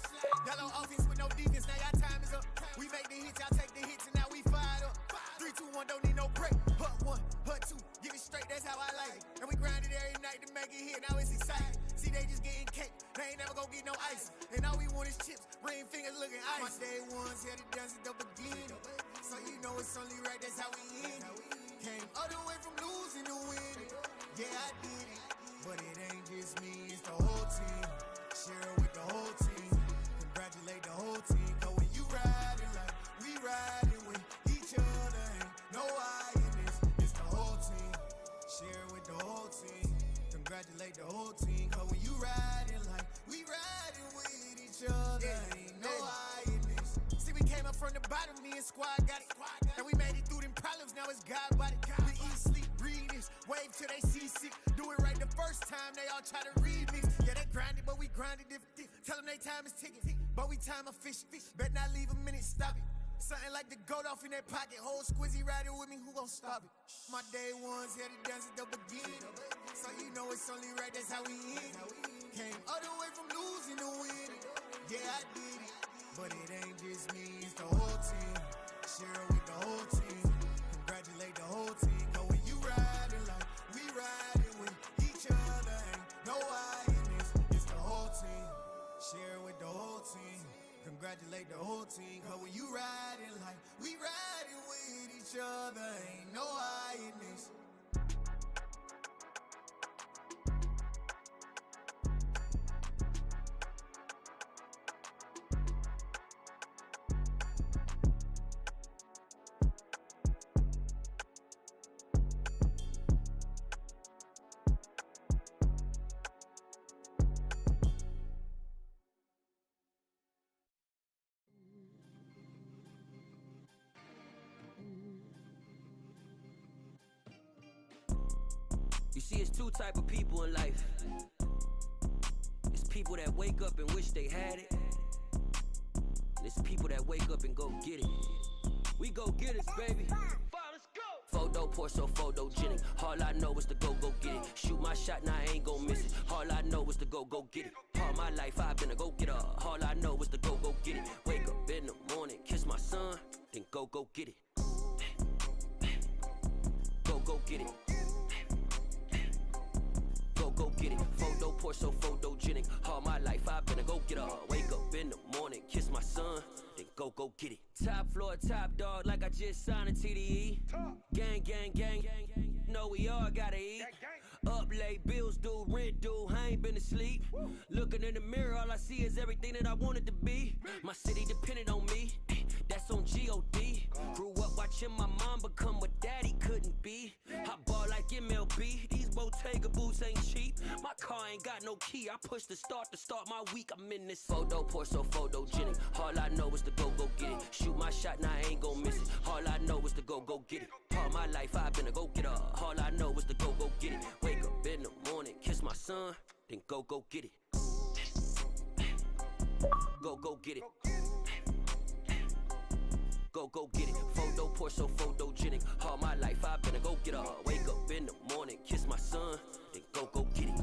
Yellow offense with no defense, now y'all time is up. We make the hits, y'all take the hits, and now we fired up. 3, 2, 1, don't need no break. Hut 1, hut 2, give it straight, that's how I like it. And we grind it every night to make it hit, now it's exciting. See, they just getting cake, they ain't never gonna get no ice. And all we want is chips, ring fingers looking ice. My day ones here to dance at the beginning. So you know it's only right, that's how we end it. Came all the way from losing to winning. Yeah, I did it. But it ain't just me, it's the whole team. Share it with the whole team. Congratulate the whole team. Cause when you riding like we riding with each other, ain't no I in this. It's the whole team. Share it with the whole team. Congratulate the whole team. Cause when you riding like we riding with each other, ain't no I in this. See, we came up from the bottom, me and squad got it. And we made it through them problems, now it's God body. We eat, sleep, breathe this. Wave till they seasick. Do it right the first time, they all try to remix. Yeah, they grinded, but we grinded different. Tell them they time is ticking, but we time a fish. Bet not leave a minute, stop it. Something like the goat off in that pocket. Whole squizzy riding with me, who gon' stop it? My day ones here to dance at the beginning. So you know it's only right, that's how we end it. Came all the way from losing to winning. Yeah, I did it. But it ain't just me, it's the whole team. Share it with the whole team. Congratulate the whole team. Cause when you riding like we riding with each other, ain't no I in this, it's the whole team. Share it with the whole team. Congratulate the whole team. Cause when you riding like we riding with each other, ain't no I in this. You see, it's two type of people in life. It's people that wake up and wish they had it. And it's people that wake up and go get it. We go get it, baby. Photo pour so photogenic. All I know is to go get it. Shoot my shot, now I ain't gon' miss it. All I know is to go get it. All my life I've been a go getter. All I know is to go get it. Wake up in the morning, kiss my son, then go get it. Go get it. Go get it. Photo pour so photogenic. All my life I've been a go getter. Wake up in the morning, kiss my son, then go get it. Top floor, top dog, like I just signed a TDE. Gang, gang, gang, gang, gang. Know we all gotta eat. Up late, bills due, rent due, I ain't been asleep. Looking in the mirror, all I see is everything that I wanted to be. My city depended on me, that's on G.O.D. Grew up watching my mom become what daddy couldn't be. I ball like MLB, these Bottega boots ain't cheap. My car ain't got no key, I push the start to start my week. I'm in this photo pour so photogenic. All I know is to go get it. Shoot my shot, now I ain't gon' miss it. All I know is to go get it. All my life I've been a go getter. All I know is to go get it. Wake up in the morning, kiss my son, then go get it. Go get it. Go get it. Photo pour so photogenic. All my life I've been a go getter. Wake up in the morning, kiss my son, then go get it.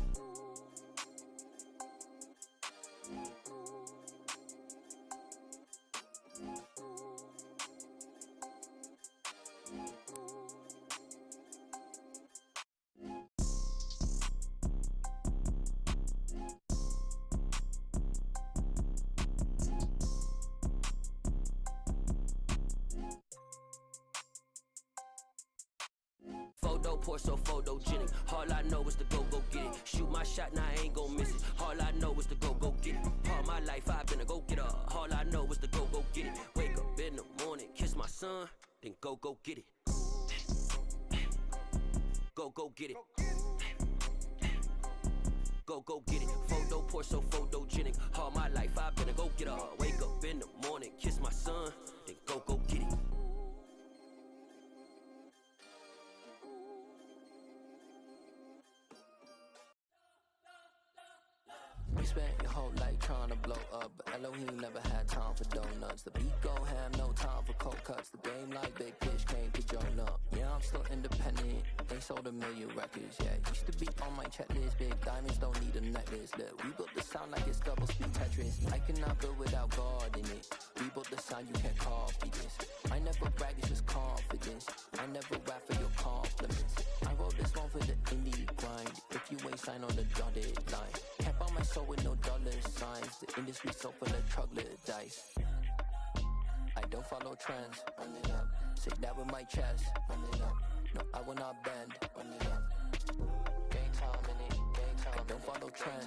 Photo pour so photogenic. All I know is to go get it. Shoot my shot, now I ain't gon' miss it. All I know is to go get it. All my life I've been a go getter. All I know is to go get it. Wake up in the morning, kiss my son, then go get it. Go get it. Go get it. Photo pour so photogenic. All my life I've been a go getter. Wake up in the morning, kiss my son, then go get it. We spent your whole life trying to blow up, but Elohim never had time for donuts. The beat go ham, no time for cold cuts. The game like Big Fish came to join up. Yeah, I'm still independent, they sold 1 million records. Yeah, used to be on my checklist. Big diamonds don't need a necklace. Look, we built the sound like it's double speed Tetris. I cannot build without God in it. We built the sound, you can't copy this. I never brag, it's just confidence. I never rap for your compliments. I wrote this one for the indie grind. If you ain't signed on the dotted line, can't buy my soul with no dollar signs. The industry so full of troglodytes. I don't follow trends. Run it up. Say that with my chest. Run it up. No, I will not bend. Run it up. Game time in it. Game time. I don't follow trends.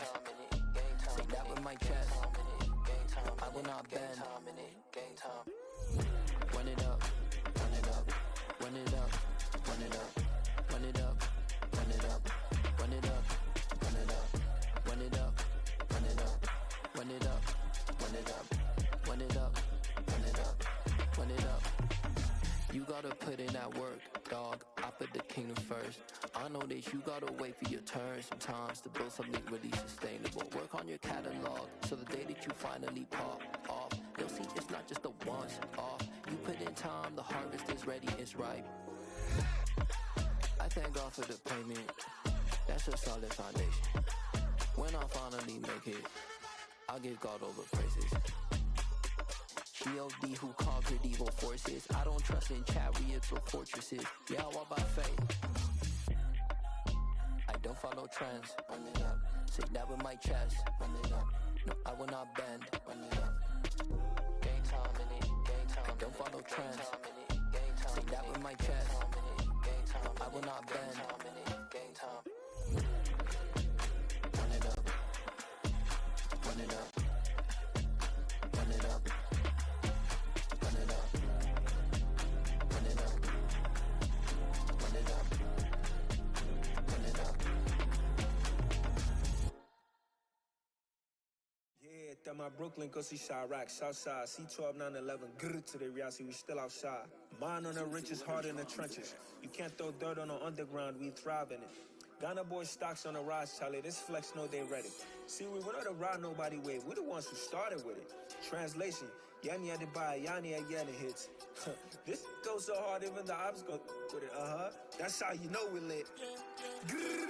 Say that with my chest. I will not bend. Game time. Run it up. Run it up. Run it up. Run it up. Run it up. Run it up. Run it up. Run it up. Run it up. Run it up. Run it up. Run it up. Run it up. Run it up. Run it up. You gotta put in that work, dog. I put the kingdom first. I know that you gotta wait for your turn sometimes to build something really sustainable. Work on your catalog so the day that you finally pop off, you'll see it's not just a once off. You put in time, the harvest is ready, it's ripe. I thank God for the payment. That's a solid foundation. When I finally make it, I'll give God all the praises. G.O.D. who conquered evil forces. I don't trust in chariots or fortresses. Yeah, I walk by faith. I don't follow trends. Run it up. Say that with my chest. Run it up. No, I will not bend. Run it up. Gang time in it. Gang time. I don't follow trends. Say that with my chest. I will not bend. Gang time. Run it up. Run it up. Run it up. Run it up. Run it up. Run it up. Run it up. Yeah, that my Brooklyn, go see Chirac, Southside, C12, 911, grrr to the reality, we still outside. Mine on the richest, heart in the trenches. You can't throw dirt on the underground, we thrive in it. Ghana boys stocks on the rise, Charlie, this flex know they ready. See, we were not to ride nobody way, we the ones who started with it. Translation, Yanni had to buy, Yanni had getting hits. This goes so hard, even the ops go with it, That's how you know we lit. Grrr,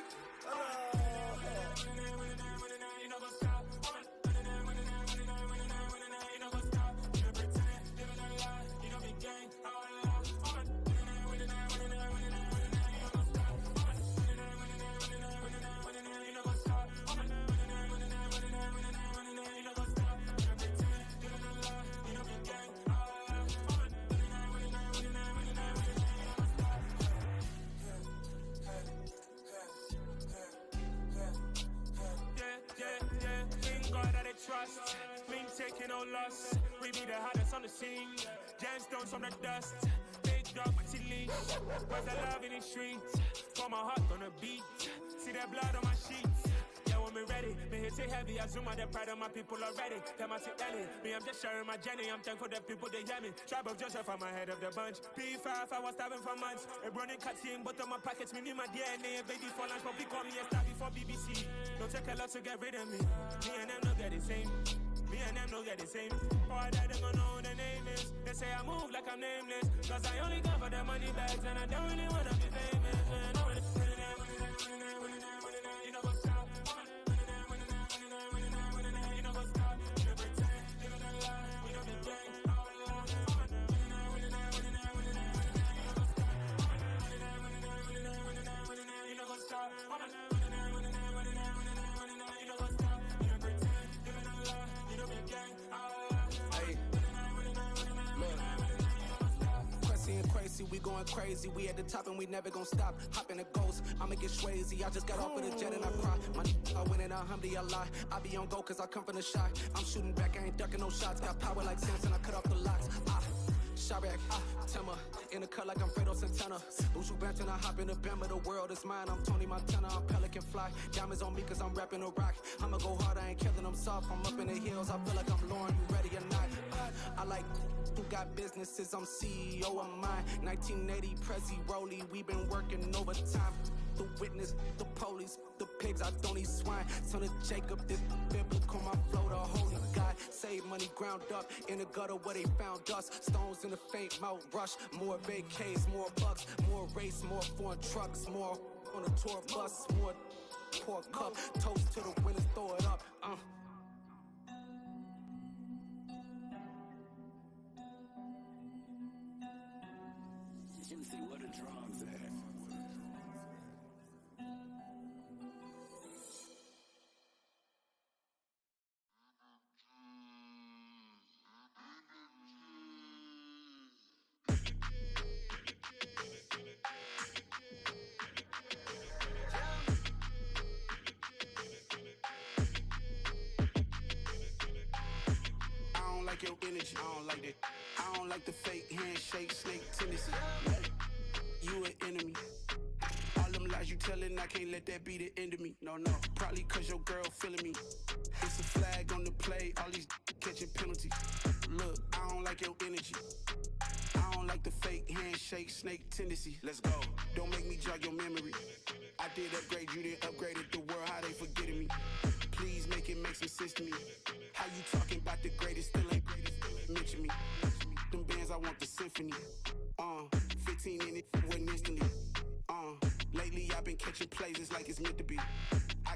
trust, we ain't taking no loss. We be the hottest on the scene. Gemstones from the dust. Big dog with your leash. Where's the love in the streets? For my heart on the beat. See that blood on my sheets. Yeah, when me ready, me hit it heavy. I zoom out the pride of my people already. Them I see Ellie. Me, I'm just sharing my journey. I'm thankful that people they hear me. Tribe of Joseph, I'm ahead of the bunch. P5, I was starving for months. A running cutscene, but on my pockets, me need my DNA. Baby for lunch, but call me a star before BBC. Don't take a lot to get rid of me. Me and them don't get the same. Me and them don't get the same. Boy, that they gonna know who the name is. They say I move like I'm nameless. Cause I only go for the money bags and I don't really wanna be famous. You know what's up? You know what's up? You pretend, live in a lie. We don't be gang. You know what's up? Crazy, we going crazy. We at the top and we never gonna stop. Hop in a ghost, I'ma get swayzy. I just got off of the jet and I cry. My I win in alhamdulillah. I be on go cause I come from the shot. I'm shooting back, I ain't ducking no shots. Got power like Samson, I cut off the locks. Chirac, Tema, in the cut like I'm Fredo Santana. Buju Banton, I hop in the Bama, the world is mine. I'm Tony Montana, I'm Pelican Fly. Diamonds on me cause I'm rapping a rock. I'ma go hard, I ain't killing them soft. I'm up in the hills, I feel like I'm Lauren, you ready or not? I like who got businesses, I'm CEO of mine. 1980 Prezi Rolly, we been working overtime. The witness, the police, the pigs, I don't eat swine. Son of Jacob, this biblical, my flow, the holy God. Save money ground up in the gutter where they found us. Stones in the faint mouth rush. More vacays, more bucks, more race, more foreign trucks, more on a tour bus, more pour cup. Toast to the winners, throw it up. You see what a drums at. Your energy, I don't like that. I don't like the fake handshake, snake tendency. You an enemy. All them lies you telling, I can't let that be the end of me. No, probably cause your girl feeling me. It's a flag on the play, all these catching penalties. Look, I don't like your energy. I don't like the fake handshake, snake tendency. Let's go. Don't make me jog your memory. I did upgrade, you didn't upgrade it. The world, how they forgetting me. Please make it make some sense to me. How you talking about the greatest, still ain't greatest, mention me. Them bands, I want the symphony. 15 in it, wasn't instantly. Lately I've been catching plays, it's like it's meant to be. I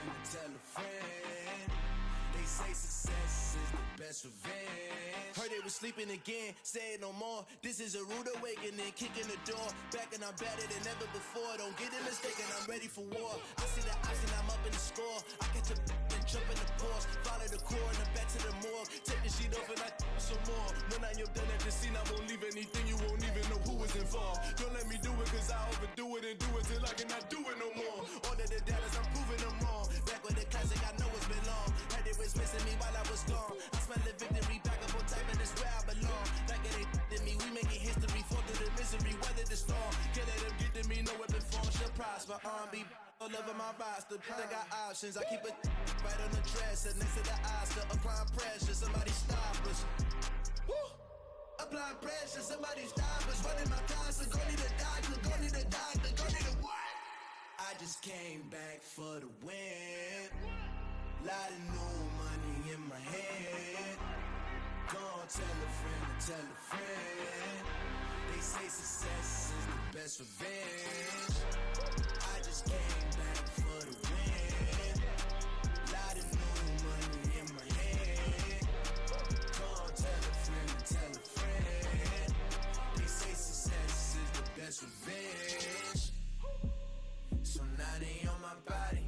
friend and tell a friend. They say success is the best revenge. Heard they was sleeping again, say it no more. This is a rude awakening, kicking the door. Back and I'm better than ever before. Don't get it mistaken, I'm ready for war. I see the option, I'm up in the score. I catch a and jump in the course. Follow the core and the back to the morgue. Take the sheet off and I some more. When I am done at the scene, I won't leave anything. You won't even know who is involved. Don't let me do it, cause I overdo it and do it till I cannot do it no more. All of the doubters, I'm proving them wrong. Back with the classic, I know it's been long. Heard it was missing me while I was gone. I smell the victory, back up on time, and it's where I belong. Like it ain't to me, we making history. Fall through the misery, weather the storm. Can't let them get to me, no weapon form shall prosper. R&B all over my roster. I got options, I keep it right on the dresser. Next to the Oscar, applying pressure, somebody stop us. Woo! Applying pressure, somebody stop us. Running my class, go need a doctor, go need a doctor, go need a what? I just came back for the win. Lot of new money in my head. Gonna tell a friend to tell a friend. They say success is the best revenge. I just came back for the win. Lot of new money in my head. Gonna tell a friend to tell a friend. They say success is the best revenge. So now they on my body.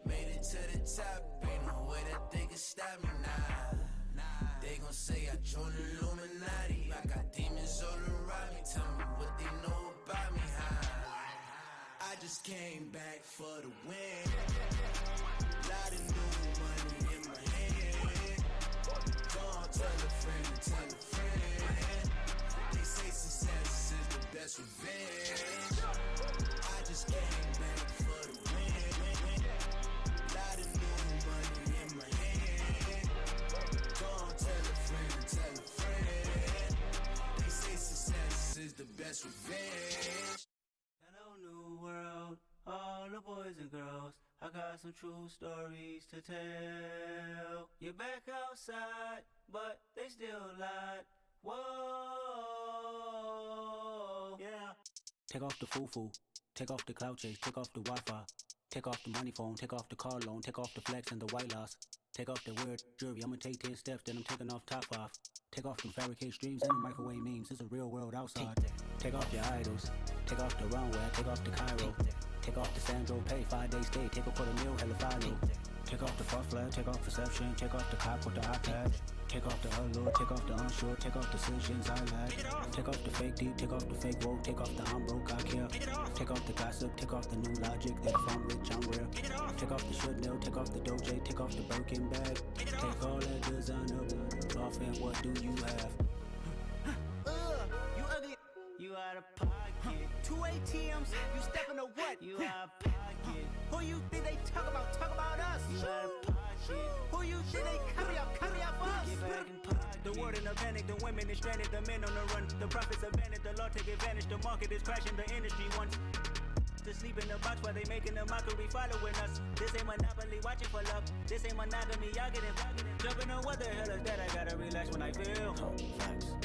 Made it to the top. Ain't no way that they can stop me now. They gon' say I joined the Illuminati. I got demons all around me. Tell me what they know about me, huh? I just came back for the win. Lot of new money in my hand. Gonna tell a friend to tell a friend. They say success is the best revenge. I just came back for the win. Lot of new money in my hand. Gonna tell a friend to tell a friend. They say success is the best revenge. Hello, new world, all the boys and girls. I got some true stories to tell. You're back outside, but they still lied. Whoa, yeah. Take off the foo-foo, take off the cloud chase, take off the Wi-Fi, take off the money phone, take off the car loan, take off the flex and the white loss. Take off the weird jewelry, I'ma take 10 steps, then I'm taking off top 5. Take off the fabricate streams and the microwave memes, it's a real world outside. Take off your idols, take off the runway, take off the Cairo. Take off the Sandro pay, 5-day stay, take a $250,000, hella follow. Take off the fuck flag, take off perception, take off the cop with the iPad. Take off the allure, take off the unsure, take off decisions I lack. Take off the fake deep, take off the fake woke, take off the I'm broke, I care. Take off the gossip, take off the new logic, that if I'm rich, I'm real. Take off the should know, take off the Doja, take off the Birkin bag. Take all that designer off and what do you have? You ugly, you out of pocket. 2 ATMs, you stepping to what? You out of pocket. Who you think they talk about us? You out of pocket. Who you think they carry out for us? Get back in pocket. The word in the panic, the women is stranded, the men on the run. The profits abandoned, the law take advantage. The market is crashing, the industry wants to sleep in the box while they making a mockery following us. This ain't Monopoly, watching for luck. This ain't monogamy, y'all get it. Jumping on what the hell is that? I gotta relax when I feel.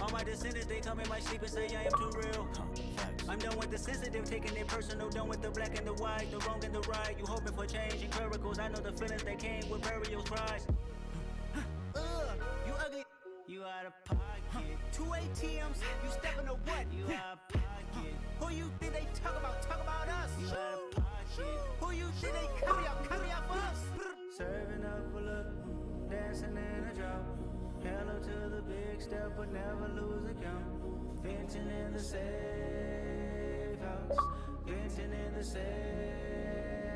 All my descendants, they come in my sleep and say I am too real. I'm done with the sensitive, taking it personal. Done with the black and the white, the wrong and the right. You hoping for change and miracles. I know the feelings that came with burial cries. You ugly, you out of pocket. 2 ATMs, you stepping to what? You out of pocket. Who you think they talk about us? You out of pocket. Who you think they carry out for us? Serving up a look, dancing in a drop. Hello to the big step, but never lose a count. Venting in the safe house, venting in the safe.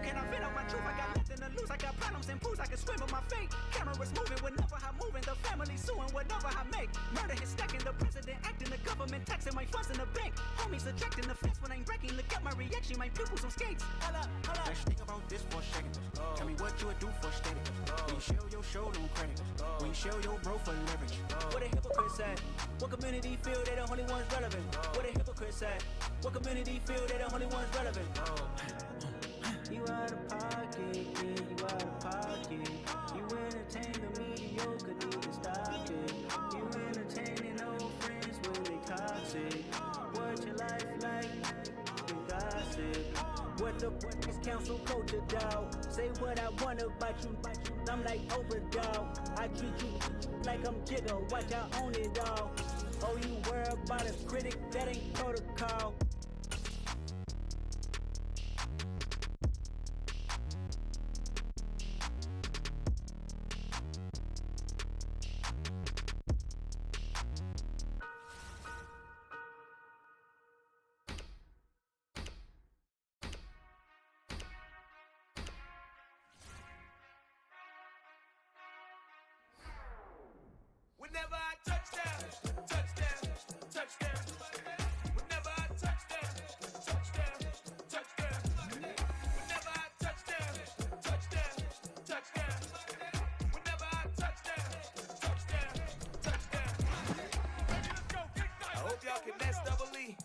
Can I vent on my truth? I got nothing to lose. I got problems and pools. I can swim with my fate. Cameras moving whenever I'm moving. The family suing whatever I make. Murder is stacking. The president acting. The government taxing my funds in the bank. Homies ejecting the fence when I'm breaking. Look at my reaction. My pupils on skates. Hold up. Let's think about this for a second. Tell me what you would do for steady. When you show your show no credit. When you show your bro for leverage. What a hypocrite said. What community feel they the only ones relevant? What a hypocrite said. What community feel they the only ones relevant? You out of pocket, yeah, you out of pocket. You entertain the mediocre, need to stop it. You entertaining old friends when they toxic. What your life like? You gossip. What what the is council culture, dog. Say what I want about you, I'm like overdog. I treat you like I'm Jigga, watch I own it all. Oh, you worry about a critic, that ain't protocol. Whenever I touchdown, touchdown, touchdown. Whenever I touchdown, touchdown, touchdown. Whenever I touchdown, touchdown, touchdown. Whenever I touchdown, touchdown, touchdown. I hope y'all can nest double E,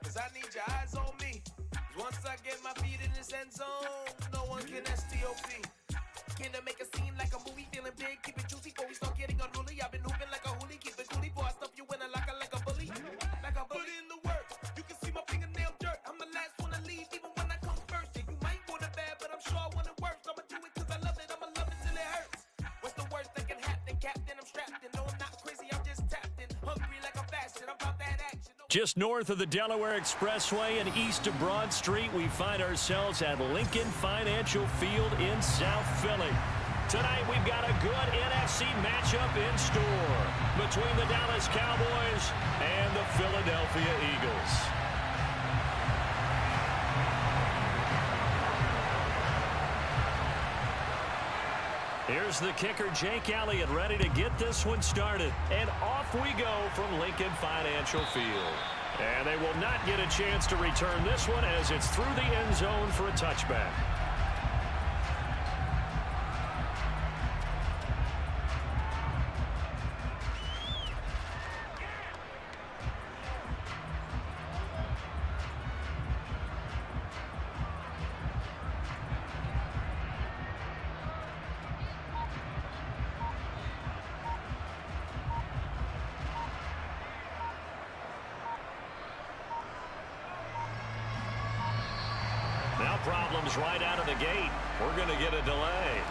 cause I need your eyes on me. 'Cause once I get my feet in this end zone, no one can STOP. Can I make a scene like a movie, feeling big, keep it juicy before we start getting unruly. I've been hooping like a hoolie, keep it coolie, boy, I stuff you in a locker like a bully. Like a bully in the work, you can see my fingernail dirt. I'm the last one to leave, even when I come first. And you might want it bad, but I'm sure I want it worse. I'ma do it cause I love it, I'ma love it till it hurts. What's the worst that can happen, Captain? I'm strapped in, no, I'm not crazy, I'm just tapped in. Hungry like I'm fasting, I'm about that action. Just north of the Delaware Expressway and east of Broad Street, we find ourselves at Lincoln Financial Field in South Philly. Tonight, we've got a good NFC matchup in store between the Dallas Cowboys and the Philadelphia Eagles. Here's the kicker, Jake Elliott, ready to get this one started. And off we go from Lincoln Financial Field. And they will not get a chance to return this one as it's through the end zone for a touchback. Now problems right out of the gate. We're going to get a delay.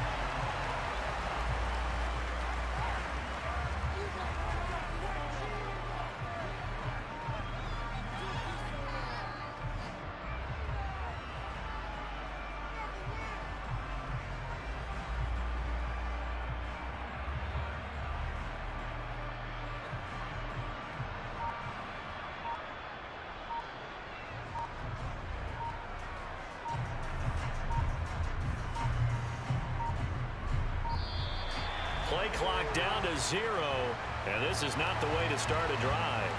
Play clock down to 0, and this is not the way to start a drive.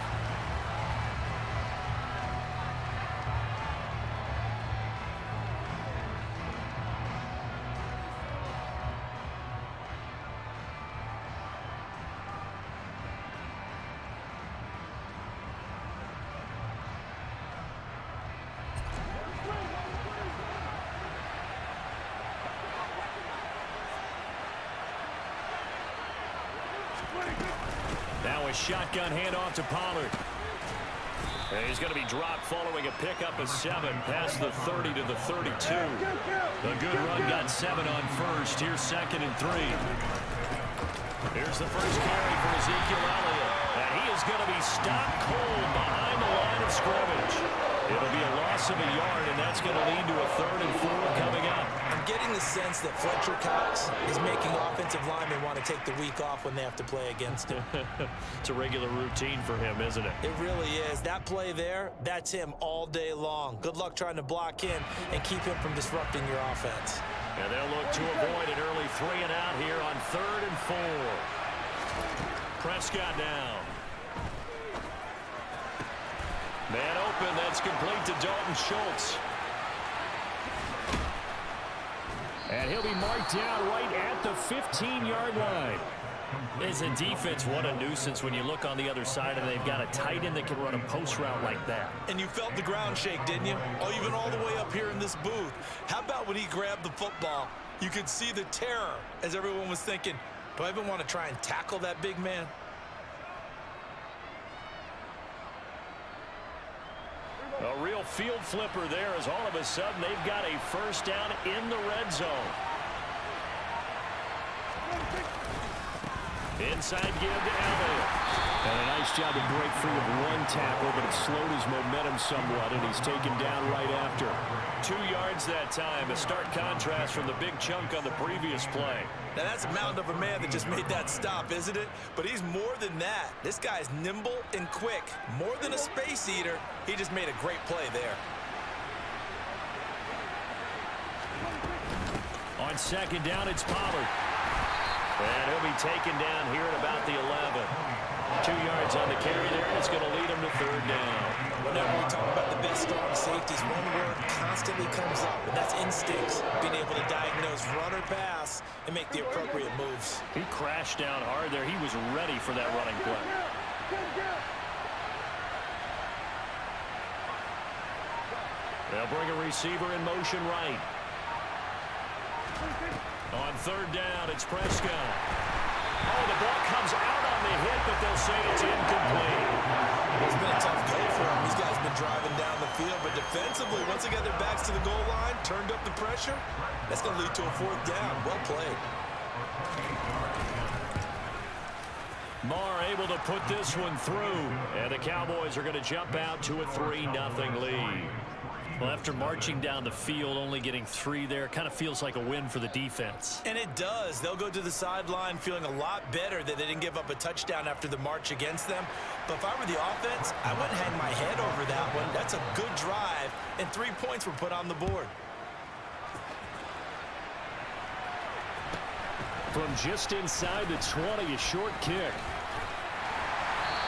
Now a shotgun handoff to Pollard. And he's going to be dropped following a pickup of 7 past the 30 to the 32. A good run got 7 on first. Here's 2nd and 3. Here's the first carry for Ezekiel Elliott. And he is going to be stopped cold behind the line of scrimmage. It'll be a loss of a yard, and that's going to lead to a 3rd and 4 coming up. I'm getting the sense that Fletcher Cox is making offensive linemen want to take the week off when they have to play against him. It's a regular routine for him, isn't it? It really is. That play there, that's him all day long. Good luck trying to block in and keep him from disrupting your offense. And they'll look to avoid an early 3 and out here on 3rd and 4. Prescott down. Man open, that's complete to Dalton Schultz. And he'll be marked down right at the 15-yard line. As a defense, what a nuisance when you look on the other side and they've got a tight end that can run a post route like that. And you felt the ground shake, didn't you? Oh, even all the way up here in this booth. How about when he grabbed the football? You could see the terror as everyone was thinking, do I even want to try and tackle that big man? A real little field flipper there as all of a sudden they've got a first down in the red zone. Inside give to Elliott. And a nice job to break free of one tackle, but it slowed his momentum somewhat, and he's taken down right after. 2 yards that time, a stark contrast from the big chunk on the previous play. Now that's a mountain of a man that just made that stop, isn't it? But he's more than that. This guy's nimble and quick. More than a space eater, he just made a great play there. On second down, it's Pollard. And he'll be taken down here at about the 11. 2 yards on the carry there, and it's going to lead him to third down. Whenever we talk about the best strong safeties, one word constantly comes up, and that's instincts. Being able to diagnose run or pass and make the appropriate moves. He crashed down hard there. He was ready for that running play. They'll bring a receiver in motion right. On third down, it's Prescott. Oh, the ball comes out on the hit, but they'll say it's incomplete. It's been a tough go for him. These guys been driving down the field, but defensively, once they got their backs to the goal line, turned up the pressure, that's going to lead to a fourth down. Well played. Marr able to put this one through, and the Cowboys are going to jump out to a 3-0 lead. Well, after marching down the field, only getting 3 there, kind of feels like a win for the defense. And it does. They'll go to the sideline feeling a lot better that they didn't give up a touchdown after the march against them. But if I were the offense, I wouldn't hang my head over that one. That's a good drive, and 3 points were put on the board. From just inside the 20, a short kick.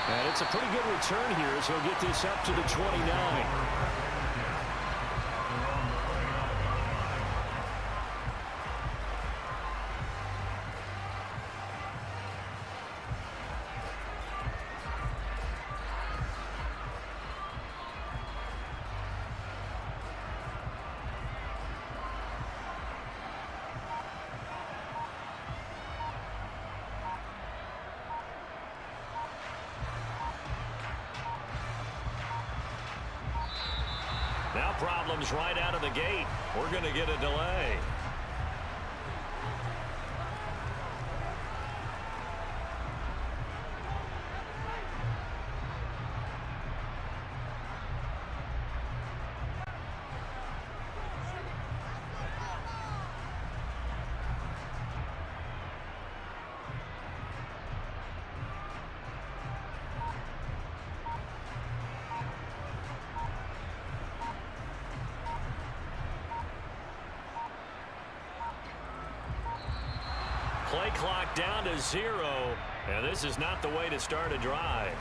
And it's a pretty good return here as he'll get this up to the 29. Now problems right out of the gate. We're going to get a delay. Play clock down to 0, and this is not the way to start a drive.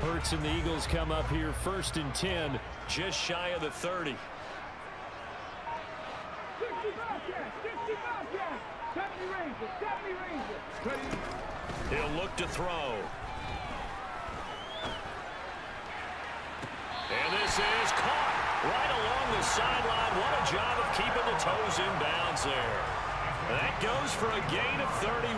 Hurts and the Eagles come up here 1st and 10, just shy of the 30. He'll look to throw. And this is caught right along the sideline. What a job of keeping the toes in bounds there. That goes for a gain of 31.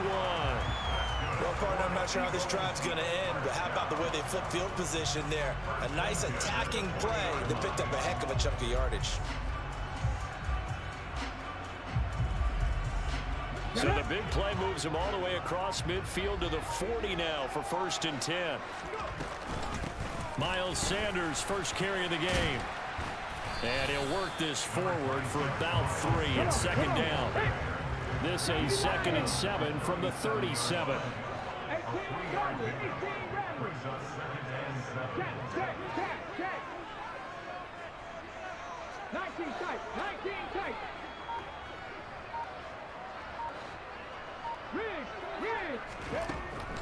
Well, partner, I'm not sure how this drive's going to end, but how about the way they flip field position there? A nice attacking play that picked up a heck of a chunk of yardage. So the big play moves him all the way across midfield to the 40 now for 1st and 10. Miles Sanders, first carry of the game. And he'll work this forward for about 3 and 2nd down. This a 2nd and 7 from the 37.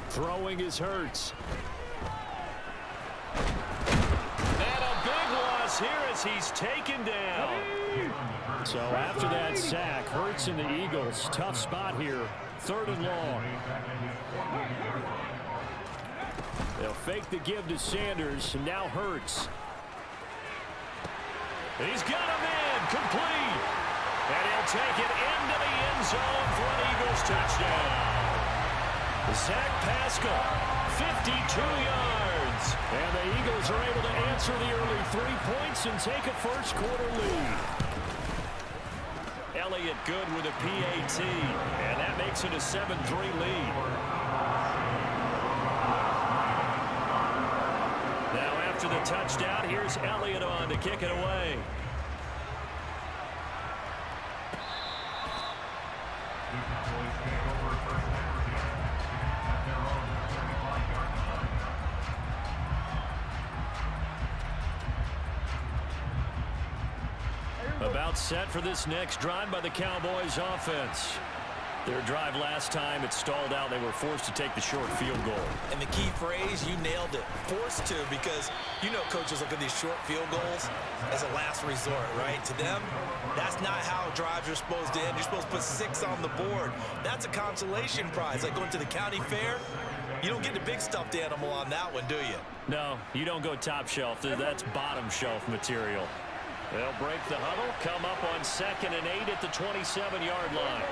Throwing is Hurts. And a big loss here as he's taken down. So after that sack, Hurts and the Eagles, tough spot here, 3rd and long. They'll fake the give to Sanders, and now Hurts. He's got him in, complete. And he'll take it into the end zone for an Eagles touchdown. Zach Pascal, 52 yards. And the Eagles are able to answer the early 3 points and take a first-quarter lead. Elliott good with a PAT, and that makes it a 7-3 lead. Now after the touchdown, here's Elliott on to kick it away. About set for this next drive by the Cowboys offense. Their drive last time, it stalled out. They were forced to take the short field goal. And the key phrase, you nailed it. Forced to, because you know coaches look at these short field goals as a last resort, right? To them, that's not how drives are supposed to end. You're supposed to put 6 on the board. That's a consolation prize. Like going to the county fair, you don't get the big stuffed animal on that one, do you? No, you don't go top shelf. That's bottom shelf material. They'll break the huddle, come up on 2nd and 8 at the 27-yard line.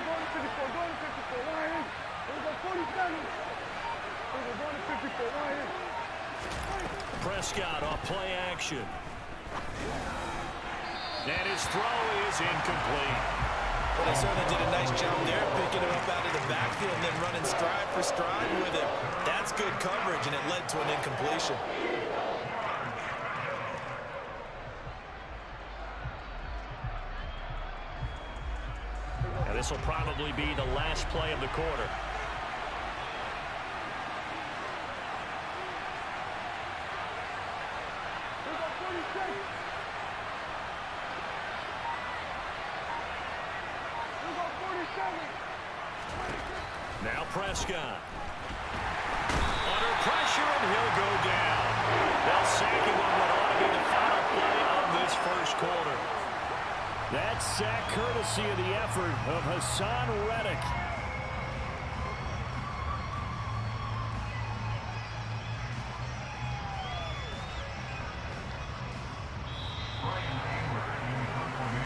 Prescott off play action. And his throw is incomplete. Well, they certainly did a nice job there, picking him up out of the backfield and then running stride for stride with him. That's good coverage, and it led to an incompletion. This will probably be the last play of the quarter. Now Prescott. Under pressure, and he'll go down. They'll sack him on what ought to be the final play of this first quarter. That sack courtesy of the effort of Hassan Reddick.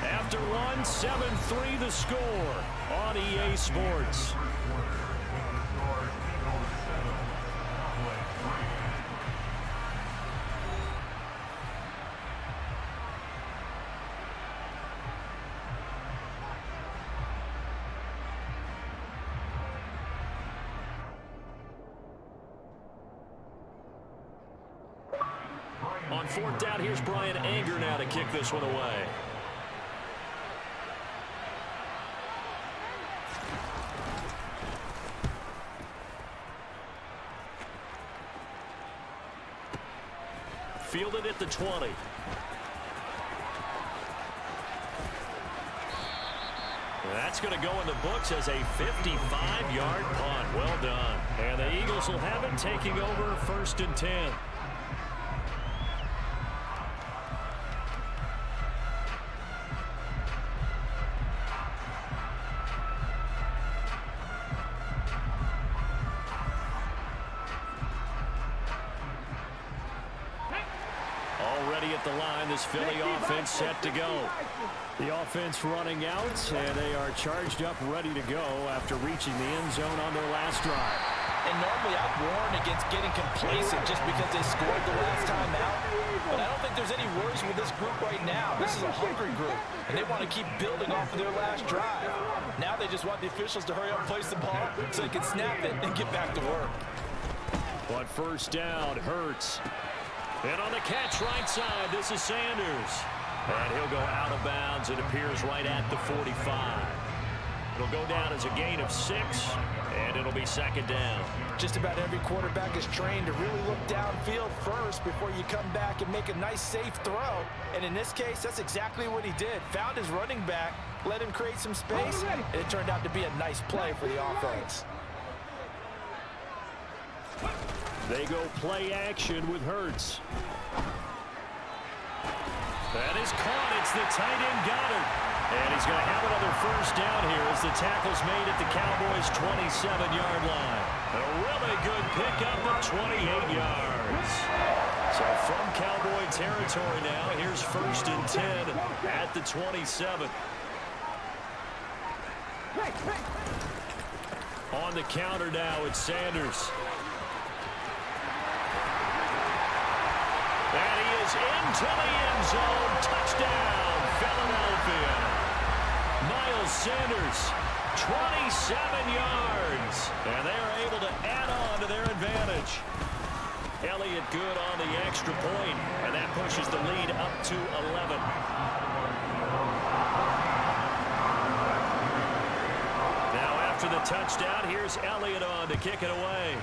After one, 7-3 the score on EA Sports. On 4th down, here's Brian Anger now to kick this one away. Fielded at the 20. That's going to go in the books as a 55-yard punt. Well done. And the Eagles will have it, taking over 1st and 10. Already at the line, this Philly offense set to go. The offense running out, and they are charged up, ready to go after reaching the end zone on their last drive. And normally I'd warn against getting complacent just because they scored the last time out. But I don't think there's any worries with this group right now. This is a hungry group, and they want to keep building off of their last drive. Now they just want the officials to hurry up and place the ball so they can snap it and get back to work. But 1st down, Hurts. And on the catch right side, this is Sanders. And he'll go out of bounds. It appears right at the 45. It'll go down as a gain of 6, and it'll be 2nd down. Just about every quarterback is trained to really look downfield first before you come back and make a nice, safe throw. And in this case, that's exactly what he did. Found his running back, let him create some space, and it turned out to be a nice play for the offense. They go play action with Hurts. That is caught. It's the tight end Goddard. And he's going to have another 1st down here as the tackle's made at the Cowboys' 27-yard line. A really good pickup of 28 yards. So from Cowboy territory now, here's 1st and 10 at the 27. On the counter now, it's Sanders. And he is into the end zone. Touchdown, Philadelphia. Miles Sanders, 27 yards. And they are able to add on to their advantage. Elliott good on the extra point, and that pushes the lead up to 11. Now after the touchdown, here's Elliott on to kick it away.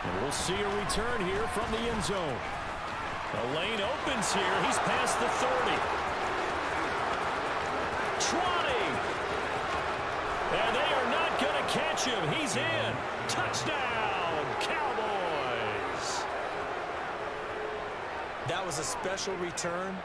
And we'll see a return here from the end zone. The lane opens here. He's past the 30. 20. And they are not going to catch him. He's in. Touchdown, Cowboys. That was a special return,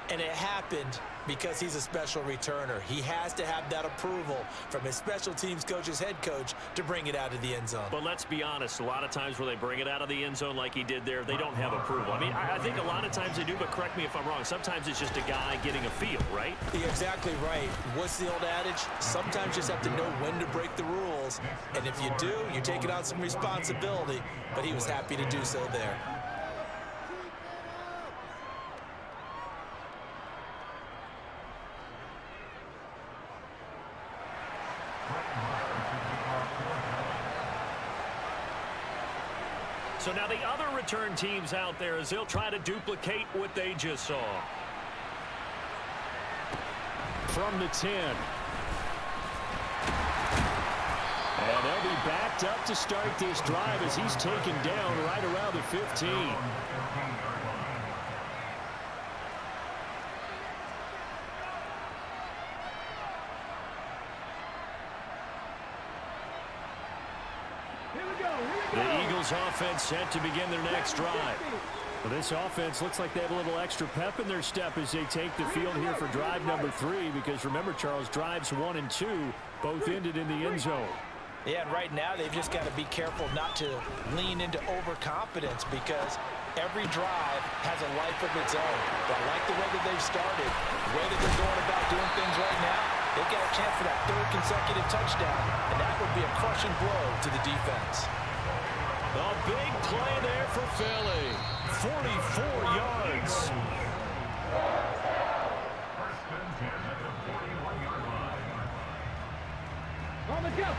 and it happened because he's a special returner. He has to have that approval from his special teams coach's head coach to bring it out of the end zone. But let's be honest, a lot of times where they bring it out of the end zone like he did there, they don't have approval. I mean, I think a lot of times they do, but correct me if I'm wrong. Sometimes it's just a guy getting a feel, right? You're exactly right. What's the old adage? Sometimes you just have to know when to break the rules. And if you do, you're taking on some responsibility. But he was happy to do so there. So now the other return teams out there as they'll try to duplicate what they just saw. From the 10. And they'll be backed up to start this drive as he's taken down right around the 15. The Eagles offense set to begin their next drive. Well, this offense looks like they have a little extra pep in their step as they take the field here for drive number 3, because remember, Charles, drives 1 and 2 both ended in the end zone. Yeah, and right now they've just got to be careful not to lean into overconfidence, because every drive has a life of its own. But I like the way that they've started, the way that they're going about doing things right now. They've got a chance for that 3rd consecutive touchdown, and that would be a crushing blow to the defense. A big play there for Philly. 44 yards. First and 10 at the 41-yard line. On the jump.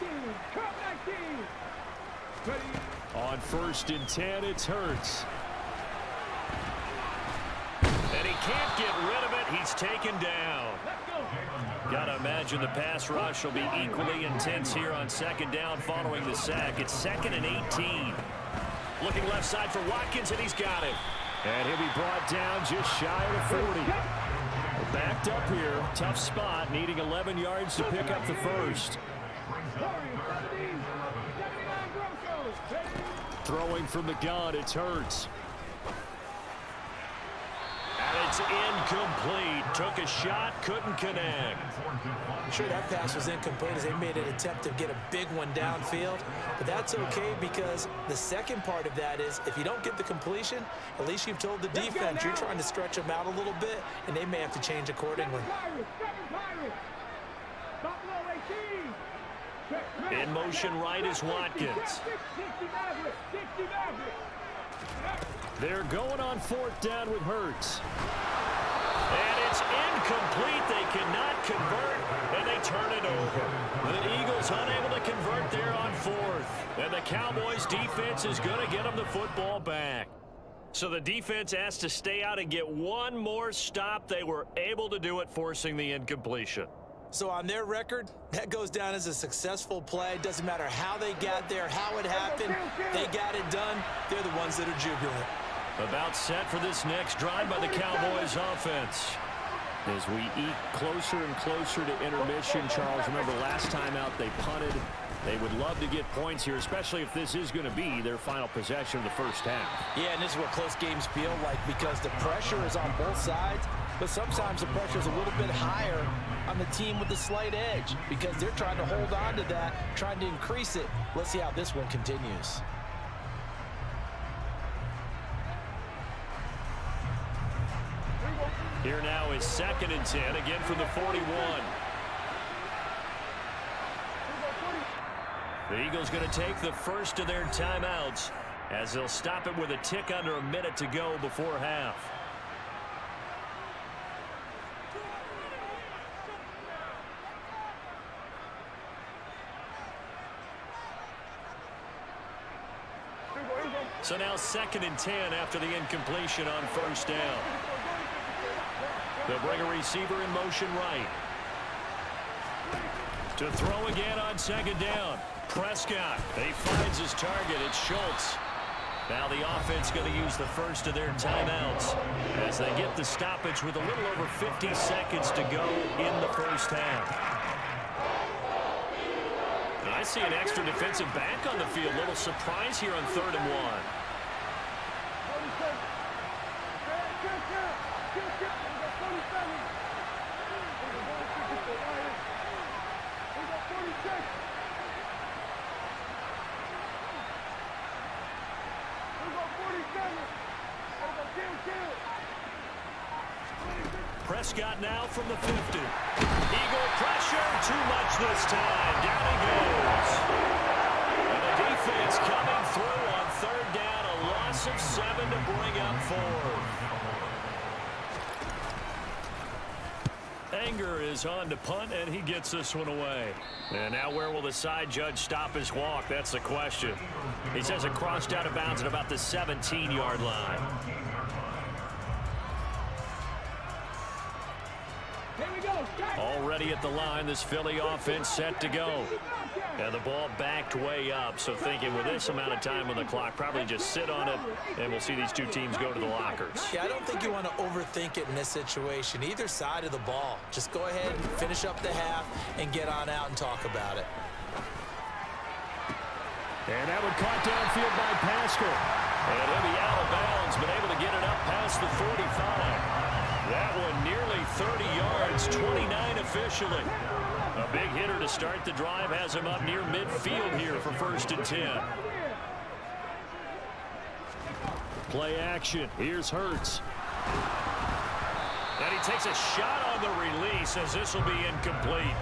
19. Cut 19. On 1st and 10, it's Hurts. And he can't get rid of it. He's taken down. Got to imagine the pass rush will be equally intense here on 2nd down following the sack. It's 2nd and 18. Looking left side for Watkins, and he's got it. And he'll be brought down just shy of the 40. We're backed up here. Tough spot, needing 11 yards to pick up the first. Throwing from the gun, it's Hurts. And it's incomplete. Took a shot, couldn't connect. I'm sure that pass was incomplete as they made an attempt to get a big one downfield. But that's okay, because the second part of that is if you don't get the completion, at least you've told the defense you're trying to stretch them out a little bit, and they may have to change accordingly. In motion right is Watkins. They're going on 4th down with Hurts. And it's incomplete. They cannot convert, and they turn it over. The Eagles unable to convert there on 4th. And the Cowboys defense is going to get them the football back. So the defense has to stay out and get one more stop. They were able to do it, forcing the incompletion. So on their record, that goes down as a successful play. Doesn't matter how they got there, how it happened. They got it done. They're the ones that are jubilant. About set for this next drive by the Cowboys offense. As we eat closer and closer to intermission, Charles, remember last time out they punted. They would love to get points here, especially if this is going to be their final possession of the first half. Yeah, and this is what close games feel like, because the pressure is on both sides, but sometimes the pressure is a little bit higher on the team with the slight edge because they're trying to hold on to that, trying to increase it. Let's see how this one continues. Here now is 2nd and 10, again from the 41. The Eagles going to take the first of their timeouts as they'll stop it with a tick under a minute to go before half. So now 2nd and 10 after the incompletion on first down. They'll bring a receiver in motion right. To throw again on 2nd down. Prescott. He finds his target. It's Schultz. Now the offense going to use the first of their timeouts as they get the stoppage with a little over 50 seconds to go in the first half. And I see an extra defensive back on the field. Little surprise here on 3rd and 1. Prescott now from the 50. Eagle pressure, too much this time. Down he goes. And the defense coming through on 3rd down. A loss of 7 to bring up 4. Anger is on to punt, and he gets this one away. And now where will the side judge stop his walk? That's the question. He says it crossed out of bounds at about the 17-yard line. Already at the line, this Philly offense set to go. And the ball backed way up, so thinking with this amount of time on the clock, probably just sit on it, and we'll see these two teams go to the lockers. Yeah, I don't think you want to overthink it in this situation. Either side of the ball. Just go ahead and finish up the half and get on out and talk about it. And that one caught downfield by Pascal. And he'll be out of bounds, but able to get it up past the 45. That one nearly 30 yards, 29 officially. A big hitter to start the drive has him up near midfield here for 1st and 10. Play action. Here's Hurts. And he takes a shot on the release as this will be incomplete.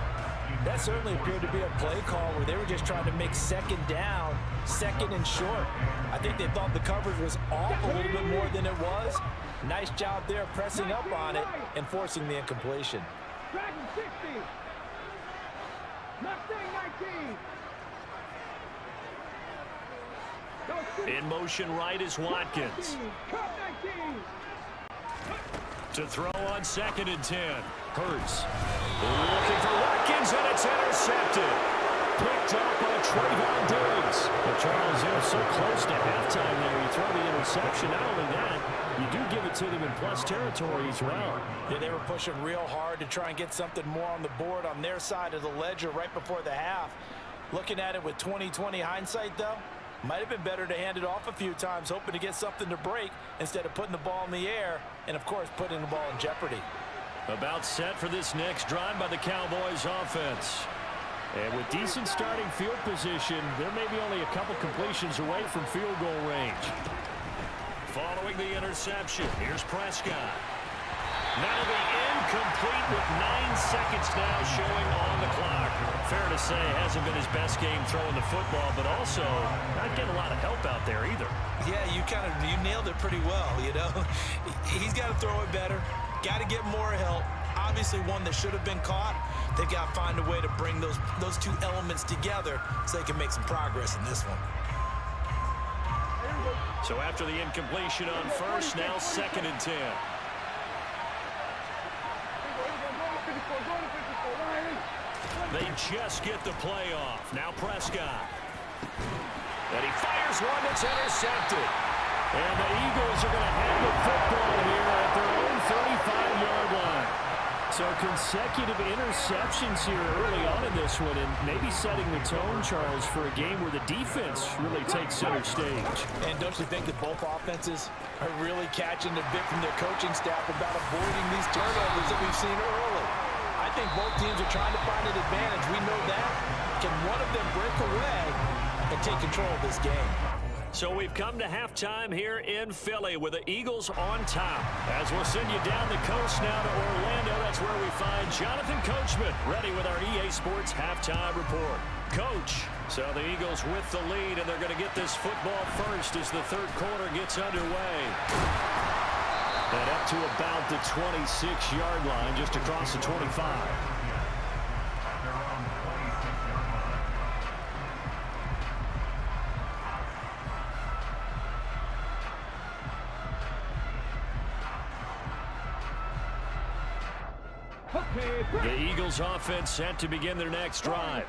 That certainly appeared to be a play call where they were just trying to make 2nd down, 2nd and short. I think they thought the coverage was off a little bit more than it was. Nice job there pressing up on it and forcing the incompletion. In motion right is Watkins. To throw on 2nd and 10. Hurts. Looking for Watkins, and it's intercepted. Picked up by Trayvon Diggs. But Charles, they're so close to halftime there. You throw the interception. Not only that, you do give it to them in plus territory as well. Yeah, they were pushing real hard to try and get something more on the board on their side of the ledger right before the half. Looking at it with 20/20 hindsight, though, might have been better to hand it off a few times, hoping to get something to break instead of putting the ball in the air and, of course, putting the ball in jeopardy. About set for this next drive by the Cowboys offense. And with decent starting field position, there may be only a couple completions away from field goal range. Following the interception, here's Prescott. That'll be incomplete with 9 seconds now showing on the clock. Fair to say, hasn't been his best game throwing the football, but also not getting a lot of help out there either. Yeah, you nailed it pretty well, you know. He's got to throw it better. Got to get more help. Obviously one that should have been caught. They've got to find a way to bring those two elements together so they can make some progress in this one. So after the incompletion on first, now 2nd and 10. They just get the play off. Now Prescott. And he fires one that's intercepted. And the Eagles are going to have the football here at their own 35-yard line. So consecutive interceptions here early on in this one, and maybe setting the tone, Charles, for a game where the defense really takes center stage. And don't you think that both offenses are really catching a bit from their coaching staff about avoiding these turnovers that we've seen early? I think both teams are trying to find an advantage. We know that. Can one of them break away and take control of this game? So we've come to halftime here in Philly with the Eagles on top. As we'll send you down the coast now to Orlando, that's where we find Jonathan Coachman ready with our EA Sports halftime report. Coach, so the Eagles with the lead, and they're going to get this football first as the third quarter gets underway. And up to about the 26-yard line, just across the 25. The Eagles offense set to begin their next drive.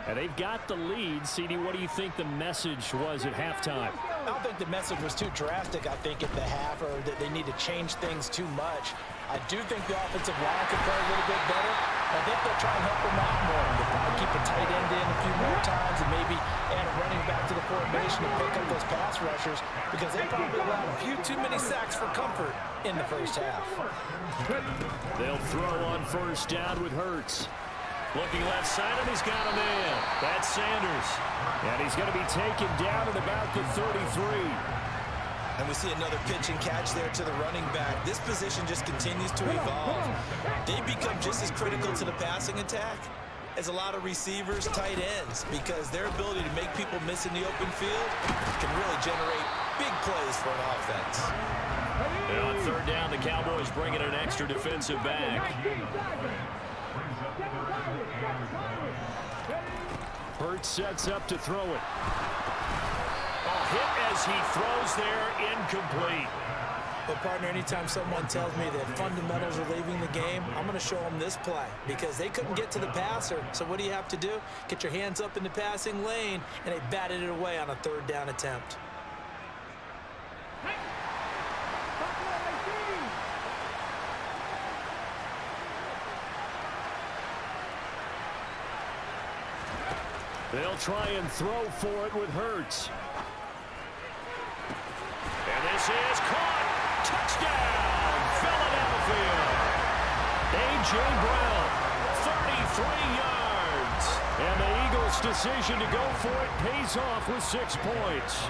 And they've got the lead. CD, what do you think the message was at halftime? I don't think the message was too drastic, I think, at the half, or that they need to change things too much. I do think the offensive line could play a little bit better. I think they'll try and help them out more. They'll probably keep a tight end in a few more times and maybe add a running back to the formation to pick up those pass rushers, because they probably allowed a few too many sacks for comfort in the first half. They'll throw on first down with Hurts. Looking left side, and he's got a man. That's Sanders. And he's going to be taken down at about the 33. And we see another pitch and catch there to the running back. This position just continues to evolve. They become just as critical to the passing attack as a lot of receivers, tight ends, because their ability to make people miss in the open field can really generate big plays for an offense. And on third down, the Cowboys bring in an extra defensive back. Hurts sets up to throw it. Hit as he throws there, incomplete. But, partner, anytime someone tells me that fundamentals are leaving the game, I'm going to show them this play, because they couldn't get to the passer. So what do you have to do? Get your hands up in the passing lane, and they batted it away on a third down attempt. They'll try and throw for it with Hurts. And this is caught. Touchdown, Philadelphia. A.J. Brown, 33 yards. And the Eagles' decision to go for it pays off with 6 points.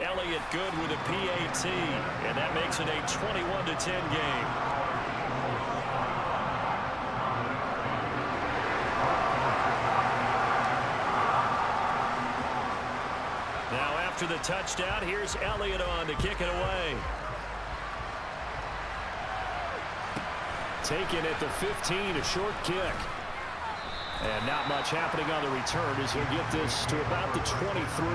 Elliott good with a PAT, and that makes it a 21-10 game. After the touchdown, here's Elliott on to kick it away. Taken at the 15, a short kick. And not much happening on the return as he'll get this to about the 23.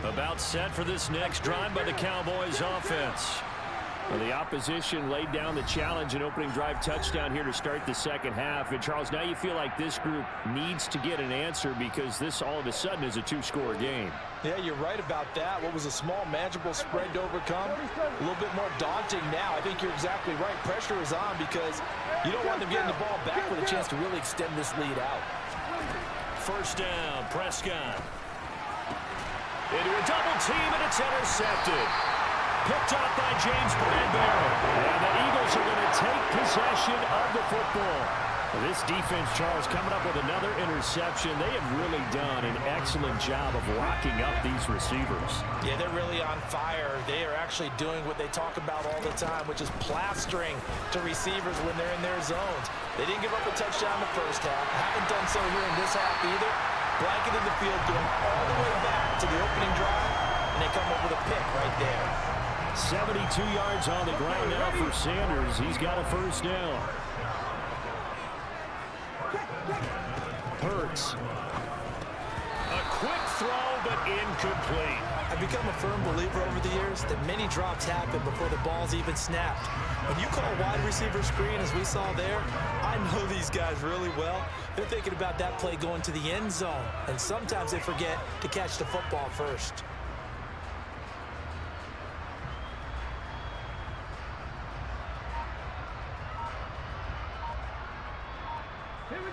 About set for this next drive by the Cowboys offense. Well, the opposition laid down the challenge and opening drive touchdown here to start the second half. And, Charles, now you feel like this group needs to get an answer, because this all of a sudden is a two-score game. Yeah, you're right about that. What was a small, manageable spread to overcome, a little bit more daunting now. I think you're exactly right. Pressure is on, because you don't want them getting the ball back with a chance to really extend this lead out. First down, Prescott. Into a double team, and it's intercepted. Picked up by James Bradbury. And the Eagles are going to take possession of the football. This defense, Charles, coming up with another interception. They have really done an excellent job of locking up these receivers. Yeah, they're really on fire. They are actually doing what they talk about all the time, which is plastering to receivers when they're in their zones. They didn't give up a touchdown in the first half. Haven't done so here in this half either. Blanketed the field, going all the way back to the opening drive, and they come up with a pick right there. 72 yards on the ground now for Sanders. He's got a first down. Hurts. A quick throw, but incomplete. I've become a firm believer over the years that many drops happen before the ball's even snapped. When you call a wide receiver screen, as we saw there, I know these guys really well. They're thinking about that play going to the end zone, and sometimes they forget to catch the football first.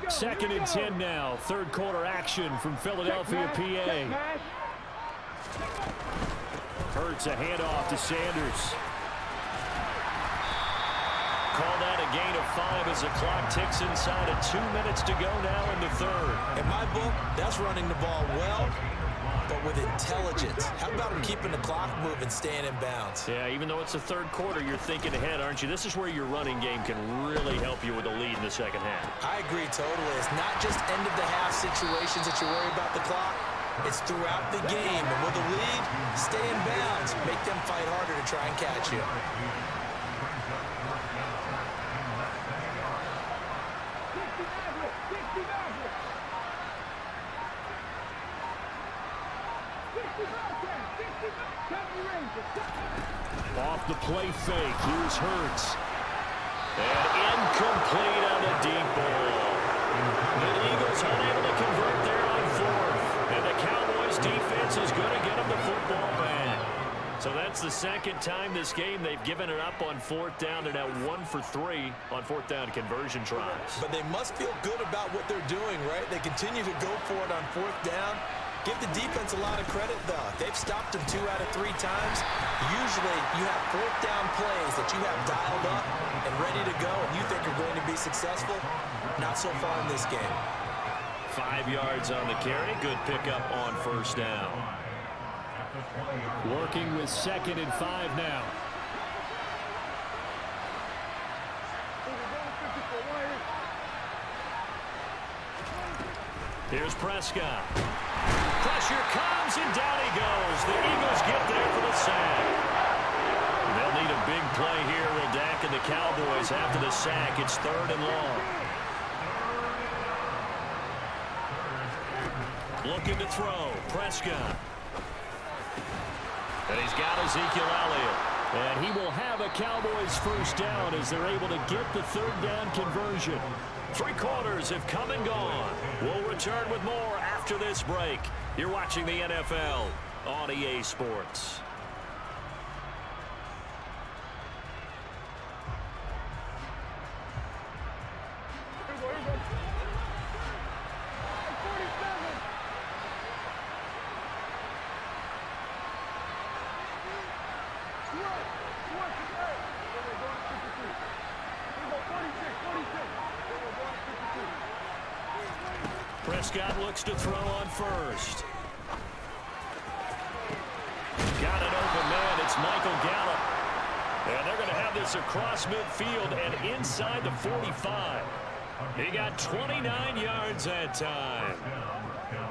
Second and 10 now. Third quarter action from Philadelphia, PA. Hurts a handoff to Sanders. Call that a gain of 5 as the clock ticks inside of 2 minutes to go now in the third. In my book, that's running the ball well, but with intelligence. How about him keeping the clock moving, staying in bounds? Yeah, even though it's the third quarter, you're thinking ahead, aren't you? This is where your running game can really help you with a lead in the second half. I agree totally. It's not just end-of-the-half situations that you worry about the clock. It's throughout the game. And with a lead, stay in bounds. Make them fight harder to try and catch you. Off the play fake, here's Hurts. And incomplete on the deep ball. The Eagles unable to convert there on fourth. And the Cowboys defense is going to get them the football back. So that's the second time this game they've given it up on fourth down. They're now 1 for 3 on fourth down conversion tries. But they must feel good about what they're doing, right? They continue to go for it on fourth down. Give the defense a lot of credit, though. They've stopped them 2 out of 3 times. Usually, you have fourth down plays that you have dialed up and ready to go, and you think are going to be successful. Not so far in this game. 5 yards on the carry. Good pickup on first down. Working with 2nd and 5 now. Here's Prescott. Pressure comes, and down he goes. The Eagles get there for the sack. They'll need a big play here with Dak and the Cowboys after the sack. It's 3rd and long. Looking to throw. Prescott. And he's got Ezekiel Elliott. And he will have a Cowboys first down as they're able to get the 3rd down conversion. 3 quarters have come and gone. We'll return with more after this break. You're watching the NFL on EA Sports. Prescott looks to throw on first. Got an open man. It's Michael Gallup. And they're going to have this across midfield and inside the 45. He got 29 yards that time.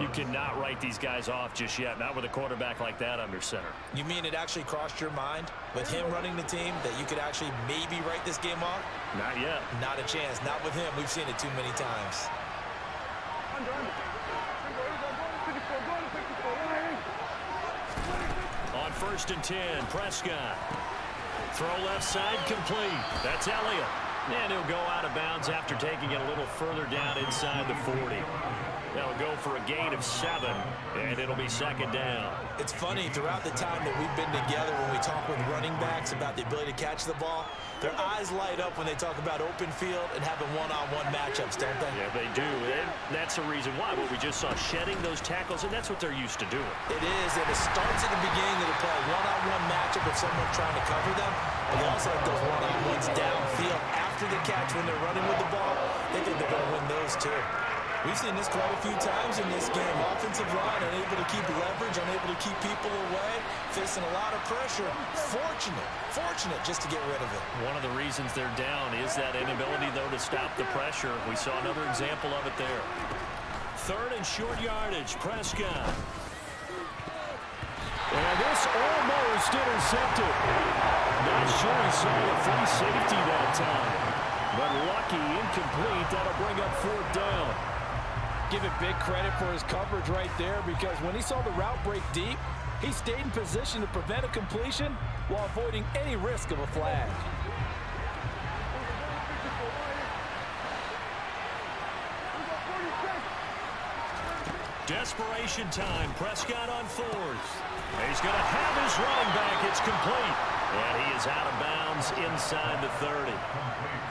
You cannot write these guys off just yet, not with a quarterback like that under center. You mean it actually crossed your mind with him running the team that you could actually maybe write this game off? Not yet. Not a chance. Not with him. We've seen it too many times. On 1st and 10, Prescott. Throw left side complete. That's Elliott. And he'll go out of bounds after taking it a little further down inside the 40. That'll go for a gain of 7, and it'll be 2nd down. It's funny, throughout the time that we've been together, when we talk with running backs about the ability to catch the ball, their eyes light up when they talk about open field and having one-on-one matchups, don't they? Yeah, they do. And that's the reason why. What we just saw, shedding those tackles, and that's what they're used to doing. It is, and it starts at the beginning of the play. One-on-one matchup if someone's trying to cover them, but they also have those one-on-ones downfield after the catch when they're running with the ball. They think they're going to win those, too. We've seen this quite a few times in this game. Offensive line unable to keep leverage, unable to keep people away, facing a lot of pressure. Fortunate just to get rid of it. One of the reasons they're down is that inability, though, to stop the pressure. We saw another example of it there. 3rd and short yardage, Prescott. And this almost intercepted. Not sure he saw the free safety that time. But lucky, incomplete. That'll bring up 4th down. Give it big credit for his coverage right there, because when he saw the route break deep, He stayed in position to prevent a completion while avoiding any risk of a flag. Desperation time. Prescott on fourth. He's going to have his running back. It's complete. And he is out of bounds inside the 30.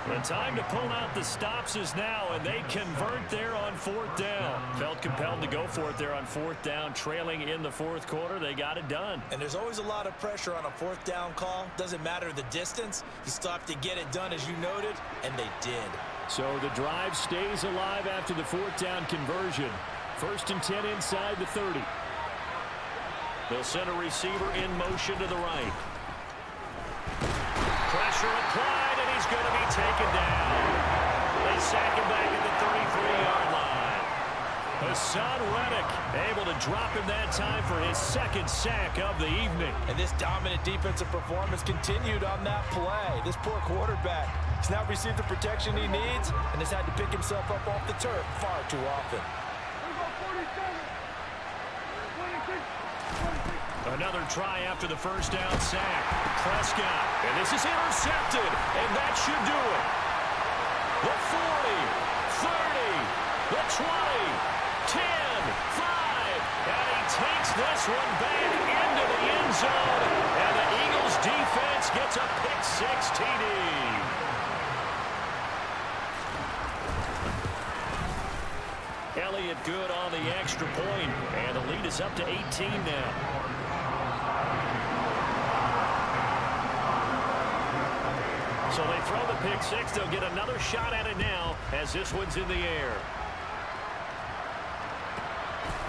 The time to pull out the stops is now, and they convert there on fourth down. Felt compelled to go for it there on fourth down, trailing in the fourth quarter. They got it done. And there's always a lot of pressure on a fourth down call. Doesn't matter the distance. You still have to get it done, as you noted, and they did. So the drive stays alive after the fourth down conversion. 1st and 10 inside the 30. They'll send a receiver in motion to the right. Pressure applied, and he's going to be taken down. They sack him back at the 33-yard line. Hassan Reddick able to drop him that time for his second sack of the evening. And this dominant defensive performance continued on that play. This poor quarterback has now received the protection he needs and has had to pick himself up off the turf far too often. Another try after the first down sack. Prescott, and this is intercepted, and that should do it. The 40, 30, the 20, 10, 5, and he takes this one back into the end zone, and the Eagles defense gets a pick-6 TD. Elliott good on the extra point, and the lead is up to 18 now. So they throw the pick-6. They'll get another shot at it now as this one's in the air.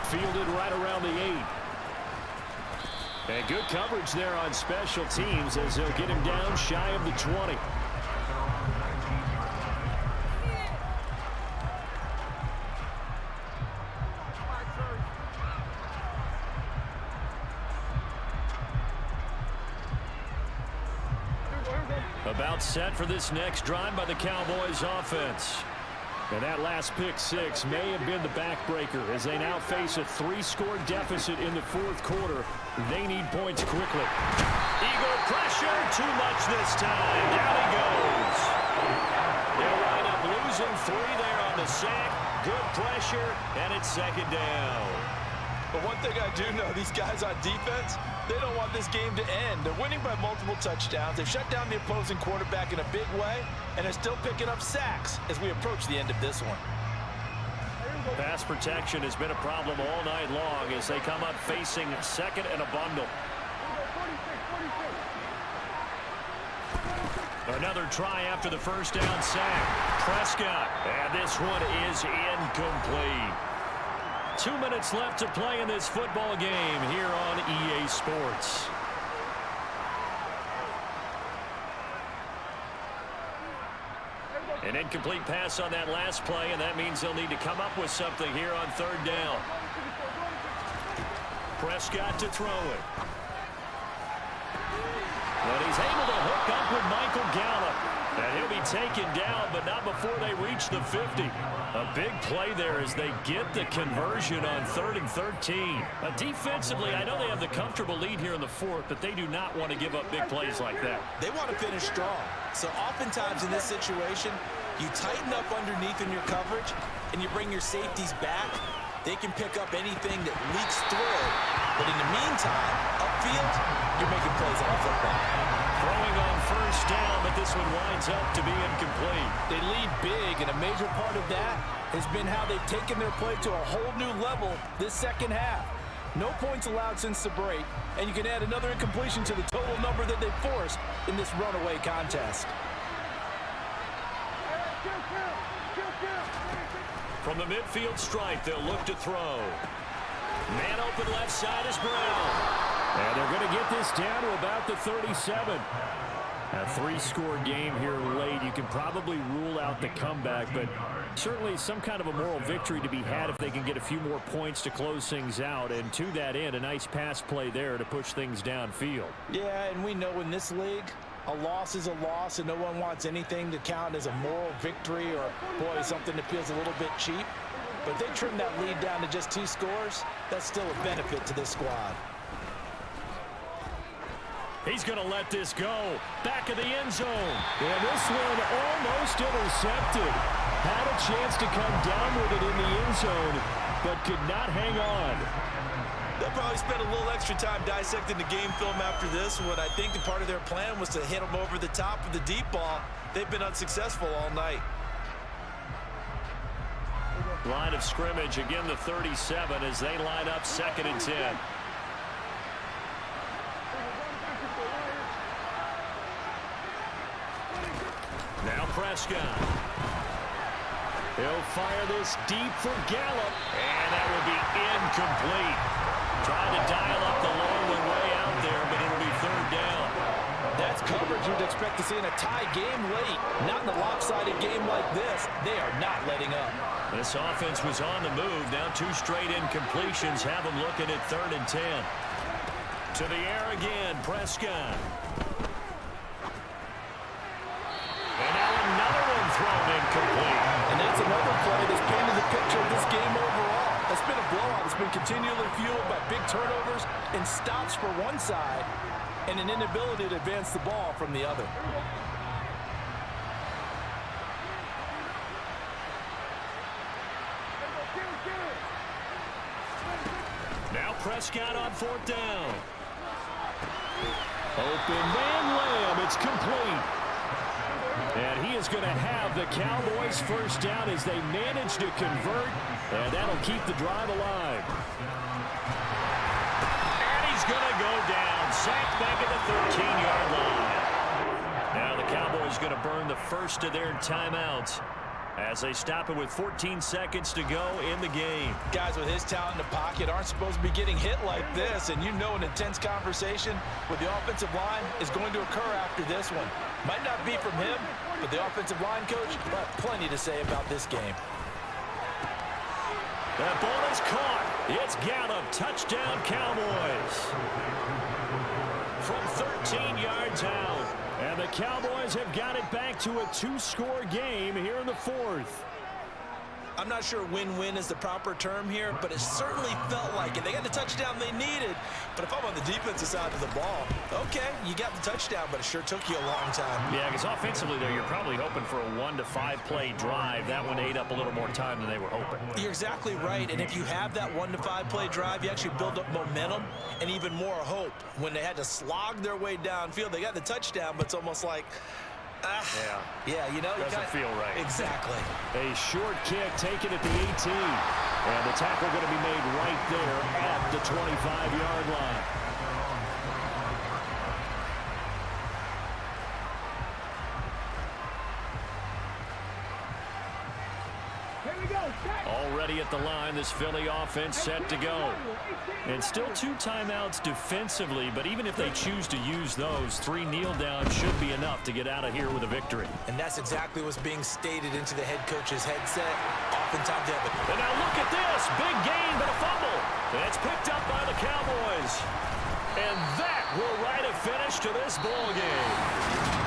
Fielded right around the 8. And good coverage there on special teams as they'll get him down shy of the 20. About set for this next drive by the Cowboys offense. And that last pick-6 may have been the backbreaker as they now face a 3-score deficit in the fourth quarter. They need points quickly. Eagle pressure, too much this time. Down he goes. They'll wind up losing 3 there on the sack. Good pressure, and it's second down. But one thing I do know, these guys on defense, they don't want this game to end. They're winning by multiple touchdowns. They've shut down the opposing quarterback in a big way, and they're still picking up sacks as we approach the end of this one. Pass protection has been a problem all night long as they come up facing second and a bundle. Another try after the first down sack. Prescott, and this one is incomplete. 2 minutes left to play in this football game here on EA Sports. An incomplete pass on that last play, and that means they'll need to come up with something here on third down. Prescott to throw it. But he's able to hook up with Michael Gallup. And he'll be taken down, but not before they reach the 50. A big play there as they get the conversion on 3rd and 13. Defensively, I know they have the comfortable lead here in the fourth, but they do not want to give up big plays like that. They want to finish strong. So oftentimes in this situation, you tighten up underneath in your coverage, and you bring your safeties back. They can pick up anything that leaks through. But in the meantime, upfield, you're making plays on the football. Throwing on first down, but this one winds up to be incomplete. They lead big, and a major part of that has been how they've taken their play to a whole new level this second half. No points allowed since the break, and you can add another incompletion to the total number that they forced in this runaway contest. From the midfield stripe, they'll look to throw. Man open left side is Brown. And they're going to get this down to about the 37. A 3-score game here late. You can probably rule out the comeback, but certainly some kind of a moral victory to be had if they can get a few more points to close things out. And to that end, a nice pass play there to push things downfield. Yeah, and we know in this league, a loss is a loss, and no one wants anything to count as a moral victory or, boy, something that feels a little bit cheap. But if they trim that lead down to just 2 scores, that's still a benefit to this squad. He's going to let this go. Back of the end zone. And this one almost intercepted. Had a chance to come down with it in the end zone, but could not hang on. They'll probably spend a little extra time dissecting the game film after this one. I think the part of their plan was to hit them over the top of the deep ball. They've been unsuccessful all night. Line of scrimmage, again the 37 as they line up 2nd and 10. Now Prescott. He'll fire this deep for Gallup, and that will be incomplete. Trying to dial up the long one way out there, but it'll be 3rd down. That's coverage you'd expect to see in a tie game late. Not in a lopsided game like this. They are not letting up. This offense was on the move. Now 2 straight incompletions have them looking at 3rd and 10. To the air again, Prescott. And now another one thrown incomplete. And that's another play that's painted the picture of this game overall. It's been a blowout. It's been continually fueled by big turnovers and stops for one side and an inability to advance the ball from the other. Now Prescott on 4th down. Open man Lamb. It's complete. And he is going to have the Cowboys 1st down as they manage to convert. And that'll keep the drive alive. And he's going to go down. Sacked back at the 13-yard line. Now the Cowboys going to burn the first of their timeouts as they stop it with 14 seconds to go in the game. Guys with his talent in the pocket aren't supposed to be getting hit like this, and you know an intense conversation with the offensive line is going to occur after this one. Might not be from him, but the offensive line coach will have plenty to say about this game. That ball is caught. It's Gallup. Touchdown, Cowboys. From 13 yards out. And the Cowboys have got it back to a 2-score game here in the 4th. I'm not sure win-win is the proper term here, but it certainly felt like it. They got the touchdown they needed, but if I'm on the defensive side of the ball, okay, you got the touchdown, but it sure took you a long time. Yeah, because offensively there, you're probably hoping for a 1 to 5 play drive. That one ate up a little more time than they were hoping. You're exactly right, and if you have that 1 to 5 play drive, you actually build up momentum and even more hope. When they had to slog their way downfield, they got the touchdown, but it's almost like, yeah, you know, doesn't feel right. Exactly. A short kick taken at the 18. And the tackle going to be made right there at the 25-yard line. Already at the line, this Philly offense set to go. And still 2 timeouts defensively, but even if they choose to use those, 3 kneel downs should be enough to get out of here with a victory. And that's exactly what's being stated into the head coach's headset. Oftentimes they have it. And now look at this. Big gain, but a fumble. And it's picked up by the Cowboys. And that will write a finish to this ball game.